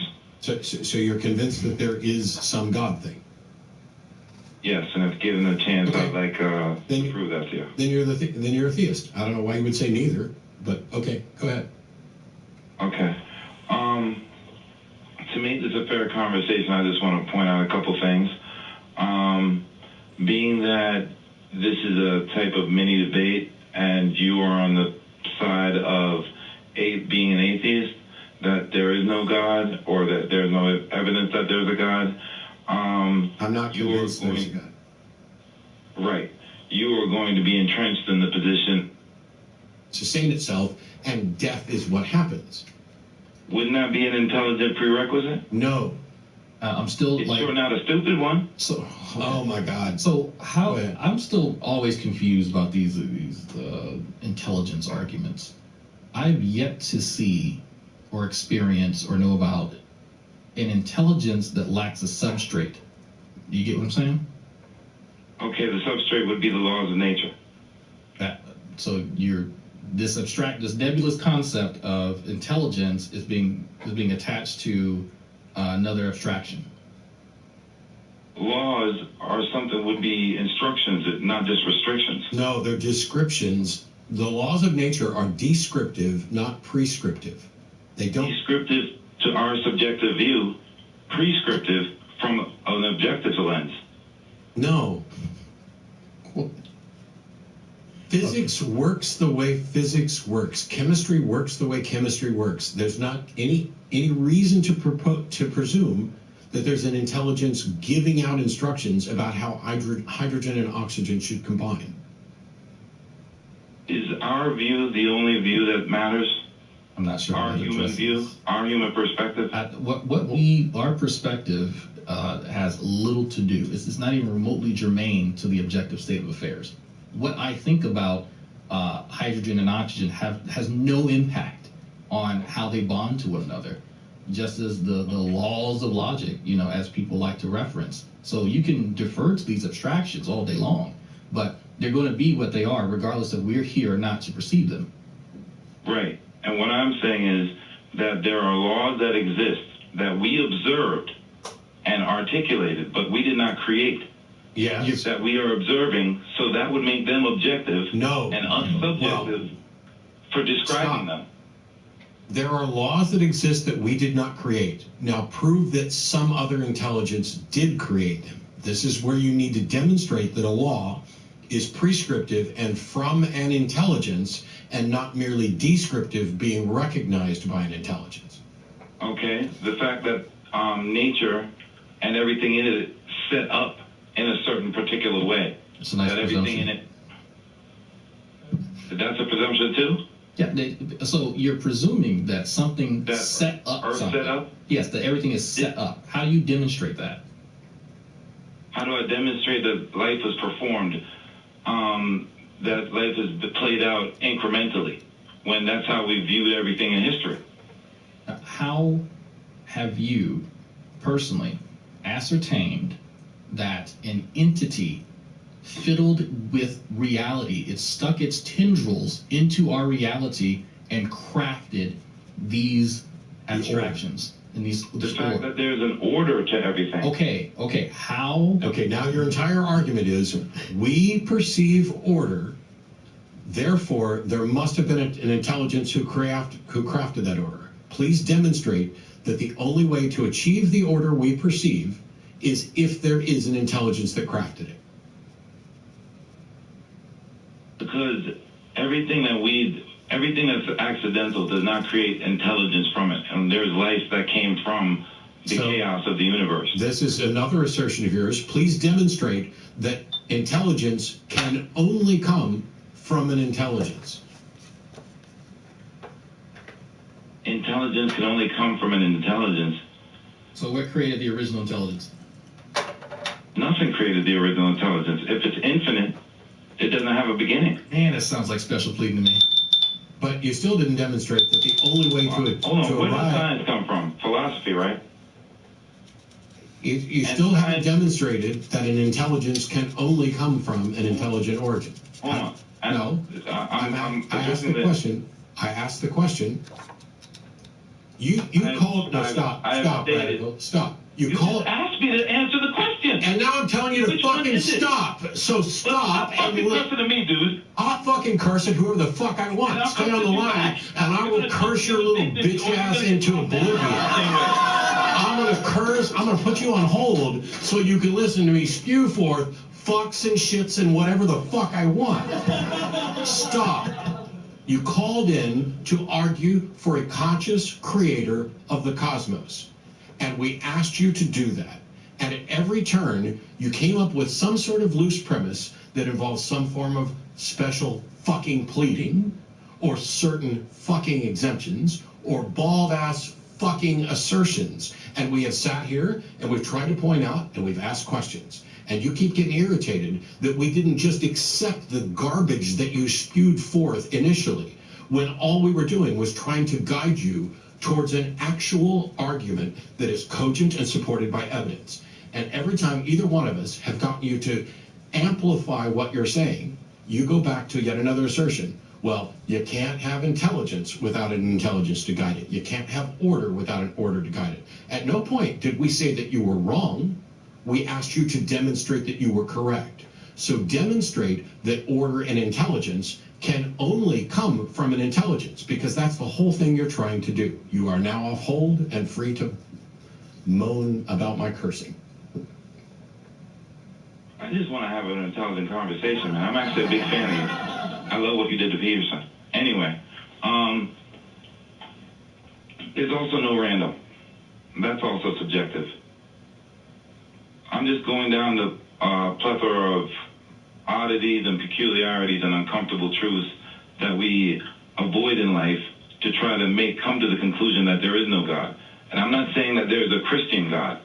So you're convinced that there is some God thing? Yes, and if given a chance, okay. I'd like to prove that to you. Then you're a theist. I don't know why you would say neither, but okay, go ahead. Okay. To me, this is a fair conversation. I just want to point out a couple things. Being that this is a type of mini debate and you are on the side of being an atheist, that there is no God or that there's no evidence that there's a God, I'm not convinced there's a God. Right. You are going to be entrenched in the position. Sustain itself, and death is what happens. Wouldn't that be an intelligent prerequisite? No. I'm still it's sure not a stupid one. So, oh my God. So how I'm still always confused about these intelligence arguments. I've yet to see or experience or know about an intelligence that lacks a substrate. You get what I'm saying? Okay, the substrate would be the laws of nature. So this nebulous concept of intelligence is being attached to another abstraction. Laws are something would be instructions, not just restrictions. No, they're descriptions. The laws of nature are descriptive, not prescriptive. They don't. Descriptive to our subjective view, prescriptive from an objective lens. No. Physics works the way physics works. Chemistry works the way chemistry works. There's not any reason to presume that there's an intelligence giving out instructions about how hydrogen and oxygen should combine. Is our view the only view that matters? I'm not sure. Our human view, our human perspective. Our perspective has little to do. It's not even remotely germane to the objective state of affairs. What I think about hydrogen and oxygen has no impact on how they bond to one another, just as the laws of logic, as people like to reference. So you can defer to these abstractions all day long, but they're going to be what they are, regardless of we're here or not to perceive them. Right. And what I'm saying is that there are laws that exist that we observed and articulated, but we did not create. Yes. That we are observing, so that would make them objective and us subjective for describing them. There are laws that exist that we did not create. Now prove that some other intelligence did create them. This is where you need to demonstrate that a law is prescriptive and from an intelligence and not merely descriptive, being recognized by an intelligence. Okay, the fact that nature and everything in it set up in a certain particular way. It's a nice that presumption. Everything in it. That's a presumption too? Yeah, so you're presuming that something set up something. Set up? Yes, that everything is set up. How do you demonstrate that? How do I demonstrate that life is performed? That life is played out incrementally, when that's how we viewed everything in history. How have you personally ascertained that an entity fiddled with reality, it stuck its tendrils into our reality and crafted these abstractions and the fact that there's an order to everything. Okay, how? Okay, now your entire argument is we perceive order, therefore there must have been an intelligence who crafted that order. Please demonstrate that the only way to achieve the order we perceive is if there is an intelligence that crafted it. Because everything that's accidental does not create intelligence from it. And there's life that came from the chaos of the universe. This is another assertion of yours. Please demonstrate that intelligence can only come from an intelligence. Intelligence can only come from an intelligence. So what created the original intelligence? Nothing created the original intelligence. If it's infinite, it doesn't have a beginning. Man, that sounds like special pleading to me. But you still didn't demonstrate that the only way to Where does science come from? Philosophy, right? You still haven't demonstrated that an intelligence can only come from an intelligent origin. Hold on. No. I asked the question. I asked the question. You called. No, stop, Radical. Stop. You just asked me to answer the question. And now I'm telling you to fucking stop. So stop. Stop fucking cursing at me, dude. I'll fucking curse at whoever the fuck I want. Stay on the line, and I will curse your little bitch ass into oblivion. I'm gonna curse. I'm gonna put you on hold so you can listen to me spew forth fucks and shits and whatever the fuck I want. Stop. You called in to argue for a conscious creator of the cosmos. And we asked you to do that. And at every turn, you came up with some sort of loose premise that involves some form of special fucking pleading, or certain fucking exemptions, or bald-ass fucking assertions. And we have sat here, and we've tried to point out, and we've asked questions. And you keep getting irritated that we didn't just accept the garbage that you spewed forth initially, when all we were doing was trying to guide you towards an actual argument that is cogent and supported by evidence. And every time either one of us have gotten you to amplify what you're saying, you go back to yet another assertion. Well, you can't have intelligence without an intelligence to guide it. You can't have order without an order to guide it. At no point did we say that you were wrong. We asked you to demonstrate that you were correct. So demonstrate that order and intelligence can only come from an intelligence, because that's the whole thing you're trying to do. You are now off hold and free to moan about my cursing. I just want to have an intelligent conversation, man. I'm actually a big fan of you. I love what you did to Peterson. Anyway, there's also no random. That's also subjective. I'm just going down the plethora of oddities and peculiarities and uncomfortable truths that we avoid in life to try to come to the conclusion that there is no God. And I'm not saying that there's a Christian God.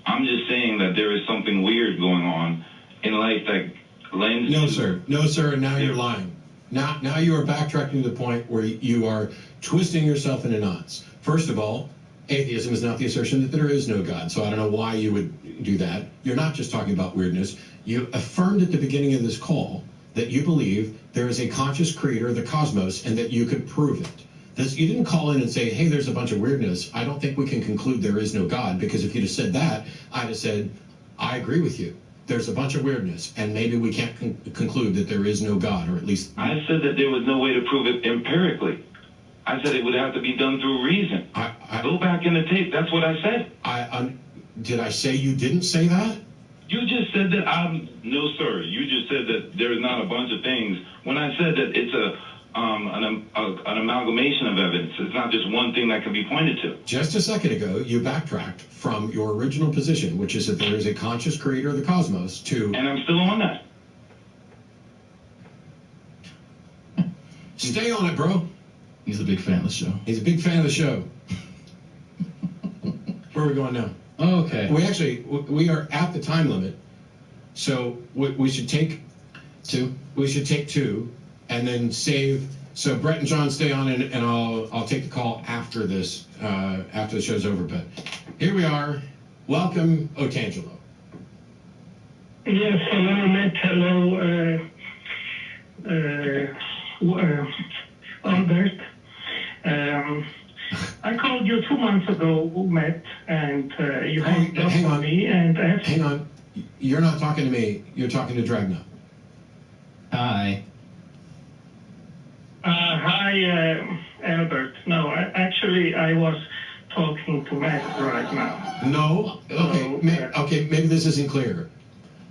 I'm just saying that there is something weird going on in life that lends... No, sir. No, sir. Now you're lying. Now you are backtracking to the point where you are twisting yourself into knots. First of all, atheism is not the assertion that there is no God, so I don't know why you would do that. You're not just talking about weirdness. You affirmed at the beginning of this call that you believe there is a conscious creator of the cosmos and that you could prove it. You didn't call in and say, hey, there's a bunch of weirdness. I don't think we can conclude there is no God, because if you'd have said that, I'd have said, I agree with you. There's a bunch of weirdness, and maybe we can't conclude that there is no God, or at least... I said that there was no way to prove it empirically. I said it would have to be done through reason. Go back in the tape. That's what I said. Did I say you didn't say that? You just said that no, sir. You just said that there's not a bunch of things. When I said that it's an amalgamation of evidence, it's not just one thing that can be pointed to. Just a second ago, you backtracked from your original position, which is that there is a conscious creator of the cosmos, to... And I'm still on that. Stay on it, bro. He's a big fan of the show. He's a big fan of the show. Where are we going now? Okay. We are at the time limit, so we should take two. We should take two, and then save. So Brett and John stay on, and I'll take the call after this, after the show's over. But here we are. Welcome, Otangelo. Yes, hello, Matt. Hello, Albert. I called you 2 months ago, Matt, and you hung up on me and asked... Hang on. You're not talking to me. You're talking to Dragna. Hi. Hi, Albert. No, actually, I was talking to Matt right now. No? Okay, okay, maybe this isn't clear.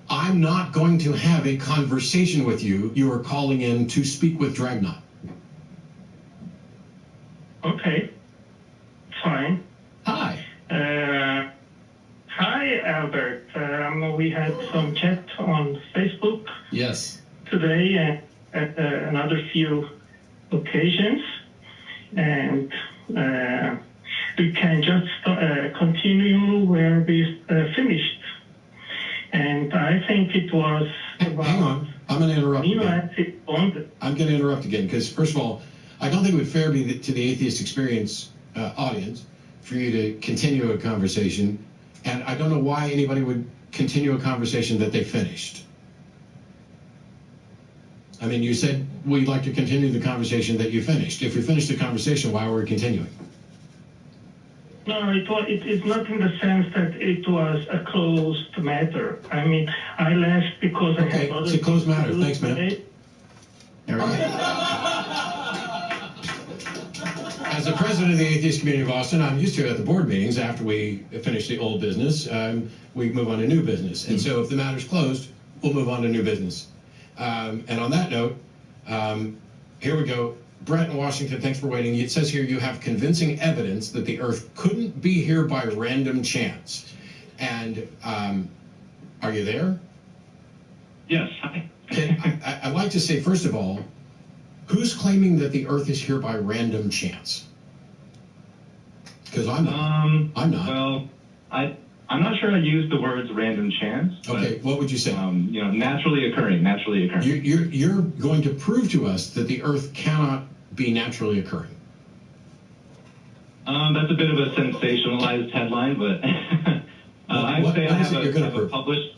I'm not going to have a conversation with you. You are calling in to speak with Dragna. Okay. Fine. Hi. Hi, Albert. We had some chat on Facebook. Yes. Today and at another few occasions. And we can just continue where we finished. And I think it was about... Hang on. I'm going to interrupt again. I'm going to interrupt again because, first of all, I don't think it would fair be to the Atheist Experience audience for you to continue a conversation, and I don't know why anybody would continue a conversation that they finished. I mean, you said we'd like to continue the conversation that you finished. If we finished the conversation, why were we continuing? No, it is not in the sense that it was a closed matter. I mean, I left because I had other... It's a closed matter. Thanks, man. There we go. As the president of the Atheist Community of Austin, I'm used to at the board meetings, after we finish the old business, we move on to new business. And so if the matter's closed, we'll move on to new business. And on that note, here we go. Brett in Washington, thanks for waiting. It says here you have convincing evidence that the Earth couldn't be here by random chance. And are you there? Yes. Hi. Okay, I'd like to say, first of all, who's claiming that the Earth is here by random chance? Because I'm not. I'm not. Well, I'm not sure I use the words random chance. Okay, but, what would you say? Naturally occurring. You're going to prove to us that the Earth cannot be naturally occurring. That's a bit of a sensationalized headline, but I would say I have a published.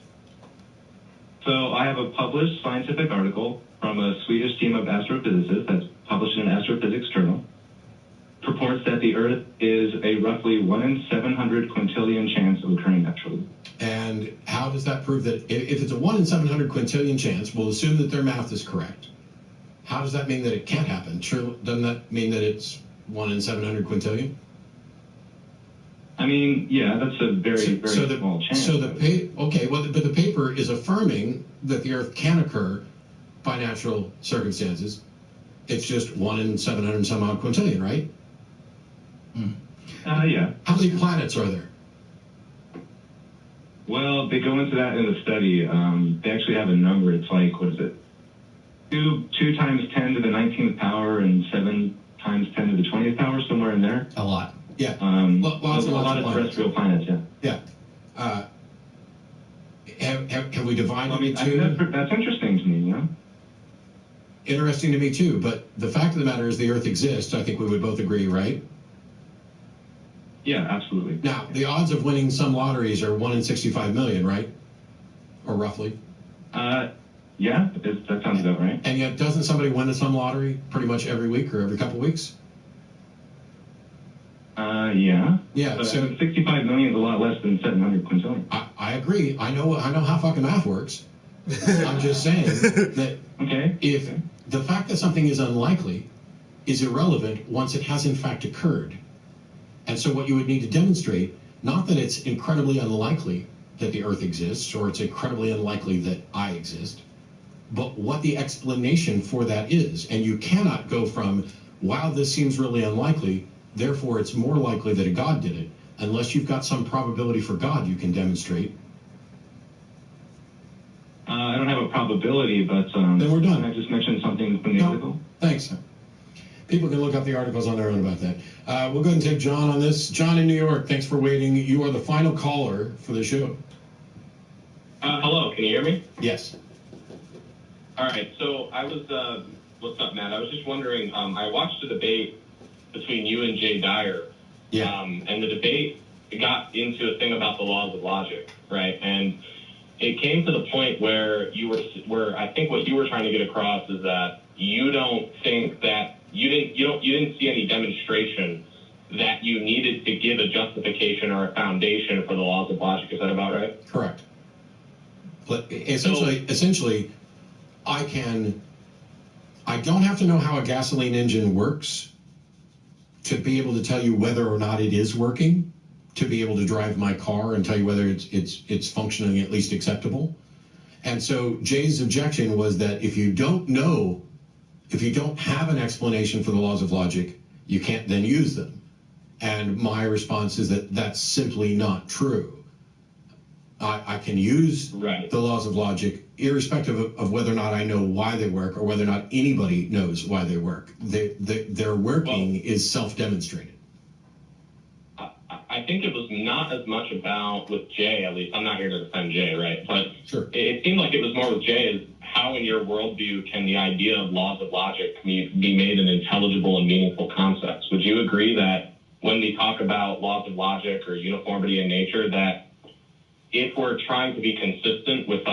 So I have a published scientific article from a Swedish team of astrophysicists that's published in Astrophysics Journal. Purports that the Earth is a roughly 1 in 700 quintillion chance of occurring naturally. And how does that prove that if it's a 1 in 700 quintillion chance, we'll assume that their math is correct. How does that mean that it can't happen? Sure, doesn't that mean that it's 1 in 700 quintillion? I mean, yeah, that's a very small chance. So but the paper is affirming that the Earth can occur by natural circumstances. It's just 1 in 700 some odd quintillion, right? Yeah. How many planets are there? Well, they go into that in the study. They actually have a number. It's like, what is it? 2 times 10 to the 19th power and 7 times 10 to the 20th power, somewhere in there. A lot. Yeah. Lots of terrestrial planets, yeah. Yeah. Have we divided it I mean, that's interesting to me, you know? Interesting to me too, but the fact of the matter is the Earth exists. I think we would both agree, right? Yeah, absolutely. Now, the odds of winning some lotteries are 1 in 65 million, right? Or roughly? Yeah, that sounds about right. And yet, doesn't somebody win some lottery pretty much every week or every couple of weeks? Yeah. Yeah, but so 65 million is a lot less than 700 quintillion. I agree. I know how fucking math works. I'm just saying that if the fact that something is unlikely is irrelevant once it has in fact occurred. And so what you would need to demonstrate, not that it's incredibly unlikely that the Earth exists or it's incredibly unlikely that I exist, but what the explanation for that is. And you cannot go from, wow, this seems really unlikely, therefore it's more likely that a God did it, unless you've got some probability for God you can demonstrate. I don't have a probability, but then we're done. I just mentioned something from the article. Thanks. People can look up the articles on their own about that. We'll go ahead and take John on this. John in New York, thanks for waiting. You are the final caller for the show. Hello, can you hear me? Yes. All right, so I was, what's up, Matt? I was just wondering, I watched a debate between you and Jay Dyer. Yeah. And the debate got into a thing about the laws of logic, right? And it came to the point where I think what you were trying to get across is that you don't think that you didn't see any demonstration that you needed to give a justification or a foundation for the laws of logic. Is that about right? Correct. But essentially, I don't have to know how a gasoline engine works to be able to tell you whether or not it is working, to be able to drive my car and tell you whether it's functioning at least acceptable. And so Jay's objection was that if you don't have an explanation for the laws of logic, you can't then use them. And my response is that that's simply not true. I can use the laws of logic irrespective of whether or not I know why they work or whether or not anybody knows why they work. Their working is self-demonstrated. I think it was not as much about with Jay, at least. I'm not here to defend Jay, right? But sure. It seemed like it was more with Jay is how in your worldview can the idea of laws of logic be made an intelligible and meaningful concept? Would you agree that when we talk about laws of logic or uniformity in nature, that if we're trying to be consistent with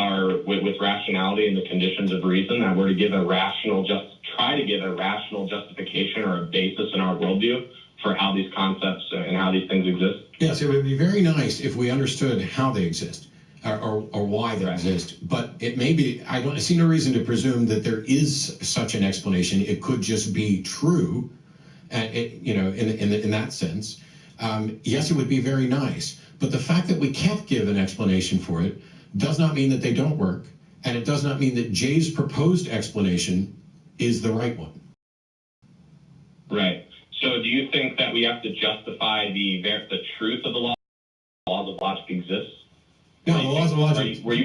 with rationality and the conditions of reason, that we're to try to give a rational justification or a basis in our worldview for how these concepts and how these things exist? Yes, it would be very nice if we understood how they exist or why they exist. But it may be, I see no reason to presume that there is such an explanation. It could just be true, in that sense. Yes, it would be very nice. But the fact that we can't give an explanation for it does not mean that they don't work. And it does not mean that Jay's proposed explanation is the right one. Right. So do you think that we have to justify the truth of the laws of logic exist? No, the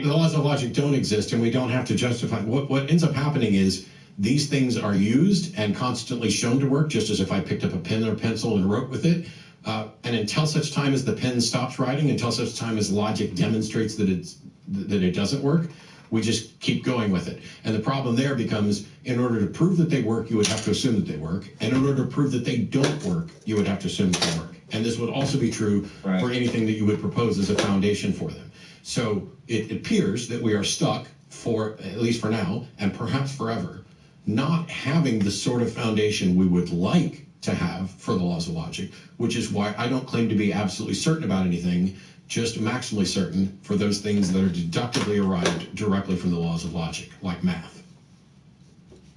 laws of logic don't exist, and we don't have to justify. What ends up happening is these things are used and constantly shown to work, just as if I picked up a pen or pencil and wrote with it. And until such time as the pen stops writing, until such time as logic demonstrates that it doesn't work, we just keep going with it. And the problem there becomes, in order to prove that they work, you would have to assume that they work. And in order to prove that they don't work, you would have to assume that they work. And this would also be true for anything that you would propose as a foundation for them. So it appears that we are stuck, for at least for now, and perhaps forever, not having the sort of foundation we would like to have for the laws of logic, which is why I don't claim to be absolutely certain about anything, just maximally certain for those things that are deductively arrived directly from the laws of logic, like math.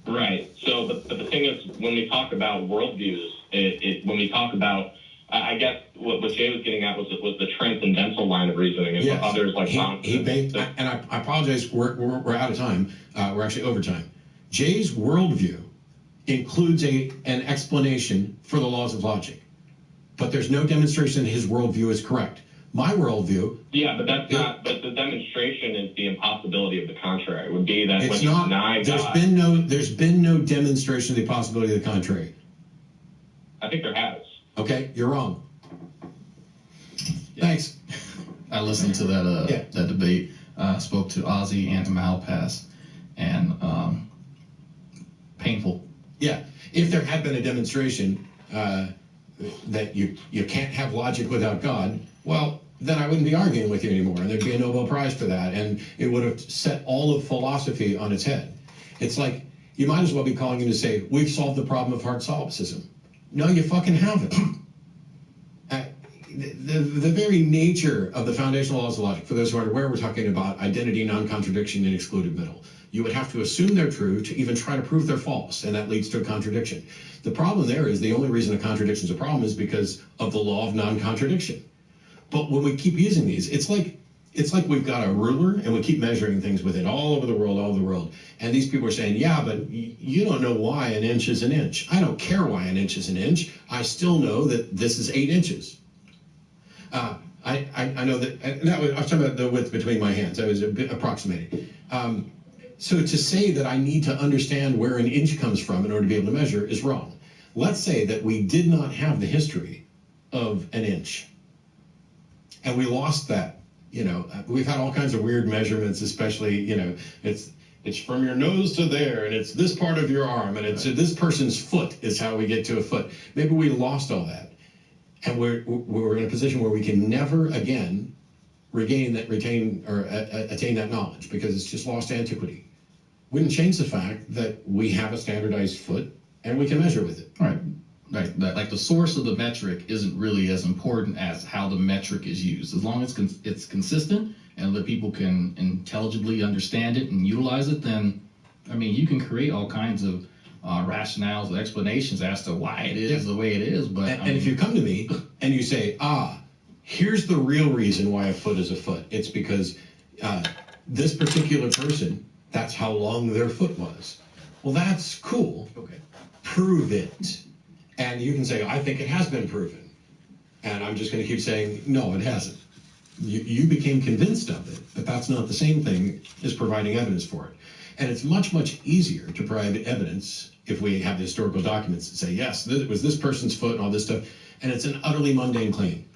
Right. So, but the thing is, when we talk about worldviews, when we talk about, I guess what Jay was getting at was the transcendental line of reasoning, and yes. Others like and I apologize, we're out of time. We're actually over time. Jay's worldview includes an explanation for the laws of logic, but there's no demonstration that his worldview is correct. My worldview. Yeah, but that's not. But the demonstration is the impossibility of the contrary. It would be that when you deny God. There's been no demonstration of the possibility of the contrary. I think there has. Okay, you're wrong. Thanks. I listened to that debate. Spoke to Ozzy and to Malpass, and painful. Yeah, if there had been a demonstration that you can't have logic without God, well, then I wouldn't be arguing with you anymore, and there'd be a Nobel Prize for that, and it would have set all of philosophy on its head. It's like, you might as well be calling in to say, we've solved the problem of hard solipsism. No, you fucking haven't. The very nature of the foundational laws of logic, for those who aren't aware, we're talking about identity, non-contradiction, and excluded middle. You would have to assume they're true to even try to prove they're false, and that leads to a contradiction. The problem there is the only reason a contradiction is a problem is because of the law of non-contradiction. But when we keep using these, it's like we've got a ruler and we keep measuring things with it all over the world. And these people are saying, yeah, but you don't know why an inch is an inch. I don't care why an inch is an inch. I still know that this is 8 inches. I know that, I was talking about the width between my hands. I was a bit approximating. So to say that I need to understand where an inch comes from in order to be able to measure is wrong. Let's say that we did not have the history of an inch. And we lost that. We've had all kinds of weird measurements, especially, it's from your nose to there, and it's this part of your arm, and it's this person's foot is how we get to a foot. Maybe we lost all that. And we're in a position where we can never again attain that knowledge because it's just lost antiquity. Wouldn't change the fact that we have a standardized foot and we can measure with it. Right. Like the source of the metric isn't really as important as how the metric is used. As long as it's consistent and the people can intelligibly understand it and utilize it, then, you can create all kinds of rationales and explanations as to why it is the way it is. But and if you come to me and you say, here's the real reason why a foot is a foot. It's because this particular person, that's how long their foot was. Well, that's cool. Okay. Prove it. And you can say, I think it has been proven. And I'm just going to keep saying, no, it hasn't. You became convinced of it, but that's not the same thing as providing evidence for it. And it's much, much easier to provide evidence if we have the historical documents that say, yes, it was this person's foot and all this stuff. And it's an utterly mundane claim.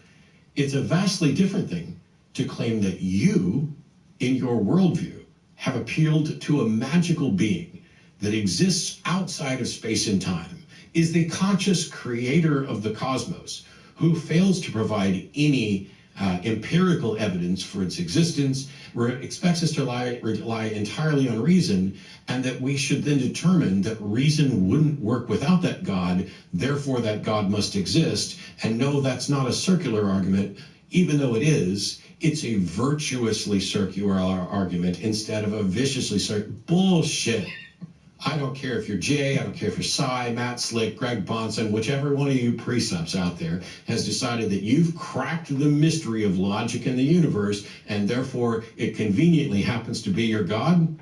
It's a vastly different thing to claim that you, in your worldview, have appealed to a magical being that exists outside of space and time, is the conscious creator of the cosmos, who fails to provide any empirical evidence for its existence, expects us to rely entirely on reason, and that we should then determine that reason wouldn't work without that God, therefore that God must exist. And no, that's not a circular argument, even though it is. It's a virtuously circular argument instead of a viciously circular. Bullshit. I don't care if you're Jay, I don't care if you're Cy, Matt Slick, Greg Bonson, whichever one of you precepts out there has decided that you've cracked the mystery of logic in the universe, and therefore it conveniently happens to be your God,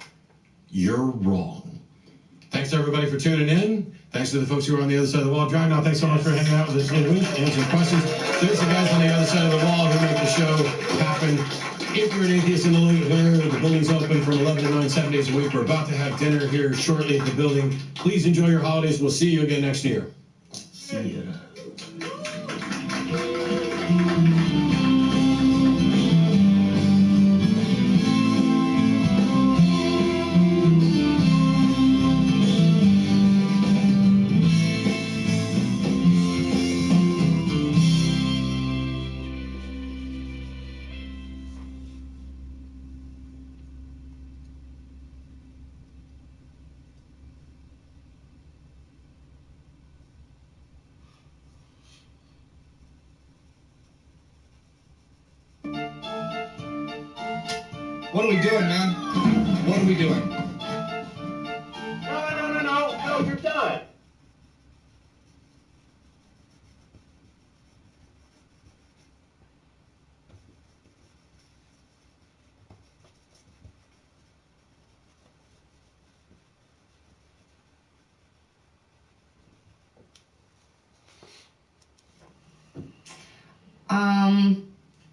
you're wrong. Thanks everybody for tuning in. Thanks to the folks who are on the other side of the wall. Dragunov, thanks so much for hanging out with us in week, answering questions. There's the guys on the other side of the wall who make the show happen. If you're an atheist in the loop here, the building's open from 11 to 9, 7 days a week. We're about to have dinner here shortly at the building. Please enjoy your holidays. We'll see you again next year. See ya. What are we doing, man? What are we doing? No, you're done.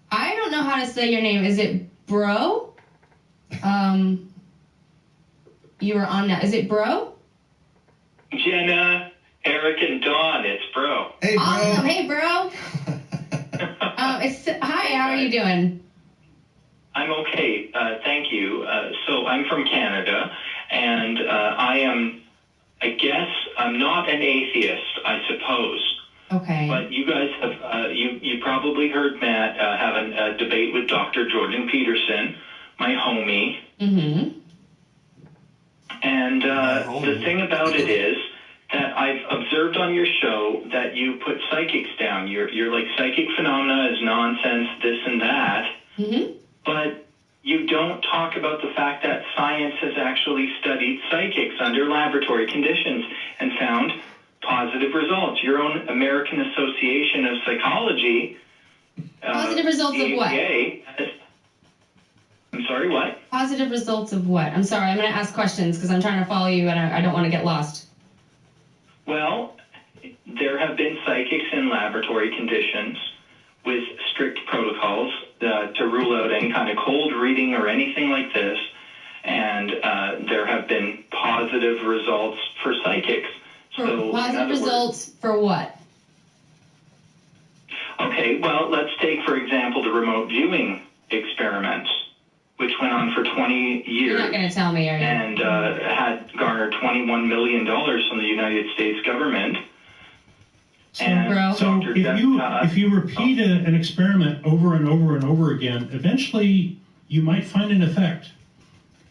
I don't know how to say your name. Is it Bro? You were on that. Is it Bro? Jenna, Eric, and Dawn, it's Bro. Hey, Bro. Awesome. Hey, Bro. Hi, how are you doing? I'm okay, thank you. So I'm from Canada, and I'm not an atheist, I suppose. Okay. But you guys have, you probably heard Matt having a debate with Dr. Jordan Peterson, my homie. Mm-hmm. And the thing about it is that I've observed on your show that you put psychics down. You're like psychic phenomena is nonsense, this and that. Mm-hmm. But you don't talk about the fact that science has actually studied psychics under laboratory conditions and found positive results. Your own American Association of Psychology. Positive results of what? I'm sorry, what? Positive results of what? I'm sorry, I'm going to ask questions because I'm trying to follow you and I don't want to get lost. Well, there have been psychics in laboratory conditions with strict protocols to rule out any kind of cold reading or anything like this, and there have been positive results for psychics. So, positive results for what? Okay, well, let's take, for example, the remote viewing experiments, which went on for 20 years. You're not going to tell me, are you? And had garnered $21 million from the United States government. So if you repeat an experiment over and over and over again, eventually you might find an effect.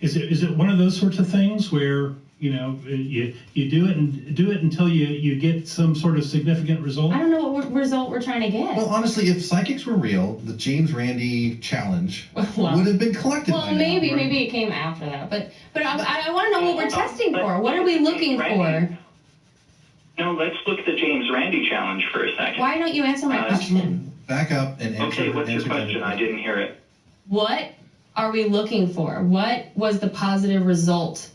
Is it one of those sorts of things where you do it until you get some sort of significant result? I don't know what result we're trying to get. Well, honestly, if psychics were real, the James Randi challenge would have been collected. Well, maybe it came after that, but I want to know what we're testing for. What are we looking for? No, let's look at the James Randi challenge for a second. Why don't you answer my question? Back up and answer. Okay, what's your question? I didn't hear it. What are we looking for? What was the positive result?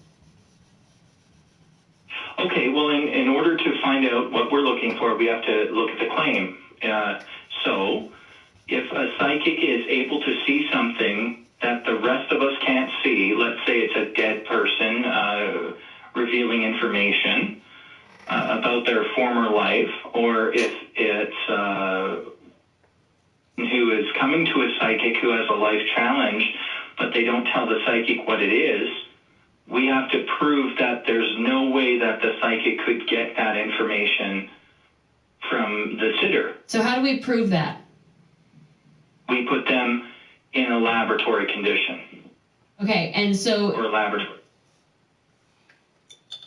Okay, well, in order to find out what we're looking for, we have to look at the claim. So, if a psychic is able to see something that the rest of us can't see, let's say it's a dead person revealing information about their former life, or if it's who is coming to a psychic who has a life challenge, but they don't tell the psychic what it is, we have to prove that there's no way that the psychic could get that information from the sitter. So how do we prove that? We put them in a laboratory condition. Okay, and so... Or laboratory.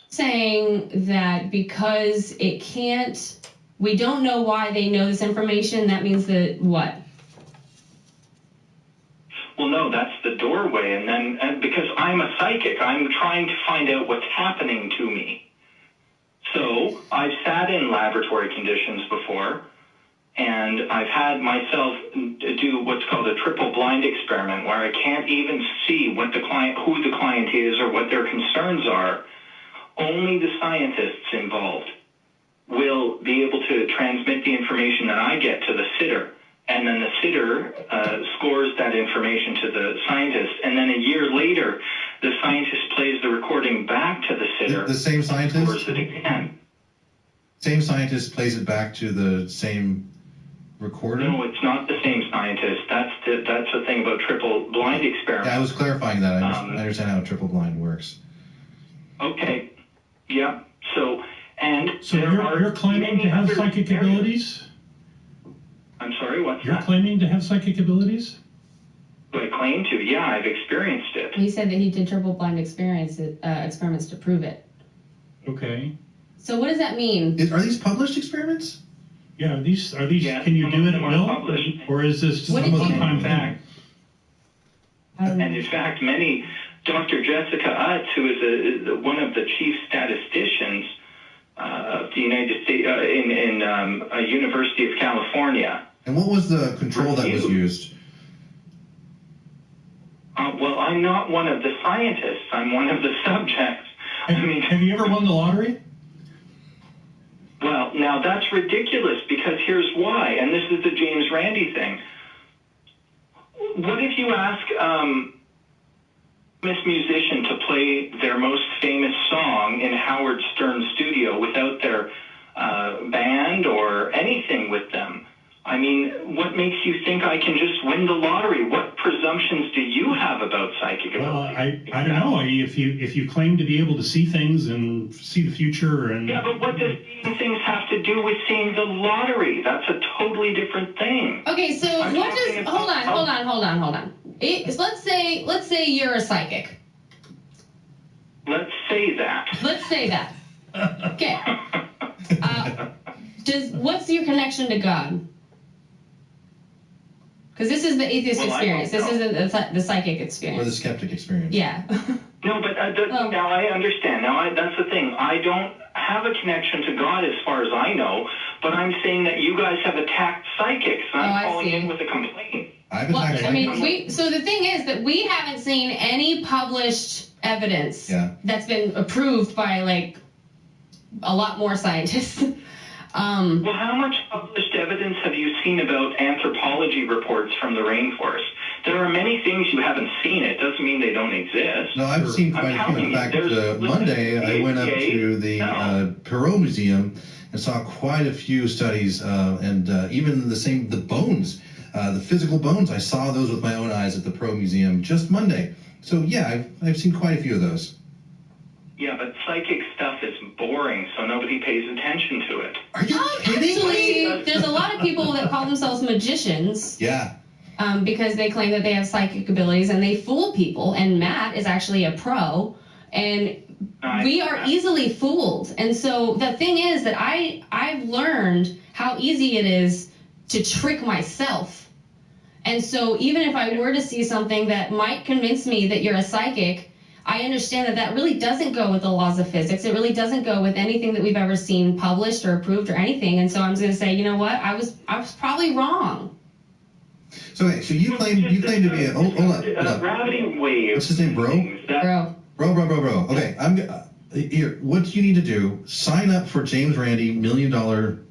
Saying that because it can't... We don't know why they know this information, that means that what? well, no, that's the doorway. And then, because I'm a psychic, I'm trying to find out what's happening to me. So I've sat in laboratory conditions before, and I've had myself do what's called a triple blind experiment, where I can't even see what who the client is or what their concerns are. Only the scientists involved will be able to transmit the information that I get to the sitter. And then the sitter scores that information to the scientist. And then a year later, the scientist plays the recording back to the sitter. The same scientist? Scores it again. Same scientist plays it back to the same recorder? No, it's not the same scientist. That's the thing about triple blind experiments. Yeah, I was clarifying that. I understand how triple blind works. Okay. Yeah. So you're claiming to have psychic abilities? I'm sorry, what's You're that? claiming to have psychic abilities? Do I claim to? Yeah, I've experienced it. He said that he did triple blind experiments to prove it. Okay. So what does that mean? Are these published experiments? Yeah, are these? Yeah, can you do it at will, published. or is this just What a did you- one-time thing? And in fact, Dr. Jessica Utz, who is one of the chief statisticians of the United States in University of California. And what was the control that was used? Well, I'm not one of the scientists. I'm one of the subjects. Have you ever won the lottery? Well, now that's ridiculous, because here's why, and this is the James Randi thing. What if you ask famous musician to play their most famous song in Howard Stern's studio without their band or anything with them? I mean, what makes you think I can just win the lottery? What presumptions do you have about psychic ability? Well, I don't know. If you claim to be able to see things and see the future and Yeah, but what does seeing things have to do with seeing the lottery? That's a totally different thing. Okay, so I'm what talking does? about- Hold on. Let's say you're a psychic. Let's say that. Let's say that. Okay. What's your connection to God? Because this is the atheist experience. This isn't the psychic experience. Or the skeptic experience. Yeah. No, but now I understand. Now that's the thing. I don't have a connection to God as far as I know, but I'm saying that you guys have attacked psychics. And I'm calling in with a complaint. So the thing is that we haven't seen any published evidence that's been approved by like a lot more scientists. Well, how much published evidence have you seen about anthropology reports from the rainforest? There are many things you haven't seen. It doesn't mean they don't exist. No, I've seen quite a few. In fact, Monday I went up to the Perot Museum and saw quite a few studies, and even the bones, the physical bones. I saw those with my own eyes at the Perot Museum just Monday. So yeah, I've seen quite a few of those. Yeah, but psychic stuff is boring, so nobody pays attention to it. Are you kidding Actually, there's a lot of people that call themselves magicians. Yeah. Because they claim that they have psychic abilities and they fool people. And Matt is actually a pro, and we are easily fooled. And so the thing is that I've learned how easy it is to trick myself. And so even if I were to see something that might convince me that you're a psychic, I understand that really doesn't go with the laws of physics. It really doesn't go with anything that we've ever seen published or approved or anything. And so I'm going to say, you know what? I was probably wrong. So you claim to be a hold up. Gravity wave. What's his name, bro? Bro. Okay, here. What you need to do? Sign up for James Randi $1 Million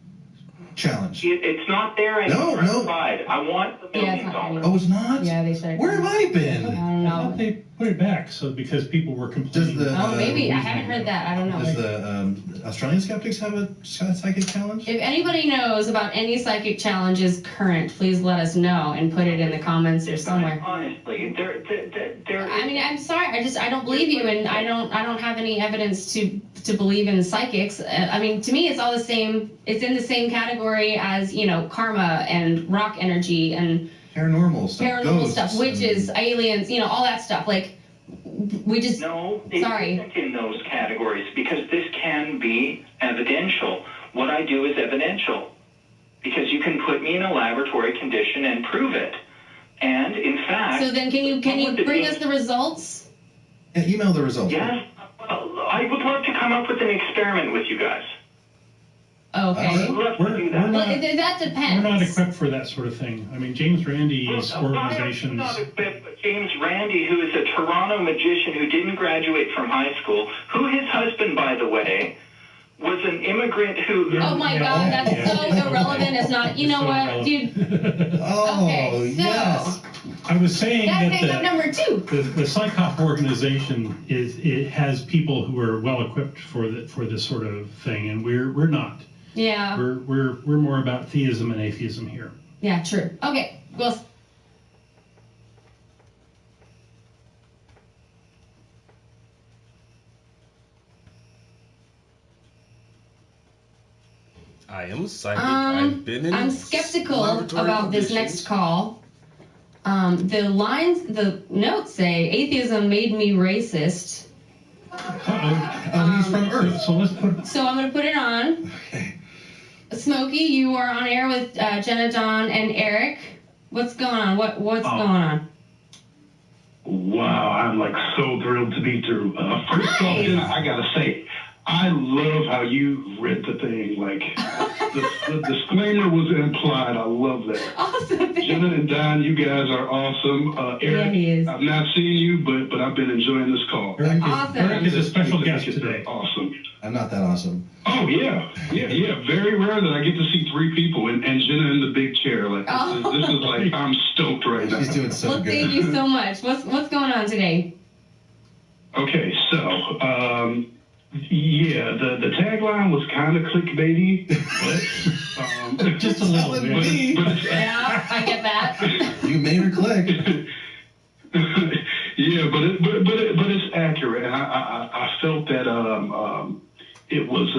Challenge. It's not there anymore. No. I want the $1 million. Oh, it's not? Yeah, they said. Where have I been? I don't know. I thought they put it back because people were complaining. Maybe. I haven't heard that. I don't know. Does the Australian skeptics have a psychic challenge? If anybody knows about any psychic challenges current, please let us know and put it in the comments or somewhere. Honestly, I mean, I'm sorry. I don't believe you, and I don't have any evidence to believe in psychics. I mean, to me, it's all the same. It's in the same category as karma and rock energy and paranormal stuff, witches, aliens, all that stuff. Like, we just isn't in those categories because this can be evidential. What I do is evidential because you can put me in a laboratory condition and prove it. And in fact, So then, can you bring us the results? Yeah, email the results. Yes, I would love to come up with an experiment with you guys. Okay. That depends. We're not equipped for that sort of thing. I mean, James Randi's organizations. Not equipped, but James Randi, who is a Toronto magician who didn't graduate from high school, who his husband, by the way, was an immigrant who. Oh my God, that's so irrelevant. It's not. You know what, dude? Okay, so yes. I was saying that's that hang up number 2. the PsyCop organization it has people who are well equipped for this sort of thing, and we're not. Yeah. We're more about theism and atheism here. Yeah, true. Okay, well. I am psychic. I've been in. I'm skeptical about this next call. The notes say atheism made me racist. Oh, he's from Earth. So let's put. So I'm going to put it on. Okay. Smokey, you are on air with Jenna, Dawn, and Eric. What's going on? What's going on? Wow, I'm like so thrilled to be through. First off, Jenna, I gotta say, I love how you read the thing. Like the disclaimer was implied. I love that. Awesome. Jenna and Don, you guys are awesome. Eric, Yeah, he is. I've not seen you, but I've been enjoying this call. Eric is a special guest today. Awesome. I'm not that awesome. Oh yeah. Very rare that I get to see 3 people and Jenna in the big chair. Like this is like I'm stoked right now. She's doing so Well, good. thank you so much. What's going on today? Okay, so yeah, the tagline was kind of clickbaity, but just a little bit. But it's, Yeah, I get that. You made her click. yeah, but it's accurate, and I felt that it was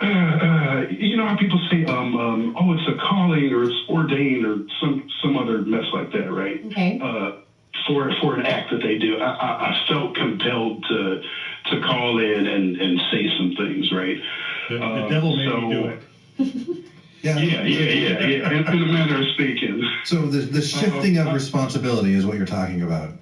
you know how people say oh, it's a calling or it's ordained or some other mess like that, right? Okay. For an act that they do, I felt compelled to call in and say some things, right? The devil made me do it. Yeah, in a manner of speaking. So the shifting of responsibility is what you're talking about.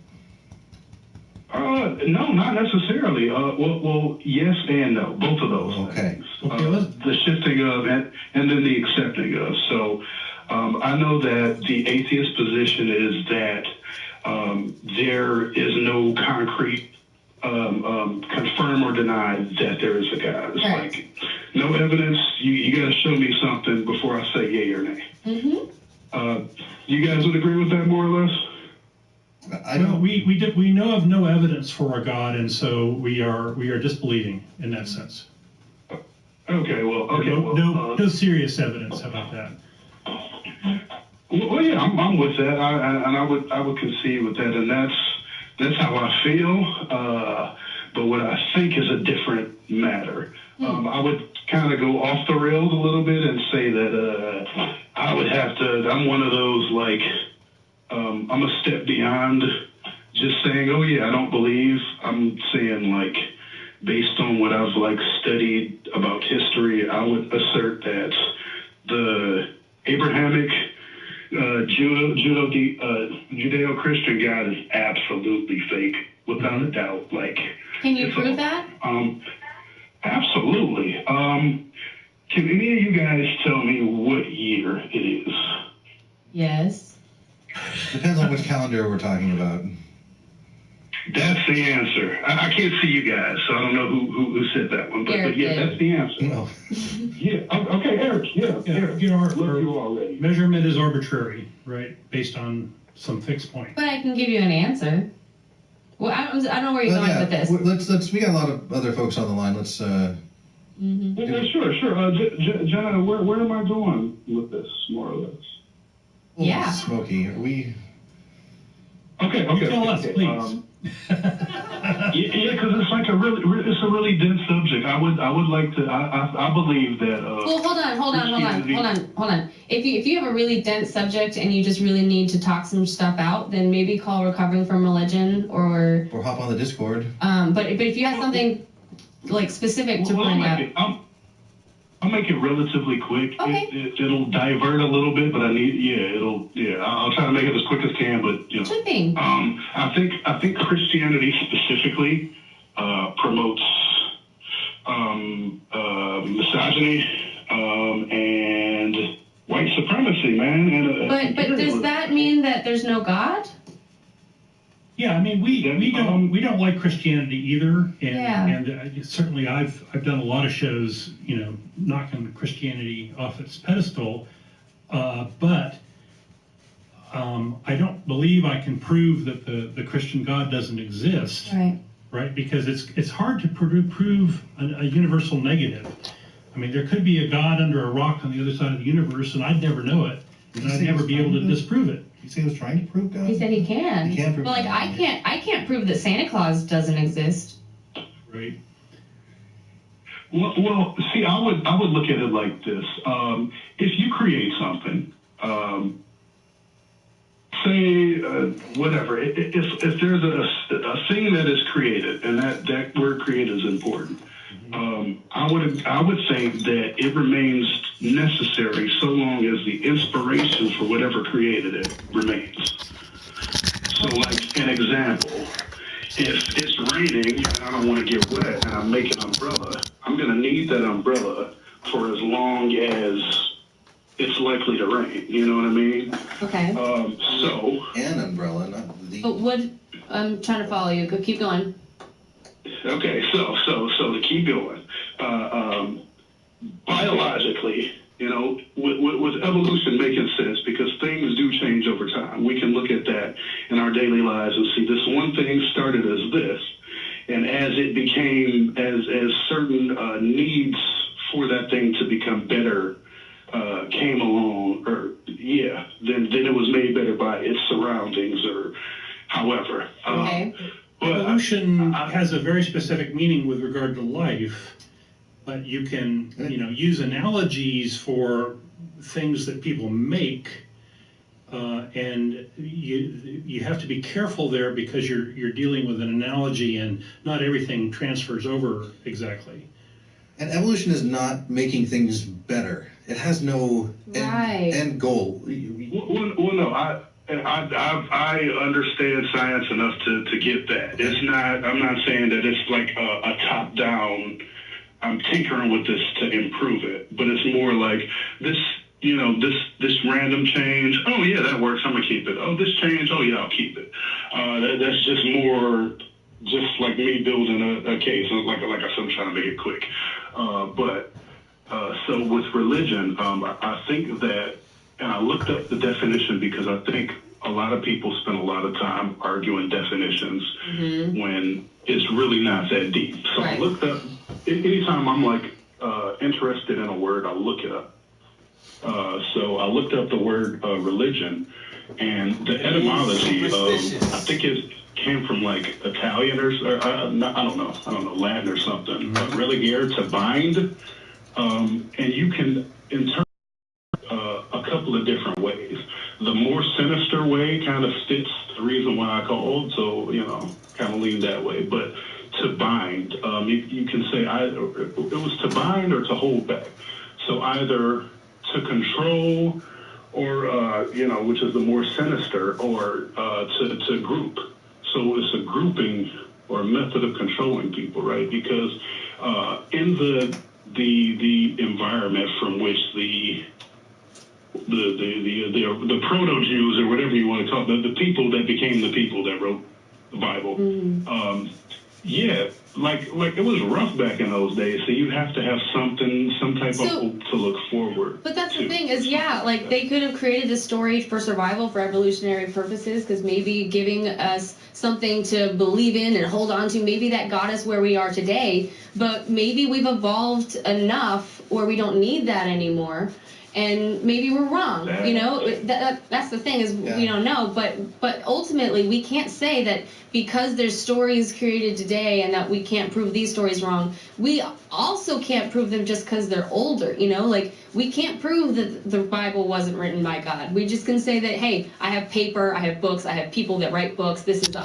No, not necessarily. Well, yes and no, both of those. Okay. The shifting of and then the accepting of. So I know that the atheist position is that there is no concrete confirm or deny that there is a God. It's like no evidence. You got to show me something before I say yay or nay. Mm-hmm. You guys would agree with that more or less? We know of no evidence for a God, and so we are disbelieving in that sense. Okay. No serious evidence. How about that? Well, yeah, I'm with that, I would concede with that, and that's how I feel. But what I think is a different matter. I would kind of go off the rails a little bit and say that I would have to. I'm one of those like I'm a step beyond just saying, oh yeah, I don't believe. I'm saying like based on what I've like studied about history, I would assert that the Abrahamic Judeo-Christian God is absolutely fake, without a doubt. Like, can you prove that? Absolutely. Can any of you guys tell me what year it is? Yes. Depends on which calendar we're talking about. That's the answer. I can't see you guys, so I don't know who said that one. But yeah, that's the answer. No. Yeah. Okay, Eric. Yeah. Eric. Our measurement is arbitrary, right? Based on some fixed point. But I can give you an answer. Well, I don't know where you're going with this. Let's. We got a lot of other folks on the line. Let's. Mm-hmm. Yeah, sure. Jenna, where am I going with this, more or less? Yeah. Smokey, are we? Okay. Tell us, please. Yeah, because it's like a really dense subject. I would like to. I believe that. Well, hold on. If you have a really dense subject and you just really need to talk some stuff out, then maybe call Recovering from Religion or hop on the Discord. But if you have something like specific to bring up. I'll make it relatively quick. Okay. It'll divert a little bit, but I'll try to make it as quick as can. But Sure thing. I think Christianity specifically promotes misogyny and white supremacy, man. And, but does that mean that there's no God? Yeah, I mean we don't like Christianity either, and certainly I've done a lot of shows, knocking Christianity off its pedestal, but I don't believe I can prove that the Christian God doesn't exist, right? Because it's hard to prove a universal negative. I mean, there could be a God under a rock on the other side of the universe, and I'd never know it, and I'd never be able to disprove it. You say he was trying to prove God? He said he can. He can prove but like God. I can't prove that Santa Claus doesn't exist. Right. Well, see, I would look at it like this: if you create something, say whatever, if there's a thing that is created, and that word "created" is important. I would say that it remains necessary so long as the inspiration for whatever created it remains. So, like an example, if it's raining and I don't want to get wet and I make an umbrella, I'm going to need that umbrella for as long as it's likely to rain. You know what I mean? Okay. An umbrella, not the. But I'm trying to follow you. Keep going. Okay, so to keep going, biologically, with evolution making sense because things do change over time. We can look at that in our daily lives and see this one thing started as this, and as it became, as certain needs for that thing to become better came along, then it was made better by its surroundings or however. Okay. Evolution has a very specific meaning with regard to life, but you can, use analogies for things that people make, and you have to be careful there because you're dealing with an analogy, and not everything transfers over exactly. And evolution is not making things better. It has no end goal. Well, no, I understand science enough to get that. It's not. I'm not saying that it's like a top down. I'm tinkering with this to improve it, but it's more like this. This random change. Oh yeah, that works. I'm gonna keep it. Oh, this change. Oh yeah, I'll keep it. That's just more, just like me building a case. Like I said, I'm trying to make it quick. So with religion, I think that. And I looked up the definition because I think a lot of people spend a lot of time arguing definitions when it's really not that deep. So I looked up, anytime I'm like interested in a word, I look it up. So I looked up the word religion, and the etymology of, I think it came from like Italian or I don't know, Latin or something. Religare, to bind, and you can interpret a couple of different ways. The more sinister way kind of fits the reason why I called, so kind of lean that way. But to bind, you can say it was to bind or to hold back. So either to control, or which is the more sinister, or to group. So it's a grouping or a method of controlling people, right? Because in the environment from which the proto-Jews, or whatever you want to call them, the people that became the people that wrote the Bible, like it was rough back in those days, so you have to have some type of hope to look forward. But that's the thing is, like they could have created this story for survival, for evolutionary purposes, because maybe giving us something to believe in and hold on to, maybe that got us where we are today, but maybe we've evolved enough where we don't need that anymore. And maybe we're wrong, that's the thing is we don't know, but ultimately we can't say that because there's stories created today and that we can't prove these stories wrong. We also can't prove them just because they're older, you know? Like, we can't prove that the Bible wasn't written by God. We just can say that, hey, I have paper, I have books, I have people that write books. This is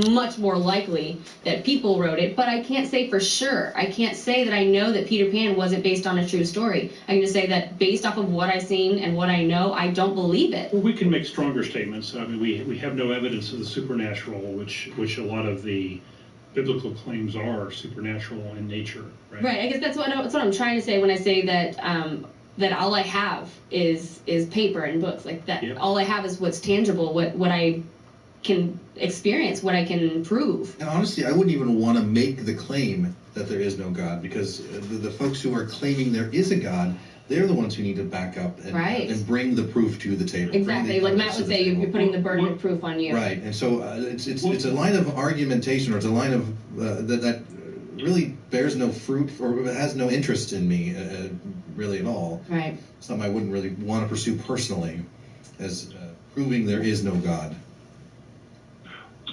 much more likely that people wrote it, but I can't say for sure. I can't say that I know that Peter Pan wasn't based on a true story. I can just say that based off of what I've seen and what I know, I don't believe it. Well, we can make stronger statements. I mean, we have no evidence of the supernatural, which a lot of the biblical claims are supernatural in nature, right? Right. I guess that's what I'm trying to say when I say that that all I have is paper and books, like that. Yep. All I have is what's tangible, what I can experience, what I can prove. And honestly, I wouldn't even want to make the claim that there is no God, because the folks who are claiming there is a God, they're the ones who need to back up and bring the proof to the table. Exactly. Like Matt would say, you're putting the burden of proof on you. Right. And so it's a line of argumentation, or it's a line of that really bears no fruit or has no interest in me really at all. Right. Something I wouldn't really want to pursue personally, as proving there is no God.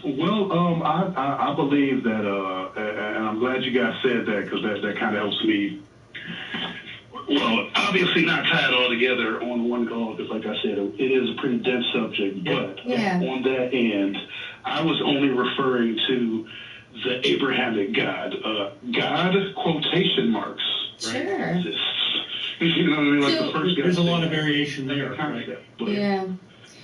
Well, I believe that, and I'm glad you guys said that, because that kind of helps me. Well, obviously not tie it all together on one call, because like I said, it is a pretty dense subject, but on that end, I was only referring to the Abrahamic God. God, quotation marks. Right? Sure. Exists. You know what I mean? Like the first guy. There's a lot of variation there. Concept, right? Yeah.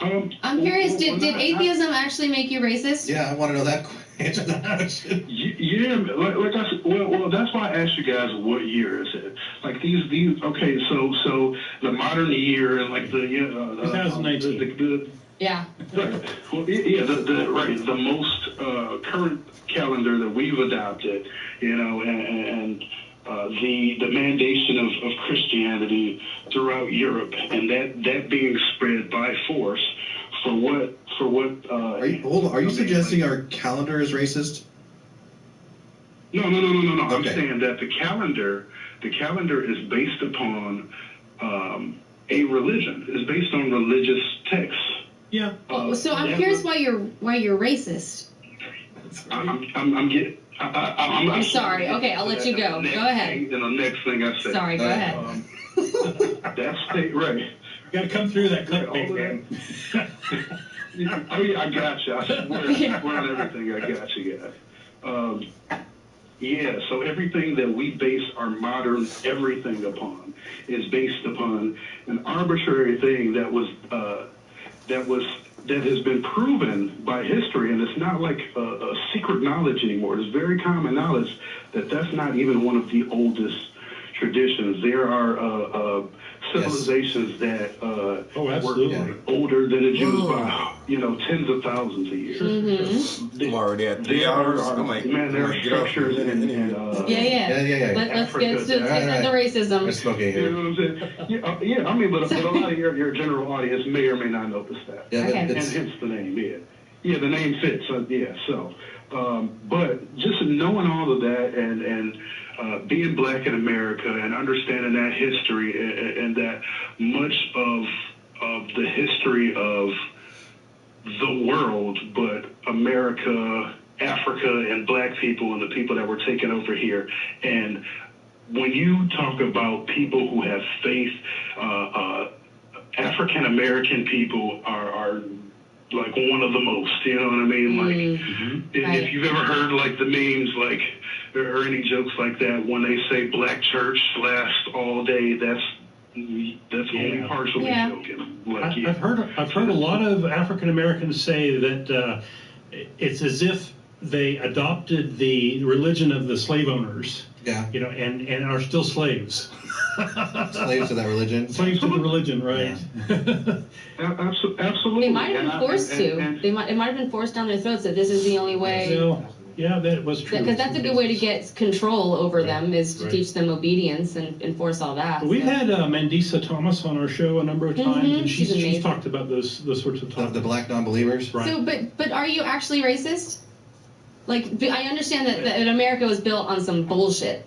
I'm curious, did atheism actually make you racist? Yeah, I want to know that answer that question. Yeah, like I said, well, that's why I asked you guys what year is it. Like these. Okay, so the modern year and like the 2019. Yeah. Well, yeah, the most current calendar that we've adopted, you know, and the mandation of Christianity throughout Europe, and that being spread by force for what Are you suggesting our calendar is racist? No. Okay. I'm saying that the calendar is based upon a religion. It's based on religious texts. Yeah. So I'm curious why you're racist. I'm sorry. Okay, I'll let you go. Go ahead. And the next thing I say. Sorry, go ahead. That's right. You got to come through that clickbait, man. Oh yeah, I got you. I swear on everything. I got you guys. Yeah. So everything that we base our modern everything upon is based upon an arbitrary thing that has been proven by history, and it's not like a secret knowledge anymore. It's very common knowledge that that's not even one of the oldest traditions. There are civilizations that were older than the Jews by tens of thousands of years. Mm-hmm. I'm already at 3 hours. There are structures and Let's get to the racism. It's smoking here. You know what I'm saying? Yeah. I mean, but a lot of your general audience may or may not notice that. Yeah, okay. And hence the name. Yeah, the name fits. So, but just knowing all of that and being black in America and understanding that history and that much of the history of the world, but America, Africa, and black people and the people that were taken over here. And when you talk about people who have faith, African American people are like one of the most, you know what I mean? Like, if you've ever heard like the memes, like, or any jokes like that, when they say black church lasts all day, that's only partially joking. Like, I've heard a lot of African Americans say that it's as if they adopted the religion of the slave owners. Yeah. You know, and are still slaves. Slaves to that religion. Slaves to the religion, right? Yeah. Absolutely. They might have been forced to. It might have been forced down their throats that this is the only way. So, yeah, that was true. Because that's a good way to get control over them, is to teach them obedience and enforce all that. We've had Mandisa Thomas on our show a number of times, and she's talked about those sorts of topics. The black non-believers, right? So, but are you actually racist? Like, I understand that America was built on some bullshit,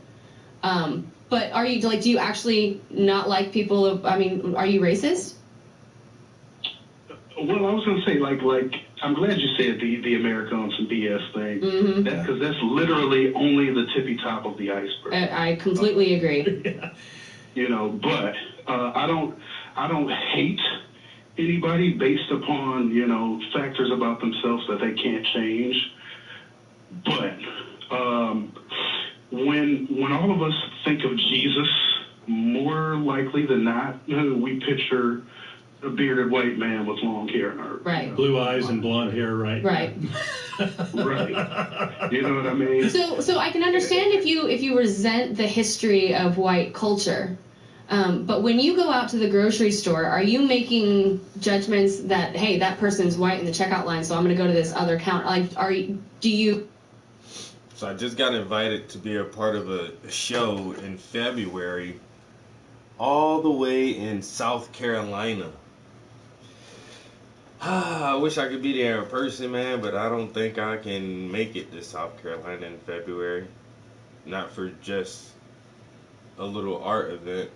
but are you do you actually not like people? I mean, are you racist? Well, I was gonna say like I'm glad you said the America on some BS thing, Mm-hmm. because that's literally only the tippy top of the iceberg. I completely agree. You know, but I don't hate anybody based upon, you know, factors about themselves that they can't change. But when all of us think of Jesus, more likely than not, we picture a bearded white man with long hair and right, blue eyes and blonde hair, right? Right. Right. You know what I mean? So I can understand if you resent the history of white culture. But when you go out to the grocery store, are you making judgments that, hey, that person's white in the checkout line, so I'm going to go to this other counter? Like, do you? So I just got invited to be a part of a show in February, all the way in South Carolina. I wish I could be there in person, man, but I don't think I can make it to South Carolina in February. Not for just a little art event.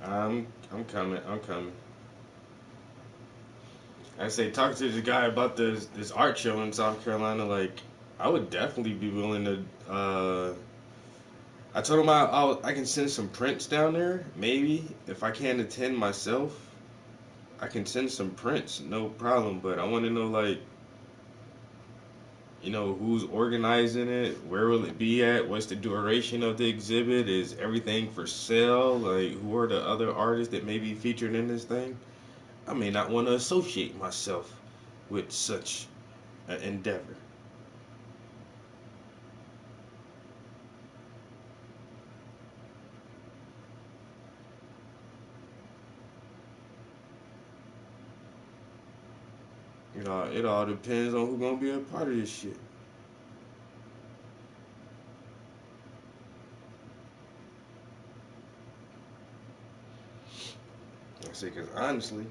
I'm coming. I say, talk to this guy about this art show in South Carolina. Like, I would definitely be willing to. I told him I can send some prints down there. Maybe if I can't attend myself, I can send some prints, no problem. But I want to know, like, you know, who's organizing it, where will it be at, what's the duration of the exhibit, is everything for sale, like, who are the other artists that may be featured in this thing. I may not want to associate myself with such an endeavor. You know, it all depends on who's gonna be a part of this shit. I say, cause honestly,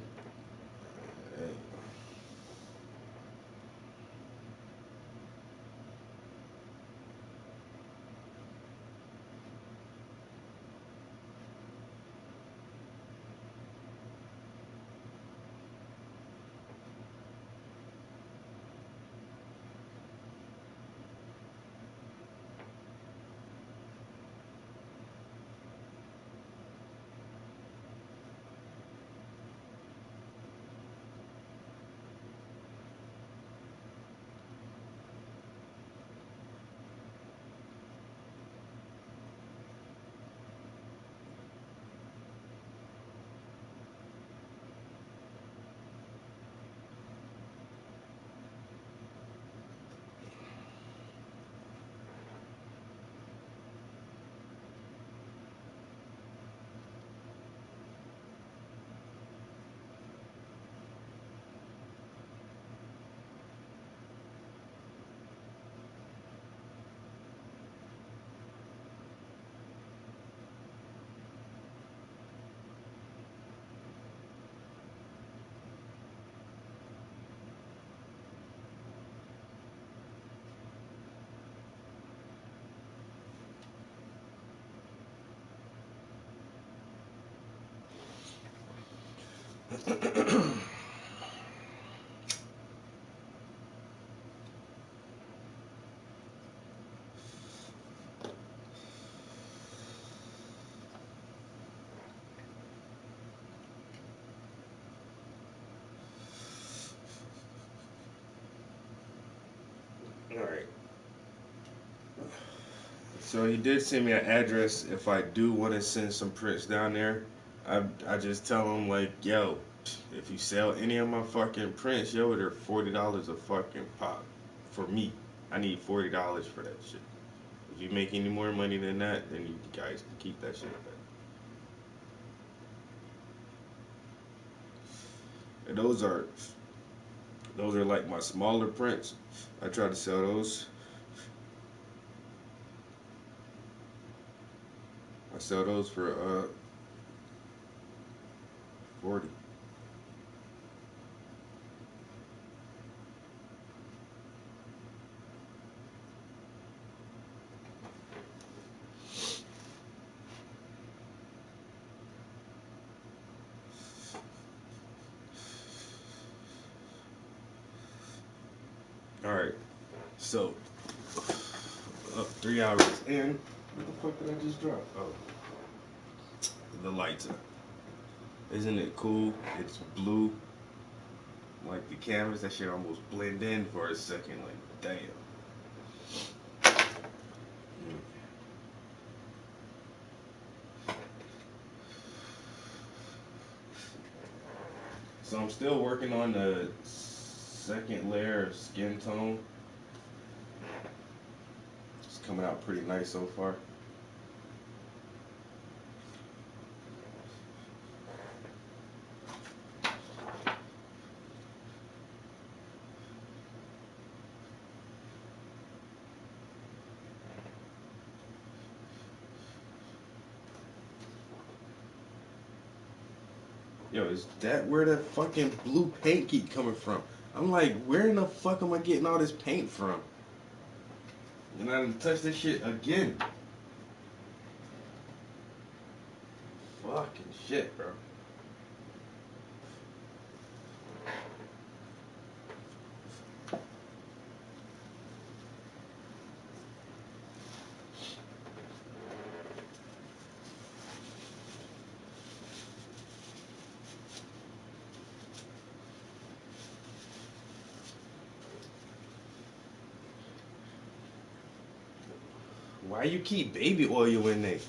Alright. So he did send me an address if I do want to send some prints down there. I just tell him like, yo, if you sell any of my fucking prints, yo, they're $40 a fucking pop. For me, I need $40 for that shit. If you make any more money than that, then you guys can keep that shit back. And those are like my smaller prints. I try to sell those. I sell those for 40. Alright, so, up 3 hours in. What the fuck did I just drop? Oh, the lights up. Isn't it cool? It's blue. Like the canvas, that shit almost blend in for a second. Like, damn. So I'm still working on the second layer of skin tone. It's coming out pretty nice so far. Yo, is that where the fucking blue paint keep coming from? I'm like, where in the fuck am I getting all this paint from? And I done touched this shit again. Fucking shit, bro. Why you keep baby oil in there?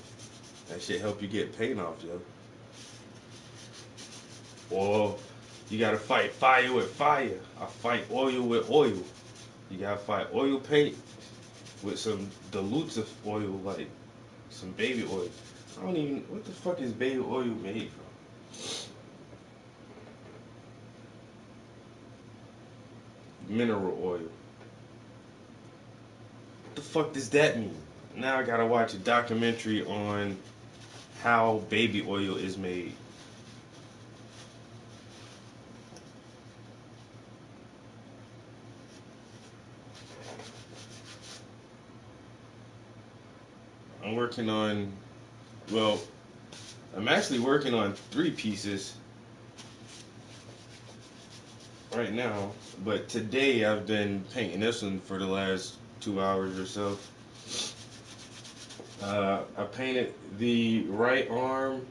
That shit help you get paint off, yo. Or you gotta fight fire with fire. I fight oil with oil. You gotta fight oil paint with some dilutive oil, like some baby oil. I don't even, what the fuck is baby oil made from? Mineral oil. What the fuck does that mean? Now I gotta watch a documentary on how baby oil is made. I'm working on, well, I'm actually working on 3 pieces right now, but today I've been painting this one for the last 2 hours or so. I painted the right arm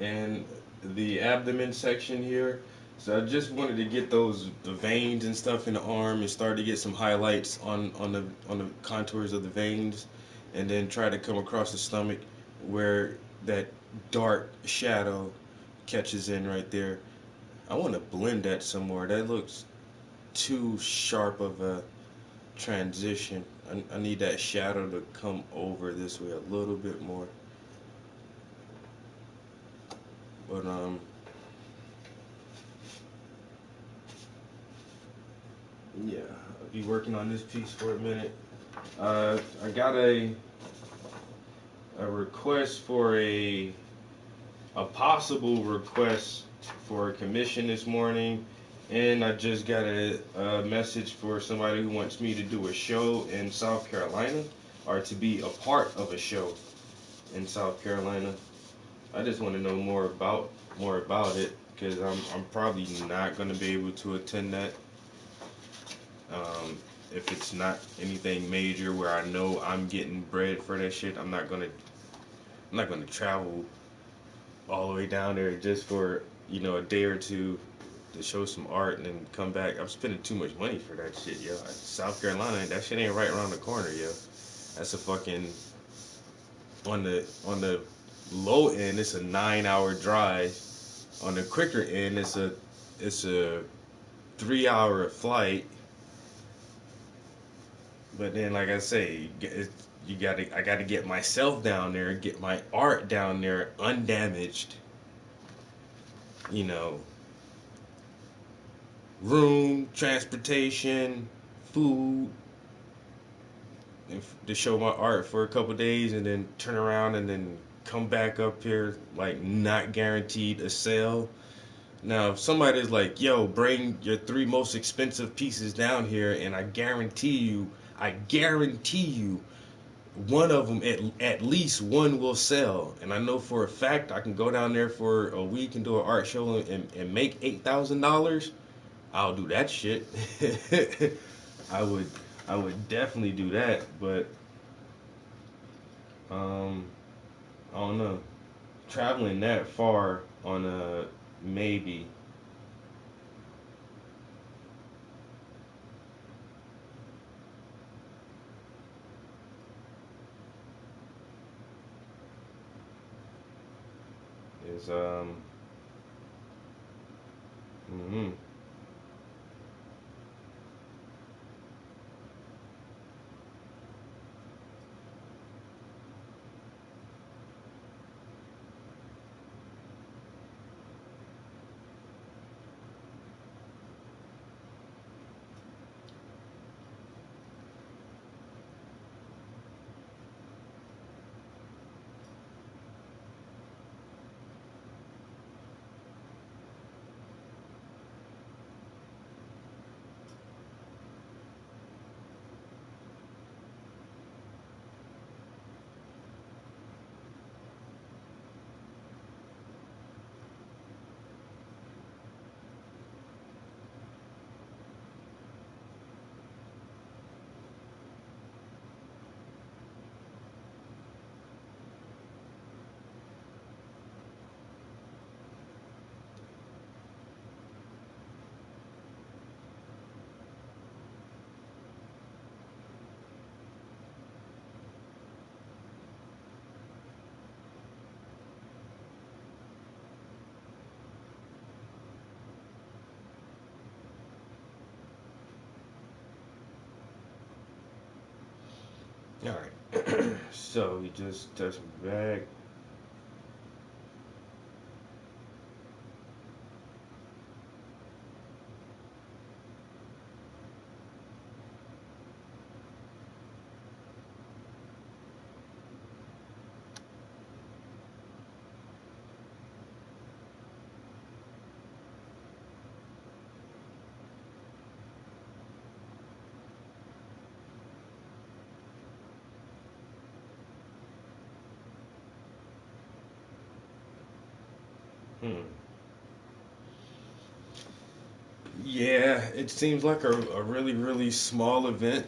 and the abdomen section here. So I just wanted to get the veins and stuff in the arm and start to get some highlights on the contours of the veins, and then try to come across the stomach where that dark shadow catches in right there. I want to blend that some more. That looks too sharp of a transition. I need that shadow to come over this way a little bit more. But yeah, I'll be working on this piece for a minute. I got a request for a possible request for a commission this morning. And I just got a message for somebody who wants me to do a show in South Carolina, or to be a part of a show in South Carolina. I just want to know more about it, because I'm probably not gonna be able to attend that. If it's not anything major where I know I'm getting bread for that shit, I'm not gonna travel all the way down there just for, you know, a day or two to show some art and then come back. I'm spending too much money for that shit, yo. South Carolina, that shit ain't right around the corner, yo. That's a fucking, on the low end, it's a 9-hour drive. On the quicker end, it's a 3-hour flight. But then, like I say, I gotta get myself down there, get my art down there undamaged. You know, room, transportation, food, and to show my art for a couple days, and then turn around and then come back up here, like, not guaranteed a sale. Now, if somebody's like, yo, bring your 3 most expensive pieces down here, and I guarantee you, one of them, at least one will sell. And I know for a fact I can go down there for a week and do an art show and make $8,000. I'll do that shit. I would definitely do that, but I don't know. Traveling that far on a maybe. Is all right. So we just touched back. Yeah, it seems like a really, really small event.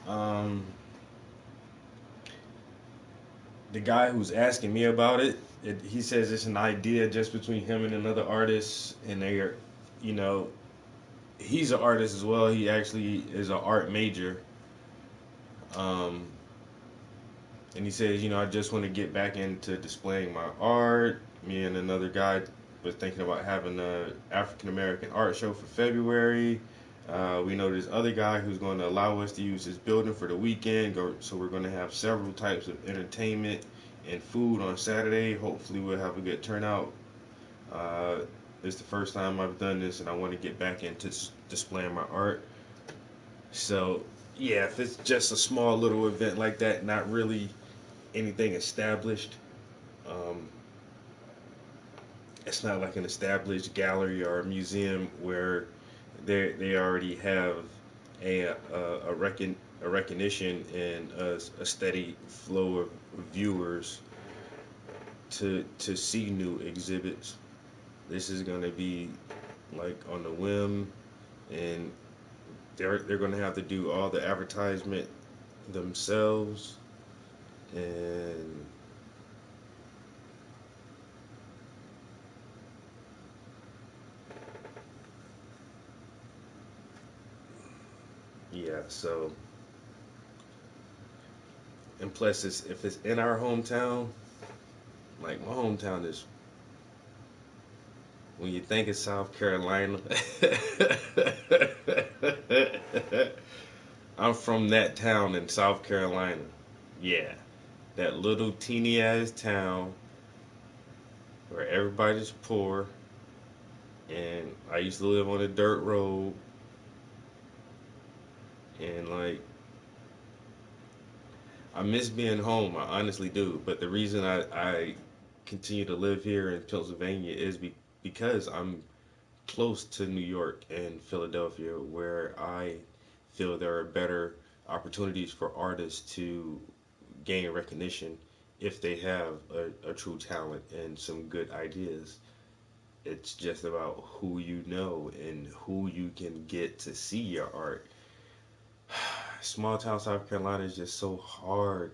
The guy who's asking me about he says it's an idea just between him and another artist, and they are, you know, he's an artist as well. He actually is an art major. And he says, you know, I just want to get back into displaying my art. Me and another guy was thinking about having an African American art show for February. We know this other guy who's going to allow us to use his building for the weekend. So we're going to have several types of entertainment and food on Saturday. Hopefully we'll have a good turnout. It's the first time I've done this, and I want to get back into displaying my art. So yeah, if it's just a small little event like that, not really anything established, it's not like an established gallery or a museum where they already have a recognition and a steady flow of viewers to see new exhibits. This is gonna be like on the whim, and they're gonna have to do all the advertisement themselves, and yeah. So, and plus, if it's in our hometown, like my hometown is. When you think of South Carolina, I'm from that town in South Carolina. Yeah, that little teeny ass town where everybody's poor, and I used to live on a dirt road, and like I miss being home. I honestly do. But the reason I continue to live here in Pennsylvania is because I'm close to New York and Philadelphia, where I feel there are better opportunities for artists to gain recognition if they have a true talent and some good ideas. It's just about who you know and who you can get to see your art. Small town South Carolina is just so hard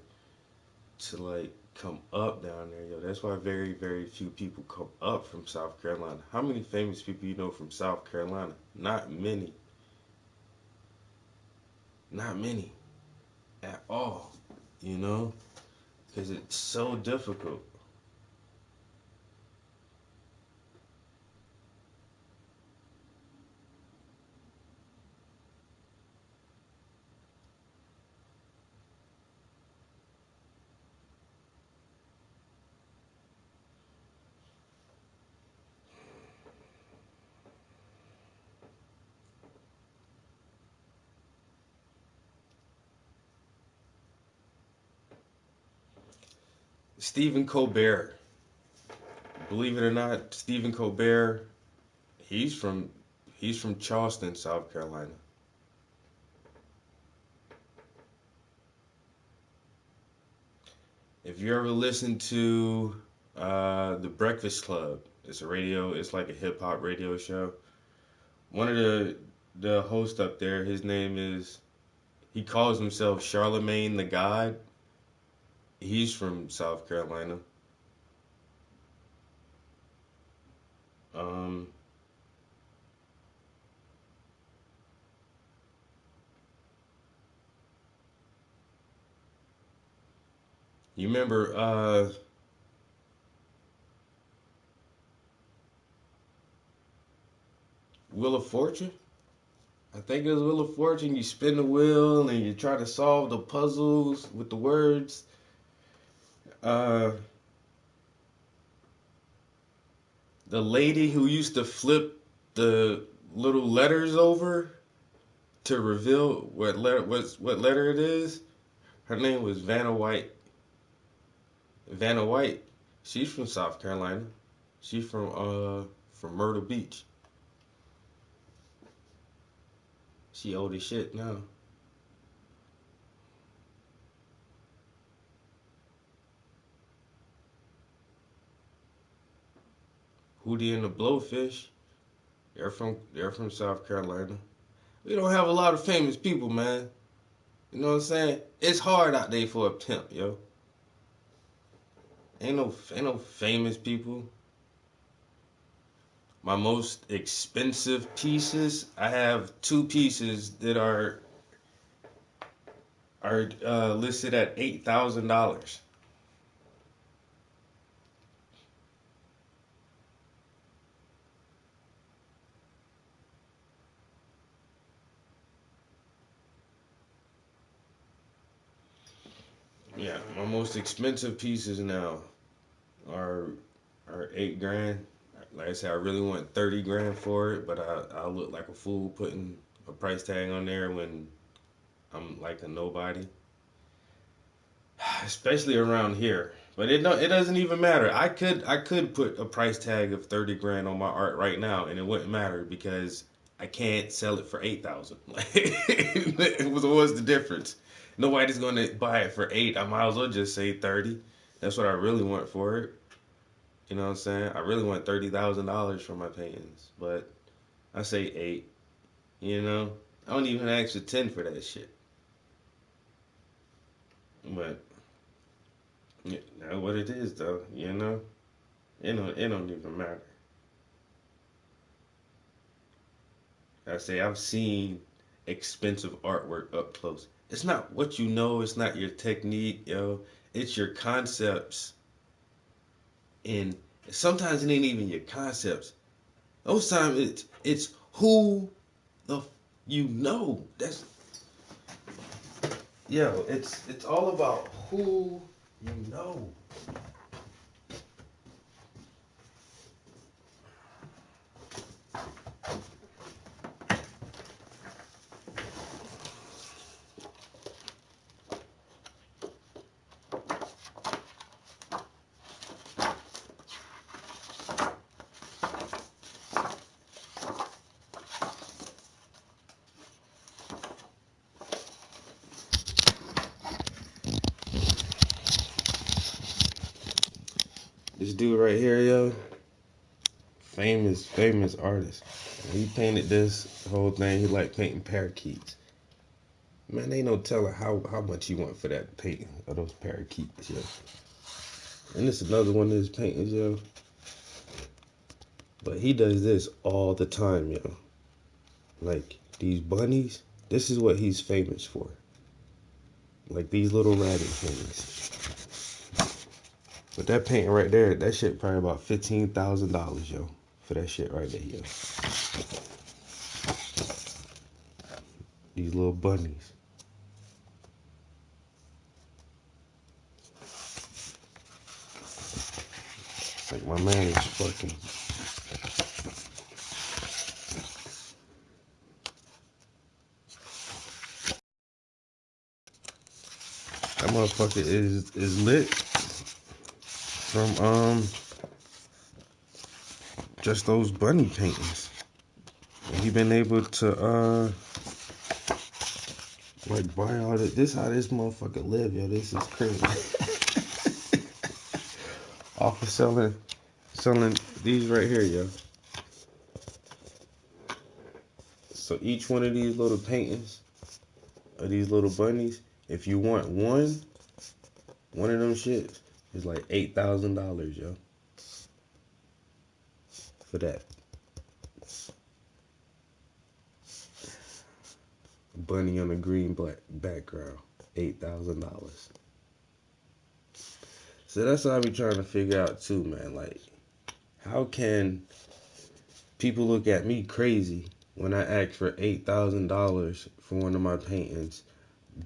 to like come up down there, yo. That's why very, very few people come up from South Carolina. How many famous people you know from South Carolina? Not many. Not many at all, you know? Because it's so difficult. Stephen Colbert. Believe it or not, Stephen Colbert, he's from Charleston, South Carolina. If you ever listen to The Breakfast Club, it's like a hip hop radio show. One of the hosts up there, he calls himself Charlemagne the God. He's from South Carolina. You remember Wheel of Fortune? I think it was Wheel of Fortune. You spin the wheel and you try to solve the puzzles with the words. The lady who used to flip the little letters over to reveal what letter it is, her name was Vanna White. Vanna White, she's from South Carolina. She's from Myrtle Beach. She old as shit now. Hootie and the Blowfish, they're from South Carolina. We don't have a lot of famous people, man. You know what I'm saying? It's hard out there for a pimp, yo. Ain't no famous people. My most expensive pieces, I have 2 pieces that are listed at $8,000. Yeah, my most expensive pieces now are $8,000. Like I said, I really want 30 grand for it, but I look like a fool putting a price tag on there when I'm like a nobody, especially around here. But it doesn't even matter. I could put a price tag of 30 grand on my art right now, and it wouldn't matter because I can't sell it for 8,000. What's the difference? Nobody's gonna buy it for 8. I might as well just say 30. That's what I really want for it. You know what I'm saying? I really want $30,000 for my paintings, but I say 8. You know, I don't even ask for 10 for that shit. But yeah, that's what it is, though. You know, it don't even matter. I say I've seen expensive artwork up close. It's not what you know. It's not your technique, yo. It's your concepts, and sometimes it ain't even your concepts. Most times it's who you know. That's it's all about who you know. This dude right here, yo, famous artist. He painted this whole thing. He like painting parakeets. Man, ain't no telling how much you want for that painting of those parakeets, yo. And this is another one of his paintings, yo. But he does this all the time, yo. Like these bunnies, this is what he's famous for. Like these little rabbit things. But that painting right there, that shit probably about $15,000, yo, for that shit right there, yo. These little bunnies. Like my man is fucking. That motherfucker is lit from just those bunny paintings. And he been able to like buy all that. This how this motherfucker live, yo. This is crazy. Off of selling these right here, yo. So each one of these little paintings of these little bunnies, if you want one of them shits, is like $8,000, yo. For that. Bunny on a green black background, $8,000. So that's what I be trying to figure out too, man. Like, how can people look at me crazy when I ask for $8,000 for one of my paintings,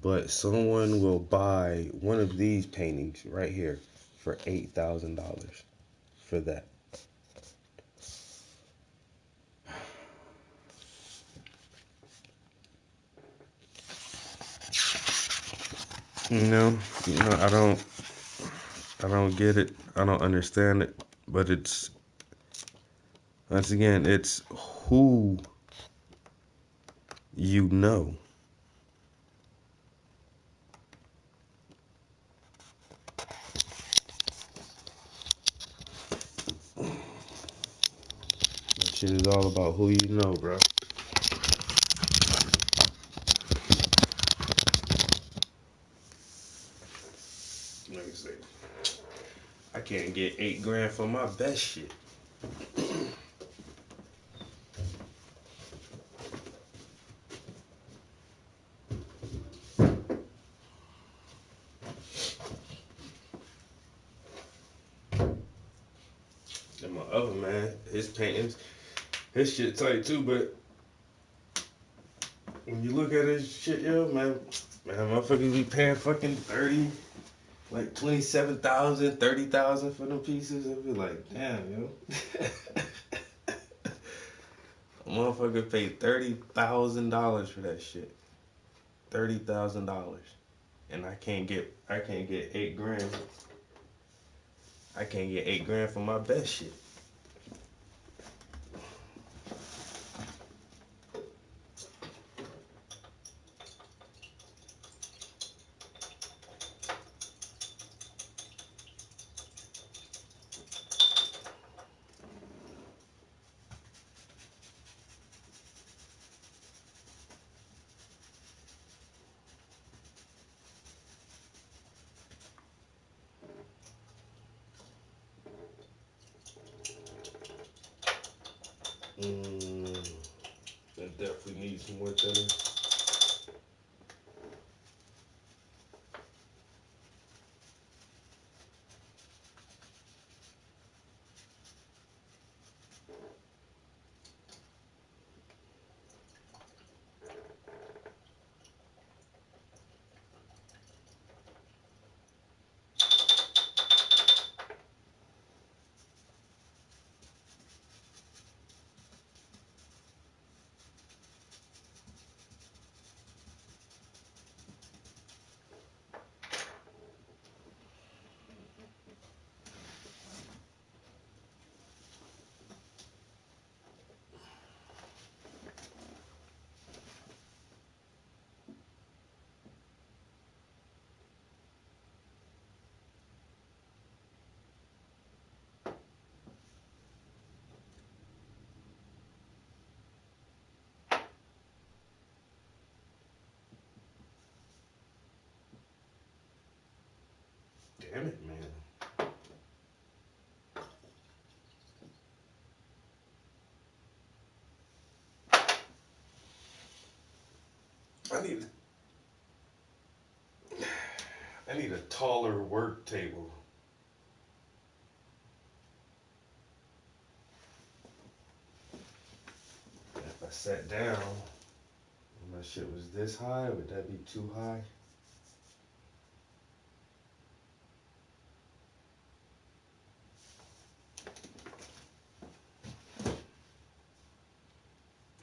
but someone will buy one of these paintings right here for $8,000 for that? You know, I don't get it. I don't understand it. But it's, once again, it's who you know. That shit is all about who you know, bro. Let me see. I can't get $8,000 for my best shit. And my other man, his paintings, his shit tight too, but when you look at his shit, yo, man, motherfuckers be paying fucking 30, like 27,000, 30,000 for them pieces. I'd be like, damn, yo. Motherfucker paid $30,000 for that shit. $30,000. And I can't get $8,000. I can't get $8,000 for my best shit. That definitely needs some more thinner. Damn it, man. I need a taller work table. If I sat down and my shit was this high, would that be too high?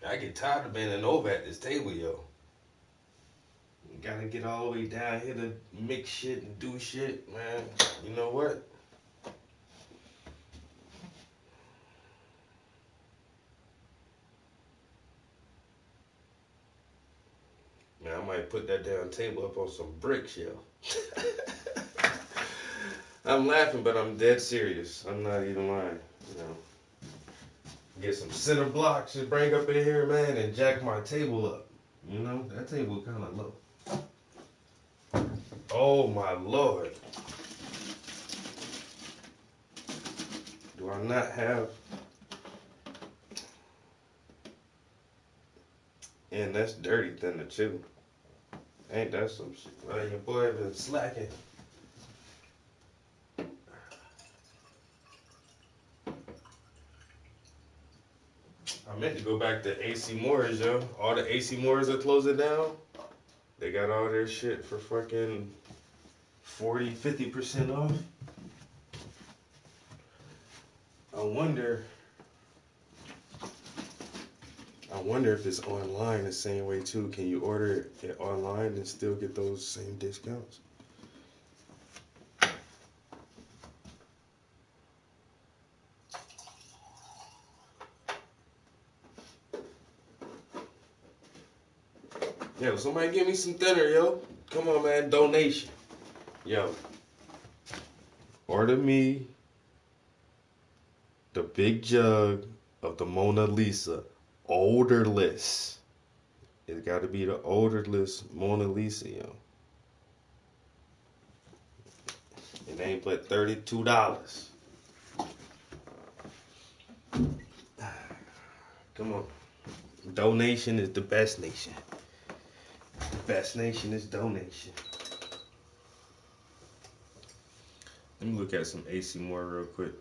I get tired of bending over at this table, yo. You gotta get all the way down here to mix shit and do shit, man. You know what? Man, I might put that damn table up on some bricks, yo. I'm laughing, but I'm dead serious. I'm not even lying, you know. Get some center blocks and bring up in here, man, and jack my table up. You know, that table kind of low. Oh my Lord. Do I not have? And that's dirty thinner too. Ain't that some shit? Well, your boy been slacking. I meant to go back to AC Moore's, yo. All the AC Moore's are closing down. They got all their shit for fucking 40, 50% off. I wonder if it's online the same way too. Can you order it online and still get those same discounts? Yo, somebody give me some thinner, yo. Come on, man. Donation. Yo. Order me the big jug of the Mona Lisa. Odorless. It's got to be the odorless Mona Lisa, yo. It ain't but $32. Come on. Donation is the best nation. The best nation is donation. Let me look at some AC Moore real quick.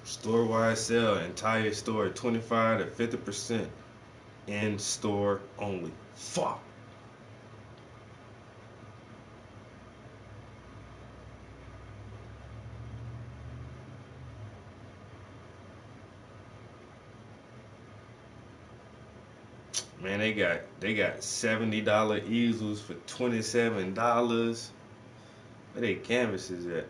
Store-wide sale, entire store, 25 to 50% in store only. Fuck. Man, they got $70 easels for $27. Where they canvases at?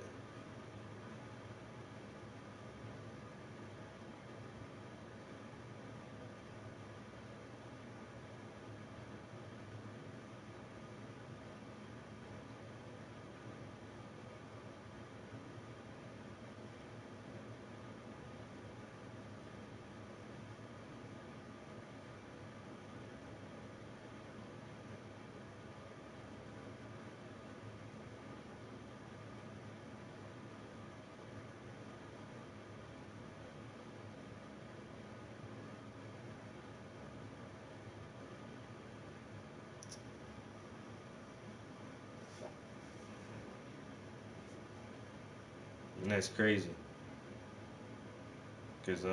that's crazy. Cause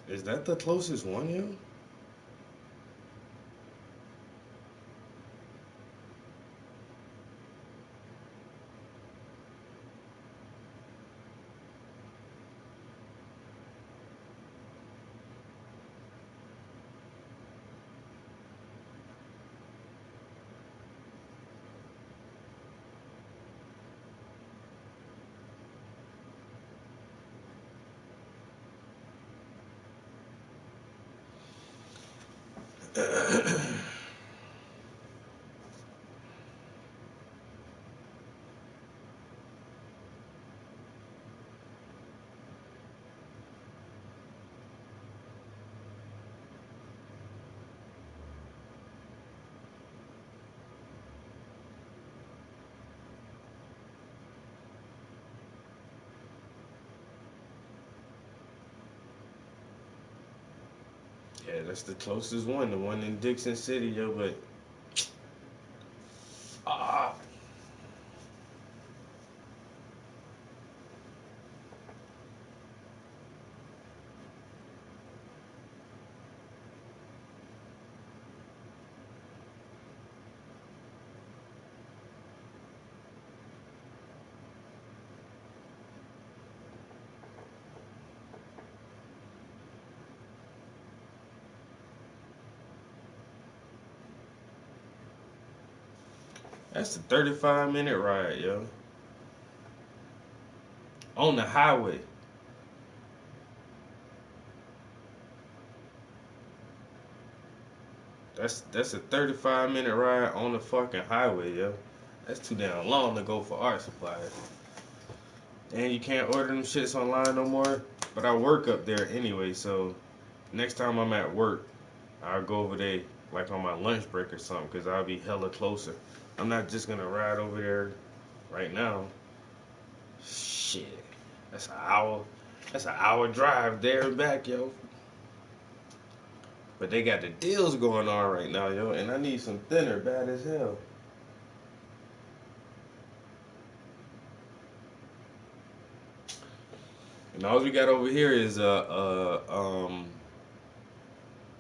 is that the closest one, yo? Yeah, that's the closest one, the one in Dixon City, yo. But ah, that's a 35-minute ride, yo, on the highway. That's a 35-minute ride on the fucking highway, yo. That's too damn long to go for art supplies. And you can't order them shits online no more. But I work up there anyway, so next time I'm at work, I'll go over there like on my lunch break or something, cause I'll be hella closer. I'm not just gonna ride over there right now. Shit, that's an hour. That's an hour drive there and back, yo. But they got the deals going on right now, yo, and I need some thinner, bad as hell. And all we got over here is a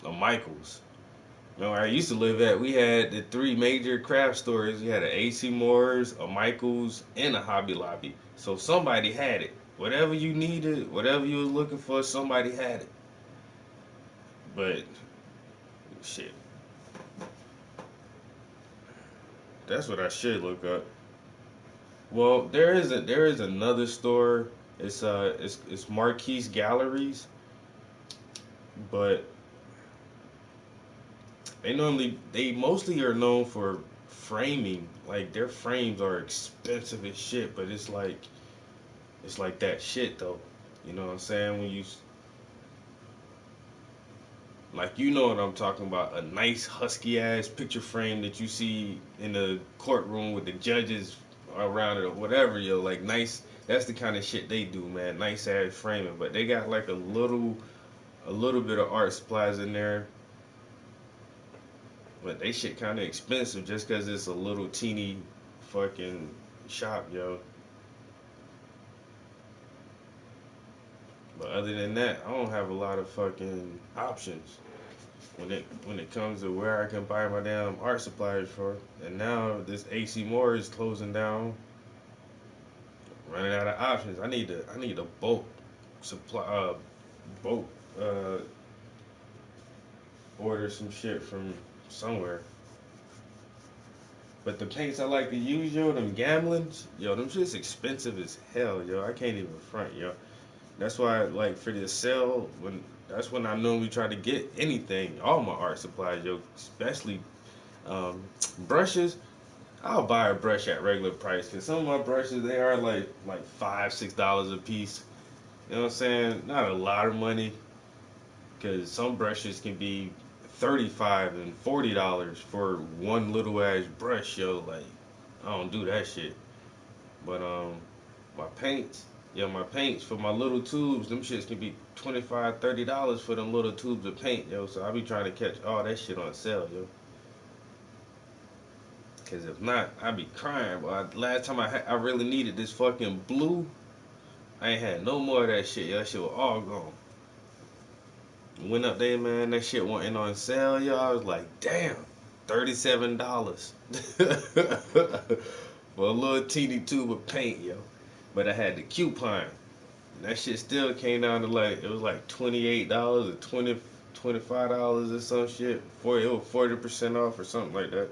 Michaels. You know, where I used to live at, we had the three major craft stores. We had an AC Moore's, a Michaels, and a Hobby Lobby. So somebody had it. Whatever you needed, whatever you was looking for, somebody had it. But shit, that's what I should look up. Well, there is another store. It's Marquise Galleries, but they mostly are known for framing. Like their frames are expensive as shit, but it's like that shit though. You know what I'm saying? When you like, you know what I'm talking about, a nice husky ass picture frame that you see in the courtroom with the judges around it or whatever, yo, like nice. That's the kind of shit they do, man. Nice ass framing, but they got like a little bit of art supplies in there. But they shit kind of expensive just because it's a little teeny fucking shop, yo. But other than that, I don't have a lot of fucking options when it comes to where I can buy my damn art supplies for. And now this AC Moore is closing down, running out of options. I need a bulk supply, bulk order some shit from somewhere. But the paints I like to use, yo, them Gamblins, yo, them shit's expensive as hell, yo. I can't even front, yo. That's why, like, for the sale, that's when I normally try to get anything, all my art supplies, yo, especially brushes. I'll buy a brush at regular price, because some of my brushes, they are like $5-6 a piece. You know what I'm saying? Not a lot of money, because some brushes can be $35 and $40 for one little ass brush, yo. Like, I don't do that shit. But my paints, my paints for my little tubes, them shits can be $25-$30 for them little tubes of paint, yo. So I be trying to catch all that shit on sale, yo. Cause if not, I be crying. But last time I really needed this fucking blue, I ain't had no more of that shit. That shit was all gone. Went up there, man. That shit wasn't on sale, yo. I was like, damn, $37 for a little teeny tube of paint, yo. But I had the coupon. That shit still came down to like, it was like $28 or $25 or some shit. It was 40% off or something like that.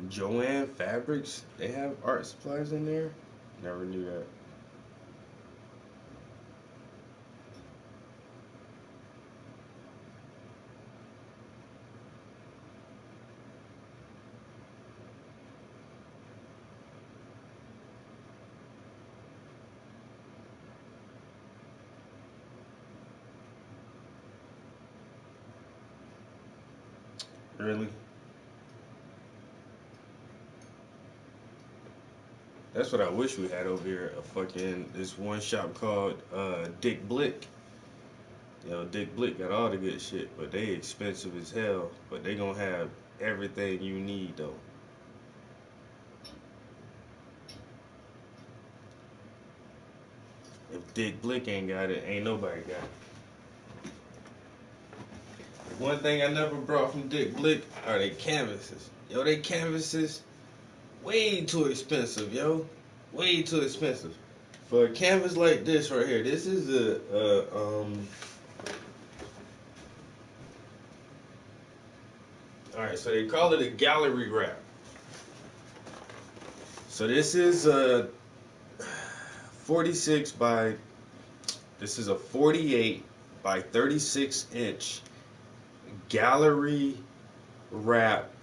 Joanne Fabrics, they have art supplies in there? Never knew that. Really? That's what I wish we had over here. This one shop called Dick Blick. Dick Blick got all the good shit, but they expensive as hell. But they gonna have everything you need though. If Dick Blick ain't got it, ain't nobody got it. One thing I never brought from Dick Blick are they canvases. Yo, they canvases way too expensive, yo. Way too expensive. For a canvas like this right here, this is alright, so they call it a gallery wrap. So this is a 46 by, this is a 48 by 36 inch gallery wrapped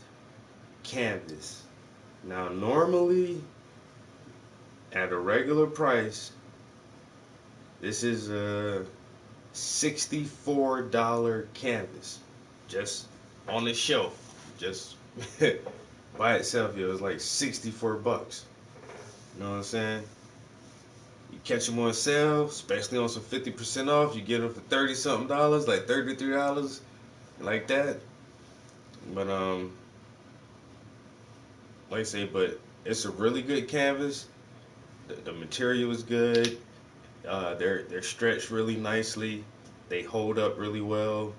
canvas. Now normally at a regular price, this is a $64 canvas just on the shelf, just by itself. It was like 64 bucks. You know what I'm saying? You catch them on sale, especially on some 50% off, you get them for $30 something, like $33, like that. But like I say, but it's a really good canvas. The material is good. They're stretched really nicely. They hold up really well.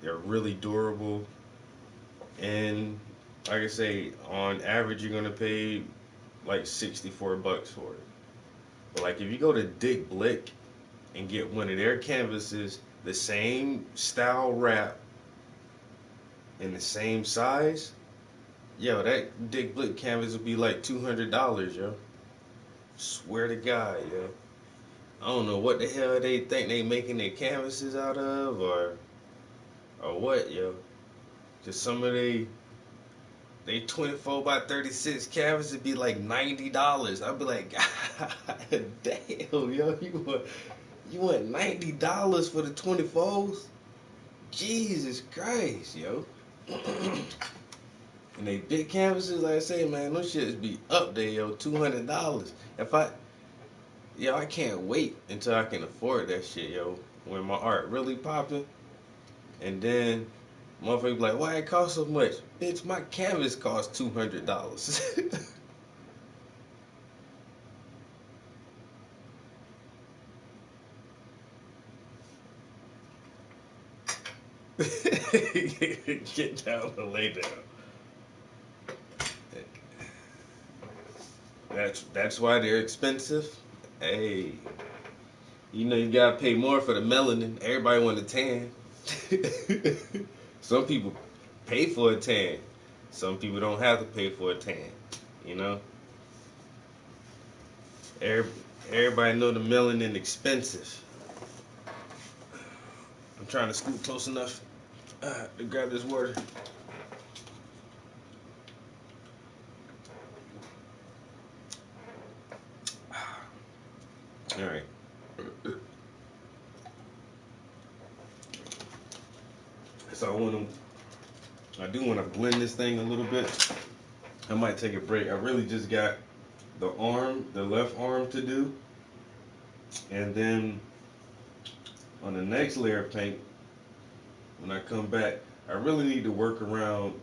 They're really durable. And like I say, on average, you're gonna pay like 64 bucks for it. But like if you go to Dick Blick and get one of their canvases, the same style wrap and the same size, yo, that Dick Blick canvas would be like $200, yo. Swear to God, yo. I don't know what the hell they think they making their canvases out of, or what, yo. Cause some of they 24 by 36 canvas would be like $90. I'd be like, God damn, yo, you want $90 for the 24s? Jesus Christ, yo. And they big canvases, like I say, man, those shits be up there, yo, $200. I can't wait until I can afford that shit, yo. When my art really popping, and then motherfucker be like, why it cost so much? Bitch, my canvas cost $200. Get down and lay down. That's why they're expensive. Hey, you gotta pay more for the melanin. Everybody want a tan. Some people pay for a tan. Some people don't have to pay for a tan. Everybody know the melanin expensive. I'm trying to scoot close enough to grab this water. All right. So I do want to blend this thing a little bit. I might take a break. I really just got the left arm to do. And then on the next layer of paint, when I come back, I really need to work around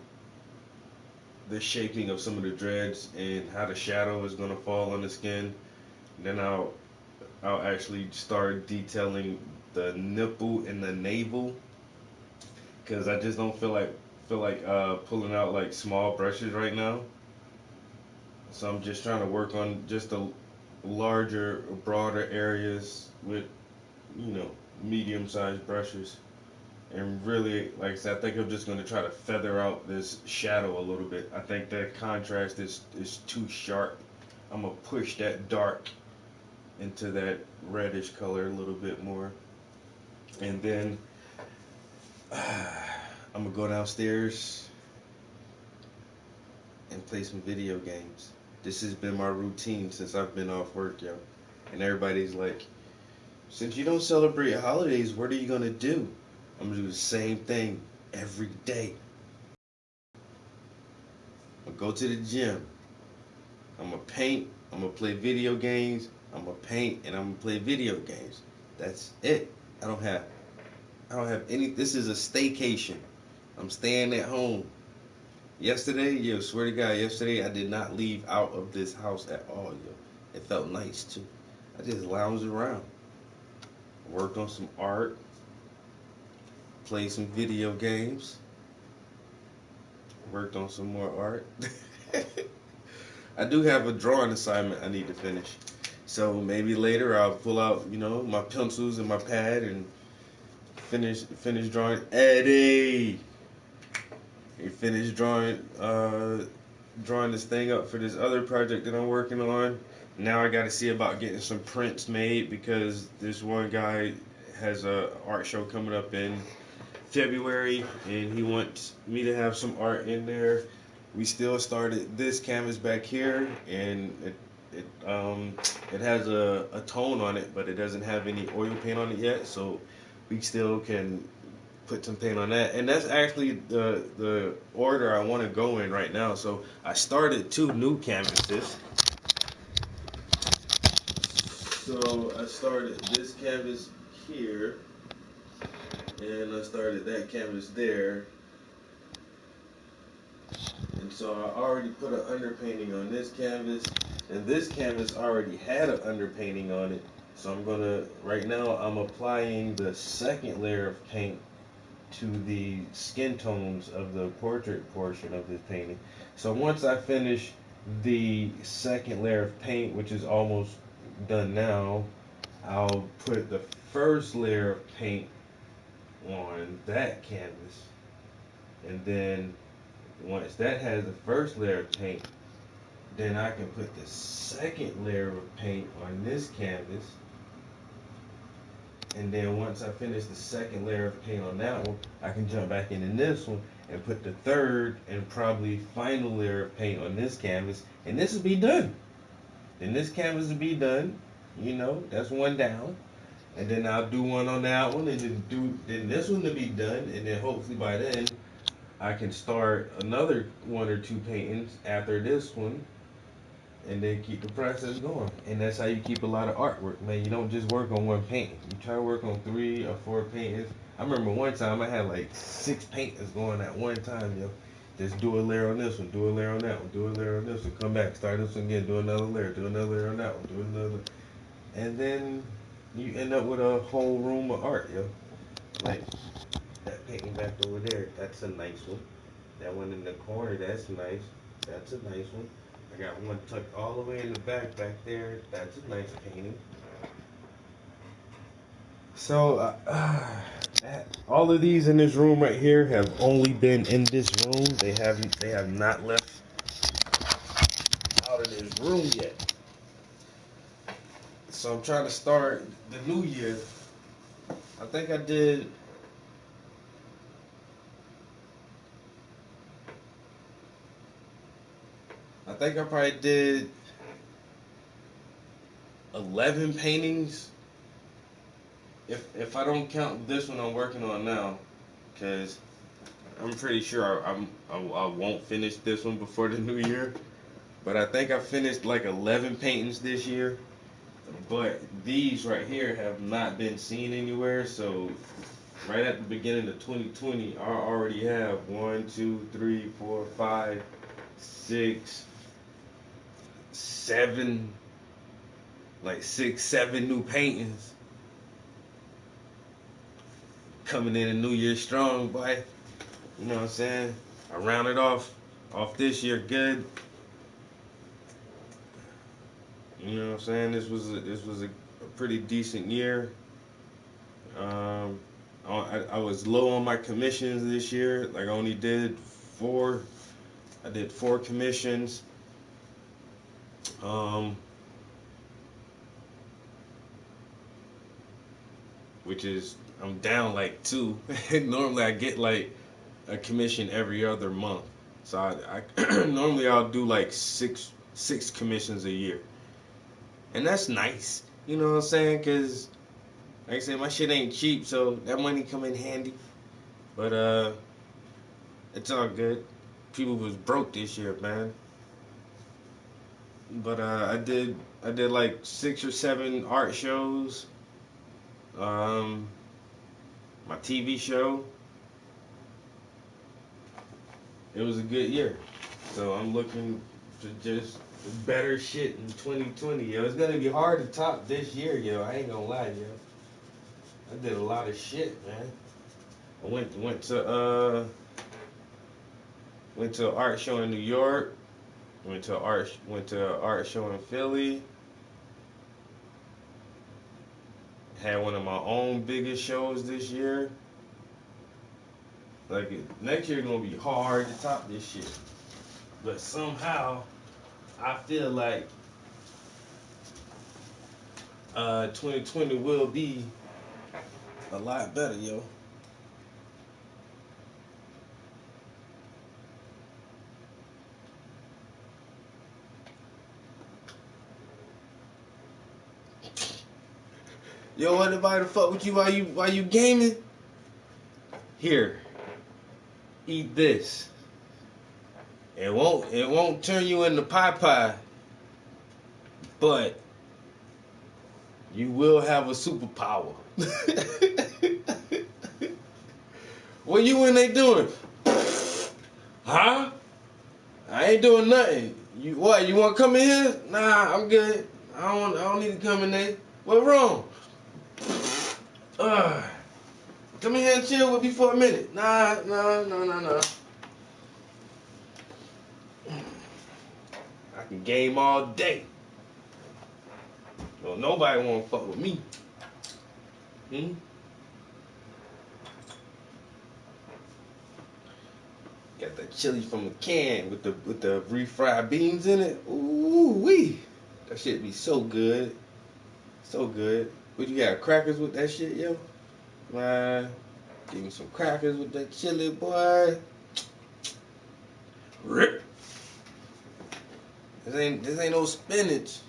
the shaping of some of the dreads and how the shadow is going to fall on the skin. Then I'll actually start detailing the nipple and the navel, because I just don't feel like pulling out like small brushes right now. So I'm just trying to work on just the larger, broader areas with medium-sized brushes. And really, like I said, I think I'm just going to try to feather out this shadow a little bit. I think that contrast is too sharp. I'm going to push that dark into that reddish color a little bit more. And then I'm going to go downstairs and play some video games. This has been my routine since I've been off work, yo. And everybody's like, since you don't celebrate holidays, what are you going to do? I'm going to do the same thing every day. I'm going to go to the gym. I'm going to paint. I'm going to play video games. I'm going to paint and I'm going to play video games. That's it. I don't have any. This is a staycation. I'm staying at home. Yesterday, swear to God, yesterday I did not leave out of this house at all, yo. It felt nice too. I just lounged around. Worked on some art. Played some video games. Worked on some more art. I do have a drawing assignment I need to finish. So maybe later I'll pull out, my pencils and my pad and finish drawing. Eddie! Finish drawing this thing up for this other project that I'm working on. Now I got to see about getting some prints made, because this one guy has a art show coming up in February and he wants me to have some art in there. We still started this canvas back here, and it has a tone on it, but it doesn't have any oil paint on it yet, so we still can put some paint on that. And that's actually the order I want to go in right now. So I started 2 new canvases. So I started this canvas here, and I started that canvas there. And so I already put an underpainting on this canvas, and this canvas already had an underpainting on it. So right now I'm applying the second layer of paint to the skin tones of the portrait portion of this painting. So once I finish the second layer of paint, which is almost done now, I'll put the first layer of paint on that canvas, and then once that has the first layer of paint, then I can put the second layer of paint on this canvas. And then once I finish the second layer of paint on that one, I can jump back into this one and put the third and probably final layer of paint on this canvas, and this will be done. Then this canvas will be done. That's one down. And then I'll do one on that one, and then this one will be done, and then hopefully by then I can start another 1 or 2 paintings after this one, and then keep the process going. And that's how you keep a lot of artwork, man. You don't just work on one painting. You try to work on 3 or 4 paintings. I remember one time I had like 6 paintings going at one time, yo. Just do a layer on this one, do a layer on that one, do a layer on this one, come back, start this one again, do another layer on that one, do another. And then you end up with a whole room of art, yo. Like that painting back over there, that's a nice one. That one in the corner, that's nice. That's a nice one. I got one tucked all the way in the back there. That's a nice painting. So, all of these in this room right here have only been in this room. They have not left out of this room yet. So I'm trying to start the new year. I think I did. I think I probably did 11 paintings. If I don't count this one I'm working on now, because I'm pretty sure I won't finish this one before the new year. But I think I finished like 11 paintings this year. But these right here have not been seen anywhere. So right at the beginning of 2020, I already have 1, 2, 3, 4, 5, 6, 7, like 6, 7 new paintings coming in a new year strong, boy. You know what I'm saying? I rounded off this year good. You know what I'm saying? This was a pretty decent year. I was low on my commissions this year. Like I only did 4. I did 4 commissions. Which is, I'm down like 2. Normally I get like a commission every other month. So I normally I'll do like 6 commissions a year. And that's nice. You know what I'm saying? Because, like I said, my shit ain't cheap, so that money come in handy. But, it's all good. People was broke this year, man. But, I did like 6 or 7 art shows. My TV show. It was a good year. So I'm looking to just better shit in 2020, yo. It's gonna be hard to top this year, yo. I ain't gonna lie, yo. I did a lot of shit, man. I went to an art show in New York. Went to an art show in Philly. Had one of my own biggest shows this year. Like next year gonna be hard to top this shit. But somehow I feel like 2020 will be a lot better, yo. Yo, want anybody to fuck with you while you gaming? Here, eat this. It won't turn you into pie, but you will have a superpower. What you in there doing? Huh? I ain't doing nothing. You what? You want to come in here? Nah, I'm good. I don't need to come in there. What wrong? Come in here and chill with me for a minute. Nah. I can game all day. Well, nobody want to fuck with me. Got the chili from the can with the refried beans in it. Ooh wee, that shit be so good, so good. What you got? Crackers with that shit, yo? Man, give me some crackers with that chili, boy. Rip. This ain't no spinach.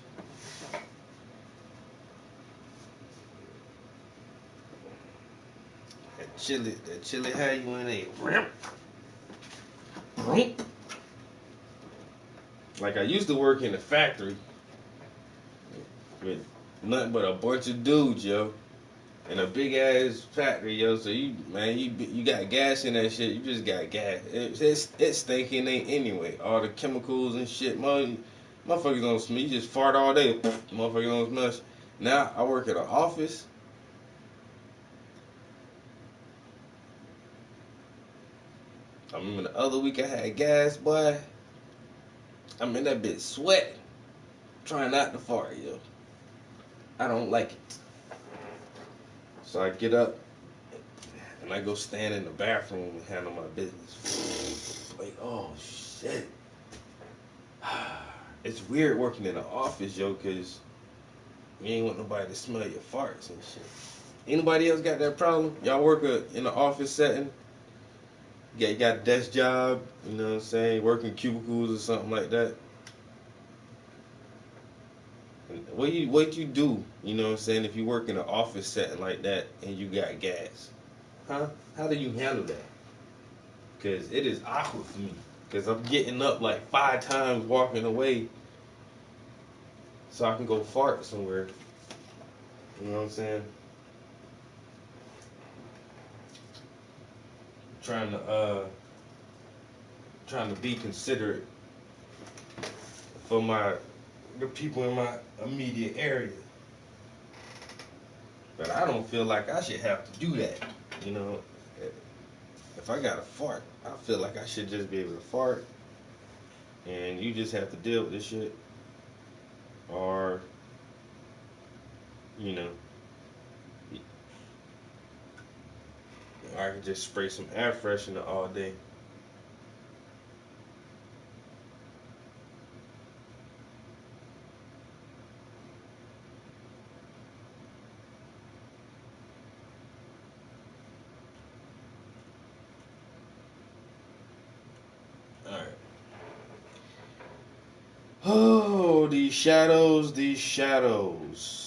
That chili had you in a rip. Like, I used to work in a factory with nothing but a bunch of dudes, yo. In a big ass factory, yo. So you got gas in that shit. You just got gas. It's stinking anyway. All the chemicals and shit, motherfuckers don't smell. You just fart all day. Motherfuckers don't smell shit. Now I work at an office. I remember the other week I had gas, boy. I'm in that bitch sweating, trying not to fart, yo. I don't like it. So I get up and I go stand in the bathroom and handle my business. Like, oh shit. It's weird working in an office, yo, cause you ain't want nobody to smell your farts and shit. Anybody else got that problem? Y'all work in an office setting? You got a desk job, you know what I'm saying? Working cubicles or something like that. What you do, you know what I'm saying, if you work in an office setting like that and you got gas? Huh? How do you handle that? Because it is awkward for me. Because I'm getting up like 5 times walking away so I can go fart somewhere. You know what I'm saying? Trying to be considerate for the people in my immediate area. But I don't feel like I should have to do that. You know, if I got to fart, I feel like I should just be able to fart, and you just have to deal with this shit. Or, you know, I could just spray some air freshener all day. Oh, these shadows, these shadows.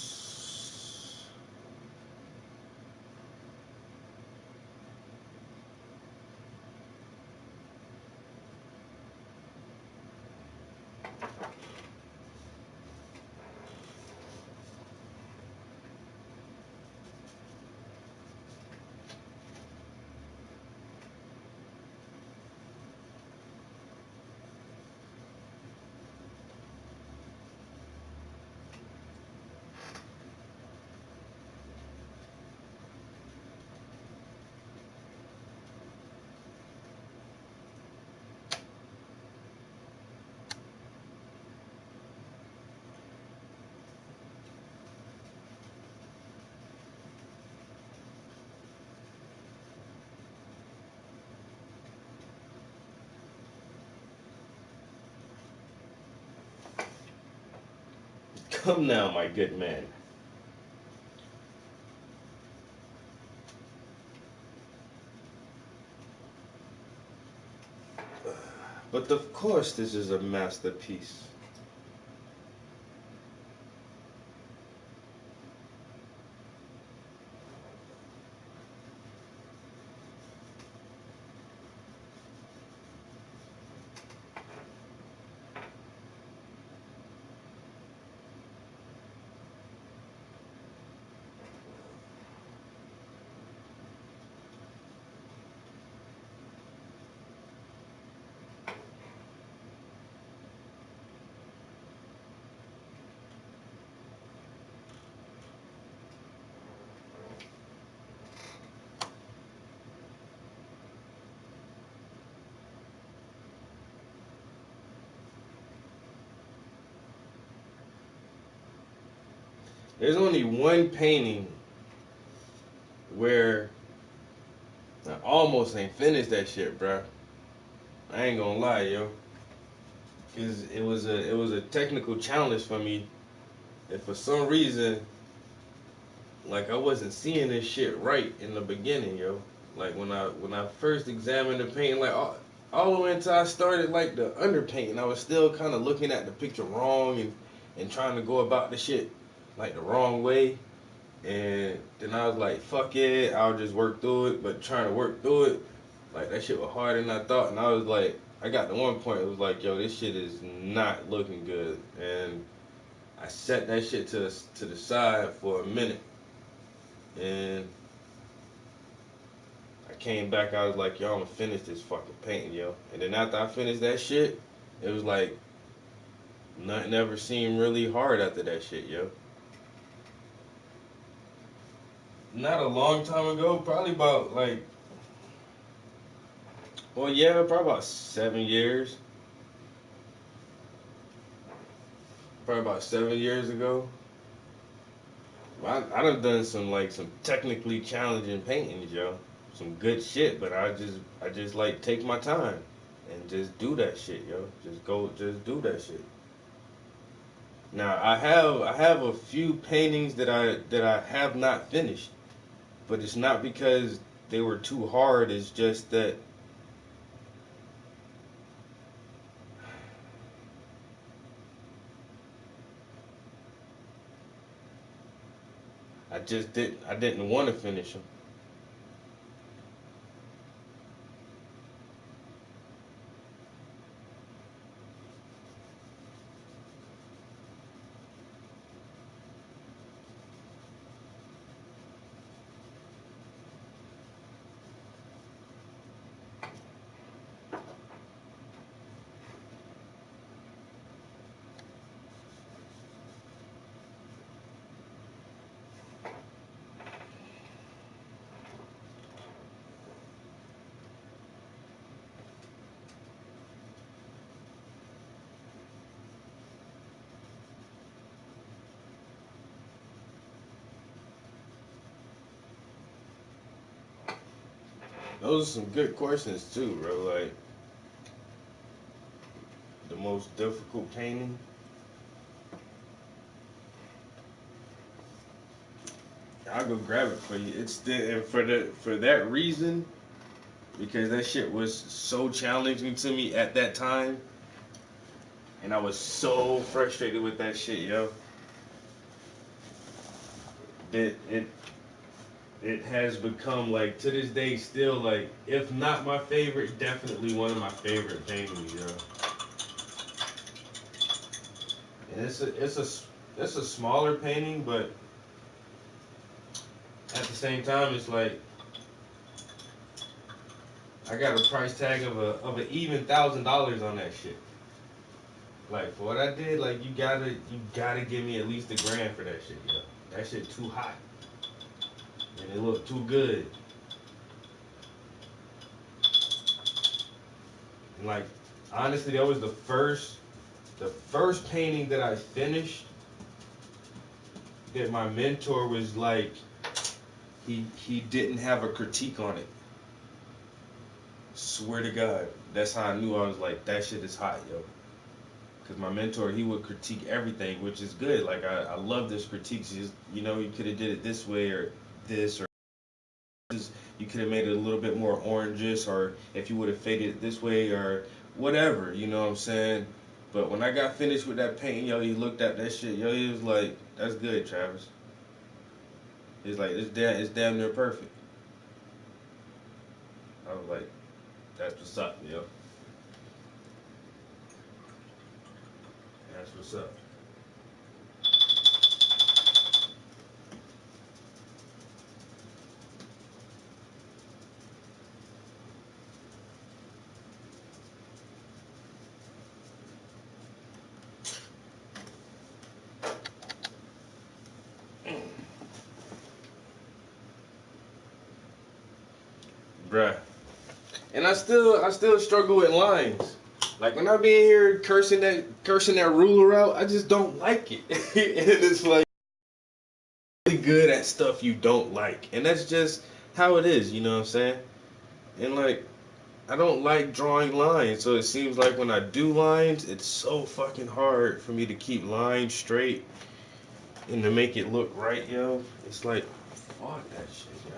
Come now, my good man. But of course this is a masterpiece. There's only one painting where I almost ain't finished that shit, bruh. I ain't gonna lie, yo. Cause it was a technical challenge for me. And for some reason, like, I wasn't seeing this shit right in the beginning, yo. Like when I first examined the painting, like all the way until I started like the underpainting, I was still kind of looking at the picture wrong and trying to go about the shit like the wrong way. And then I was like, fuck it, I'll just work through it. But trying to work through it, like, that shit was harder than I thought. And I was like, I got to one point it was like, yo, this shit is not looking good, and I set that shit to the side for a minute, and I came back. I was like, yo, I'm gonna finish this fucking painting, yo. And then after I finished that shit, it was like nothing ever seemed really hard after that shit, yo. Not a long time ago, probably about like, well, yeah, probably about 7 years. Probably about 7 years ago. I done some technically challenging paintings, yo. Some good shit, but I just like take my time and just do that shit, yo. Just do that shit. Now I have a few paintings that I have not finished, but it's not because they were too hard. It's just that I didn't want to finish them. Those are some good questions too, bro. Like the most difficult painting. I'll go grab it for you. And for that reason, because that shit was so challenging to me at that time, and I was so frustrated with that shit, yo. That it has become like to this day still like if not my favorite, definitely one of my favorite paintings, yo. And it's a smaller painting, but at the same time it's like I got a price tag of an even $1,000 on that shit. Like for what I did, like you gotta give me at least $1,000 for that shit, yo. That shit too hot. And it looked too good. And like honestly, that was the first painting that I finished that my mentor was like he didn't have a critique on it. Swear to God, that's how I knew. I was like, that shit is hot, yo. Because my mentor, he would critique everything, which is good. Like I love this critiques. You know, you could have did it this way or this, or you could have made it a little bit more orangish, or if you would have faded it this way or whatever. You know what I'm saying? But when I got finished with that painting, yo, he looked at that shit, yo, he was like, that's good, Travis. He's like, it's damn near perfect. I was like, that's what's up, yo. That's what's up. Bruh. And I still struggle with lines. Like when I be in here cursing that ruler out, I just don't like it. And it's like really good at stuff you don't like. And that's just how it is, you know what I'm saying? And like I don't like drawing lines, so it seems like when I do lines, it's so fucking hard for me to keep lines straight and to make it look right, yo. It's like fuck that shit, yo.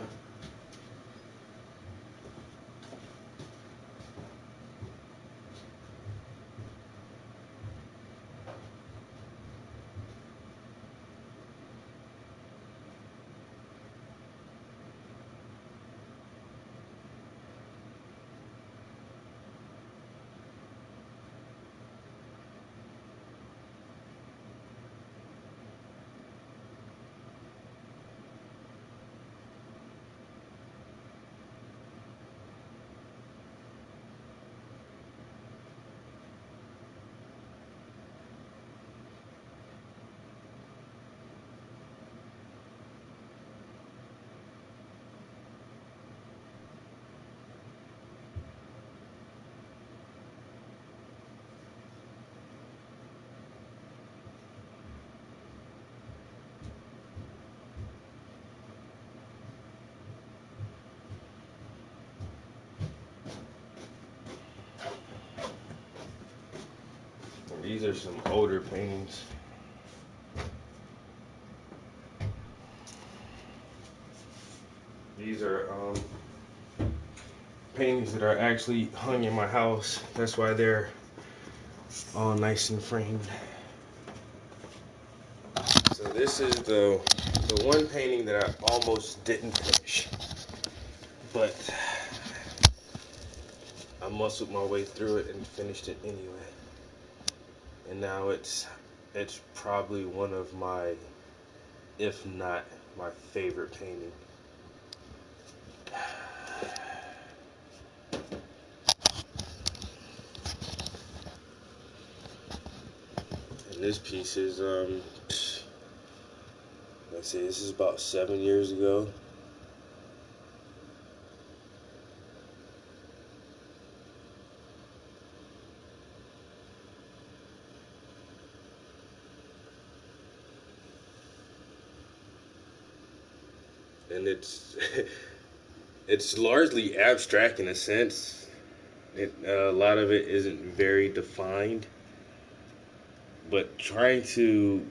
these are some older paintings. These are paintings that are actually hung in my house. That's why they're all nice and framed. So this is the one painting that I almost didn't finish, but I muscled my way through it and finished it anyway. And now it's probably one of my, if not my favorite painting. And this piece is let's see, this is about 7 years ago. And it's largely abstract in a sense. A lot of it isn't very defined, but trying to,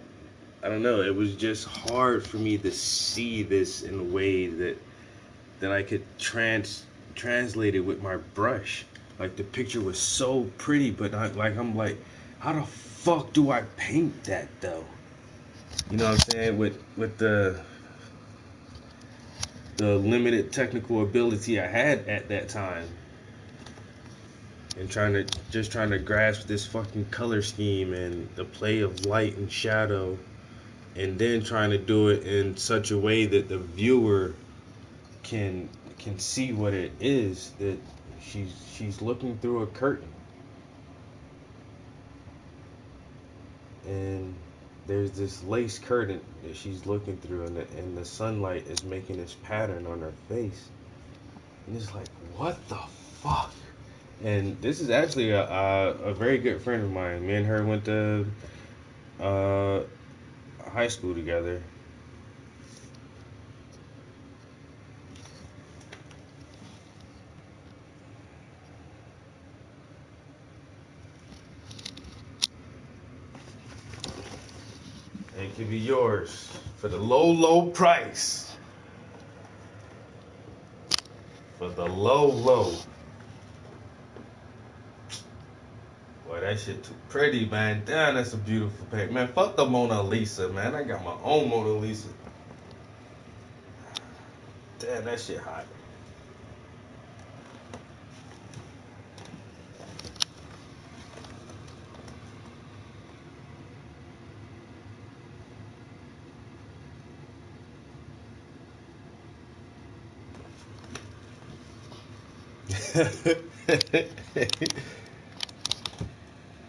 I don't know, it was just hard for me to see this in a way that I could translate it with my brush. Like, the picture was so pretty, but I'm like, how the fuck do I paint that though? You know what I'm saying? With the limited technical ability I had at that time, and trying to grasp this fucking color scheme and the play of light and shadow, and then trying to do it in such a way that the viewer can see what it is, that she's looking through a curtain, and there's this lace curtain that she's looking through, and the sunlight is making this pattern on her face, and it's like, what the fuck? And this is actually a very good friend of mine. Me and her went to high school together. It could be yours for the low, low price. For the low, low. Boy, that shit too pretty, man. Damn, that's a beautiful painting. Man, fuck the Mona Lisa, man. I got my own Mona Lisa. Damn, that shit hot.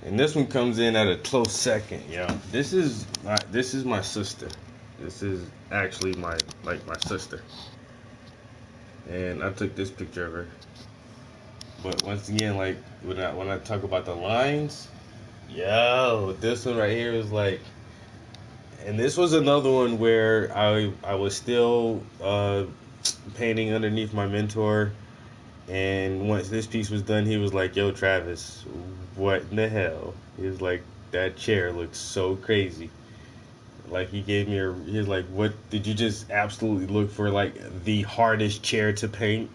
And this one comes in at a close second, yo. This is my sister. This is actually my sister. And I took this picture of her. But once again, like when I talk about the lines, yo, this one right here is like, and this was another one where I was still painting underneath my mentor. And once this piece was done, he was like, yo, Travis, what in the hell? He was like, that chair looks so crazy. Like, he gave me he was like, what, did you just absolutely look for, like, the hardest chair to paint?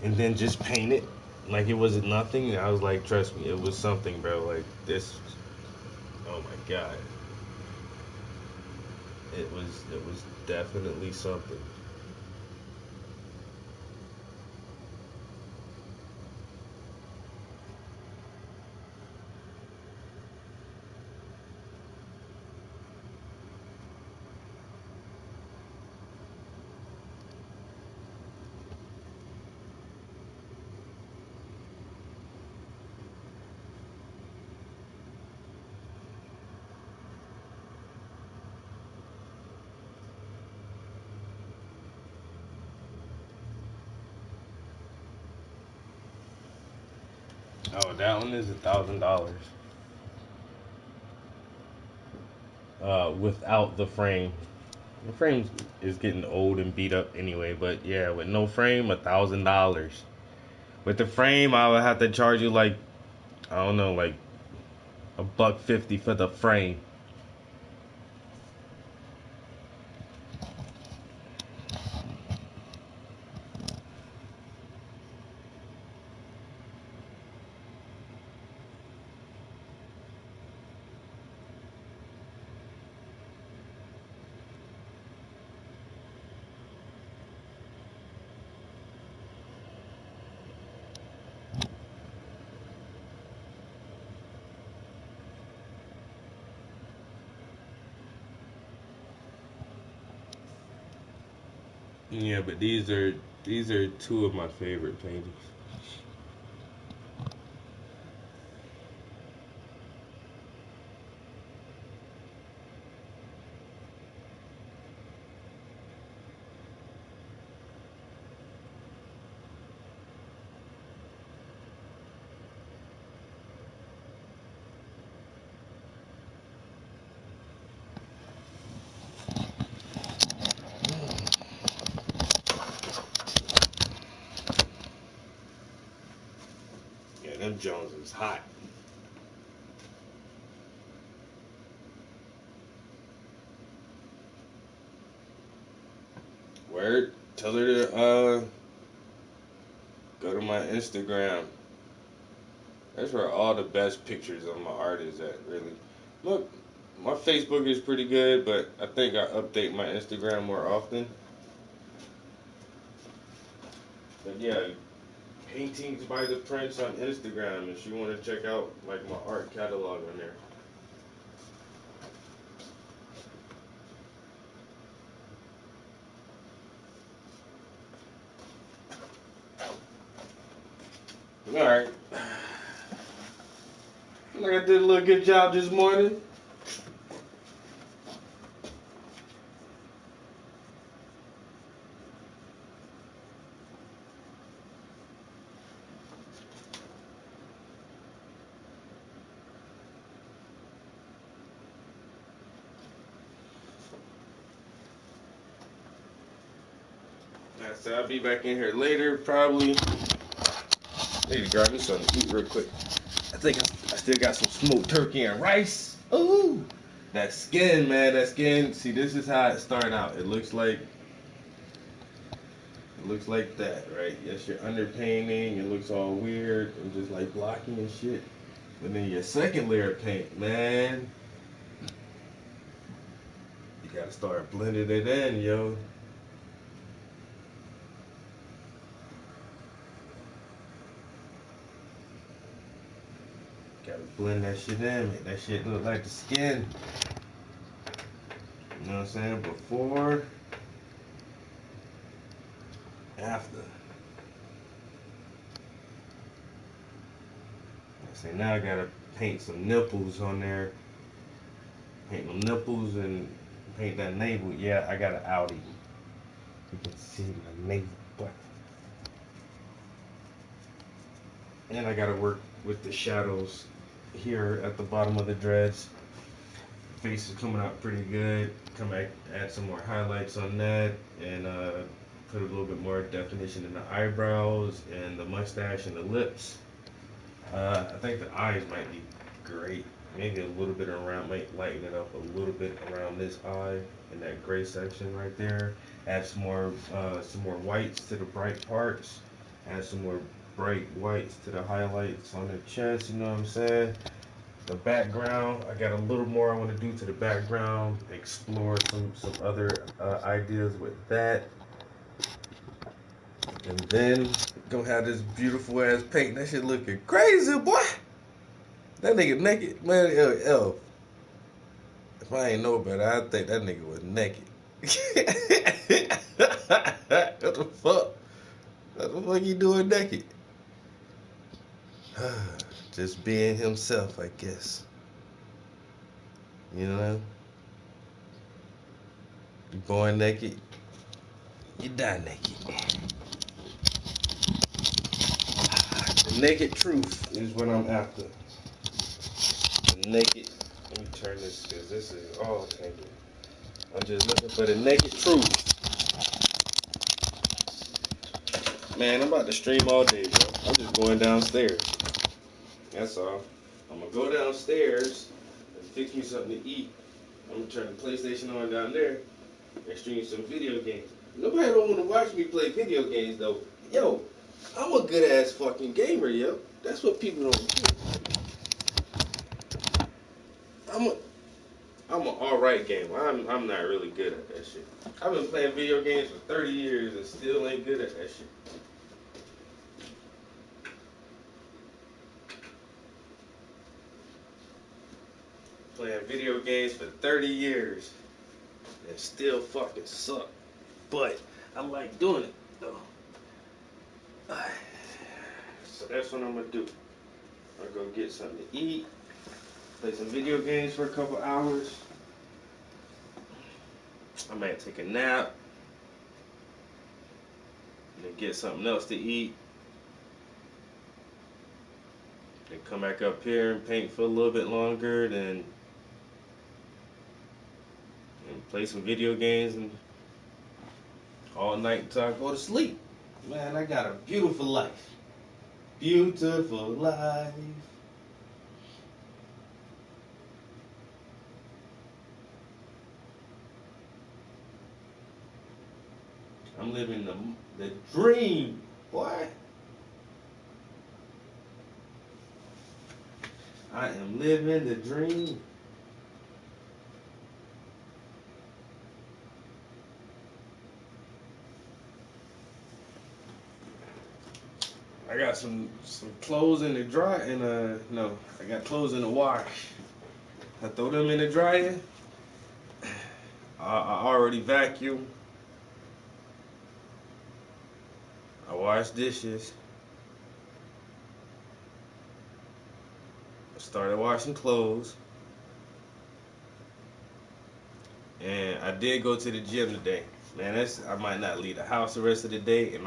And then just paint it? Like it wasn't nothing? And I was like, trust me, it was something, bro. Like, this, oh my God. It was definitely something. Oh, that one is $1,000. Without the frame. The frame is getting old and beat up anyway, but yeah, with no frame, $1,000. With the frame, I would have to charge you like, I don't know, like $150 for the frame. Yeah, but these are two of my favorite paintings. Yeah, them Jones is hot. Word. Tell her to go to my Instagram. That's where all the best pictures of my art is at, really. Look, my Facebook is pretty good, but I think I update my Instagram more often. But yeah, Paintings by the Prince on Instagram if you want to check out like my art catalog on there. Alright. Like I did a little good job this morning. So I'll be back in here later, probably. Need to grab me something to eat real quick. I think I still got some smoked turkey and rice. Ooh, that skin, man, that skin. See, this is how it started out. It looks like that, right? Yes, you're underpainting. It looks all weird and just like blocking and shit. But then your second layer of paint, man, you gotta start blending it in, yo. Gotta blend that shit in, make that shit look like the skin. You know what I'm saying? Before, after. See, now I gotta paint some nipples on there. Paint them nipples and paint that navel. Yeah, I got an Audi. You can see my navel. And I gotta work with the shadows here at the bottom of the dreads. Face is coming out pretty good. Come back, add some more highlights on that, and put a little bit more definition in the eyebrows and the mustache and the lips. I think the eyes might be great. Maybe a little bit around, might lighten it up a little bit around this eye in that gray section right there. Add some more whites to the bright parts. Add some more bright whites to the highlights on the chest, you know what I'm saying? The background, I got a little more I want to do to the background, explore some other ideas with that. And then gonna have this beautiful ass paint. That shit looking crazy, boy. That nigga naked, man. If I ain't know better, I'd think that nigga was naked. What the fuck? What the fuck you doing naked? Just being himself, I guess. You know? You born naked, you die naked. The naked truth is what I'm after. The naked. Let me turn this, because this is all naked. I'm just looking for the naked truth. Man, I'm about to stream all day, bro. I'm just going downstairs. That's all. I'm gonna go downstairs and fix me something to eat. I'm gonna turn the PlayStation on down there and stream some video games. Nobody don't want to watch me play video games though. Yo, I'm a good ass fucking gamer, yo. That's what people don't do. I'm an alright gamer. I'm not really good at that shit. I've been playing video games for 30 years and still ain't good at that shit. Playing video games for 30 years and still fucking suck. But I like doing it though. So that's what I'm gonna do. I'm gonna go get something to eat, play some video games for a couple hours. I might take a nap and then get something else to eat. Then come back up here and paint for a little bit longer, then play some video games and all night until I go to sleep. Man, I got a beautiful life. Beautiful life. I'm living the dream, boy. I am living the dream. I got some clothes in the dry and no, I got clothes in the wash. I throw them in the dryer. I already vacuumed. I wash dishes. I started washing clothes. And I did go to the gym today. Man, I might not leave the house the rest of the day.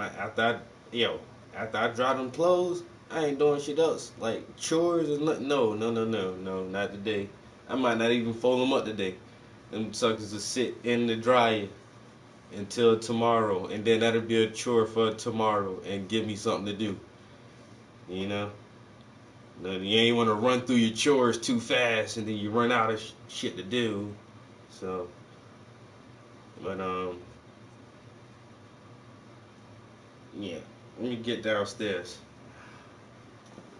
After I dry them clothes, I ain't doing shit else. Like chores and no, not today. I might not even fold them up today. Them suckers will sit in the dryer until tomorrow, and then that'll be a chore for tomorrow and give me something to do. You know? You ain't want to run through your chores too fast and then you run out of shit to do. So, but yeah. Let me get downstairs.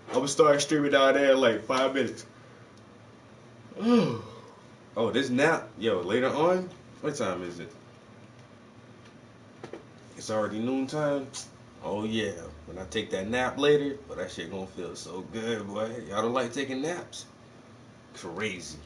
I'm gonna start streaming down there in like 5 minutes. Oh, this nap. Yo, later on? What time is it? It's already noontime? Oh yeah. When I take that nap later, but that shit gonna feel so good, boy. Y'all don't like taking naps? Crazy.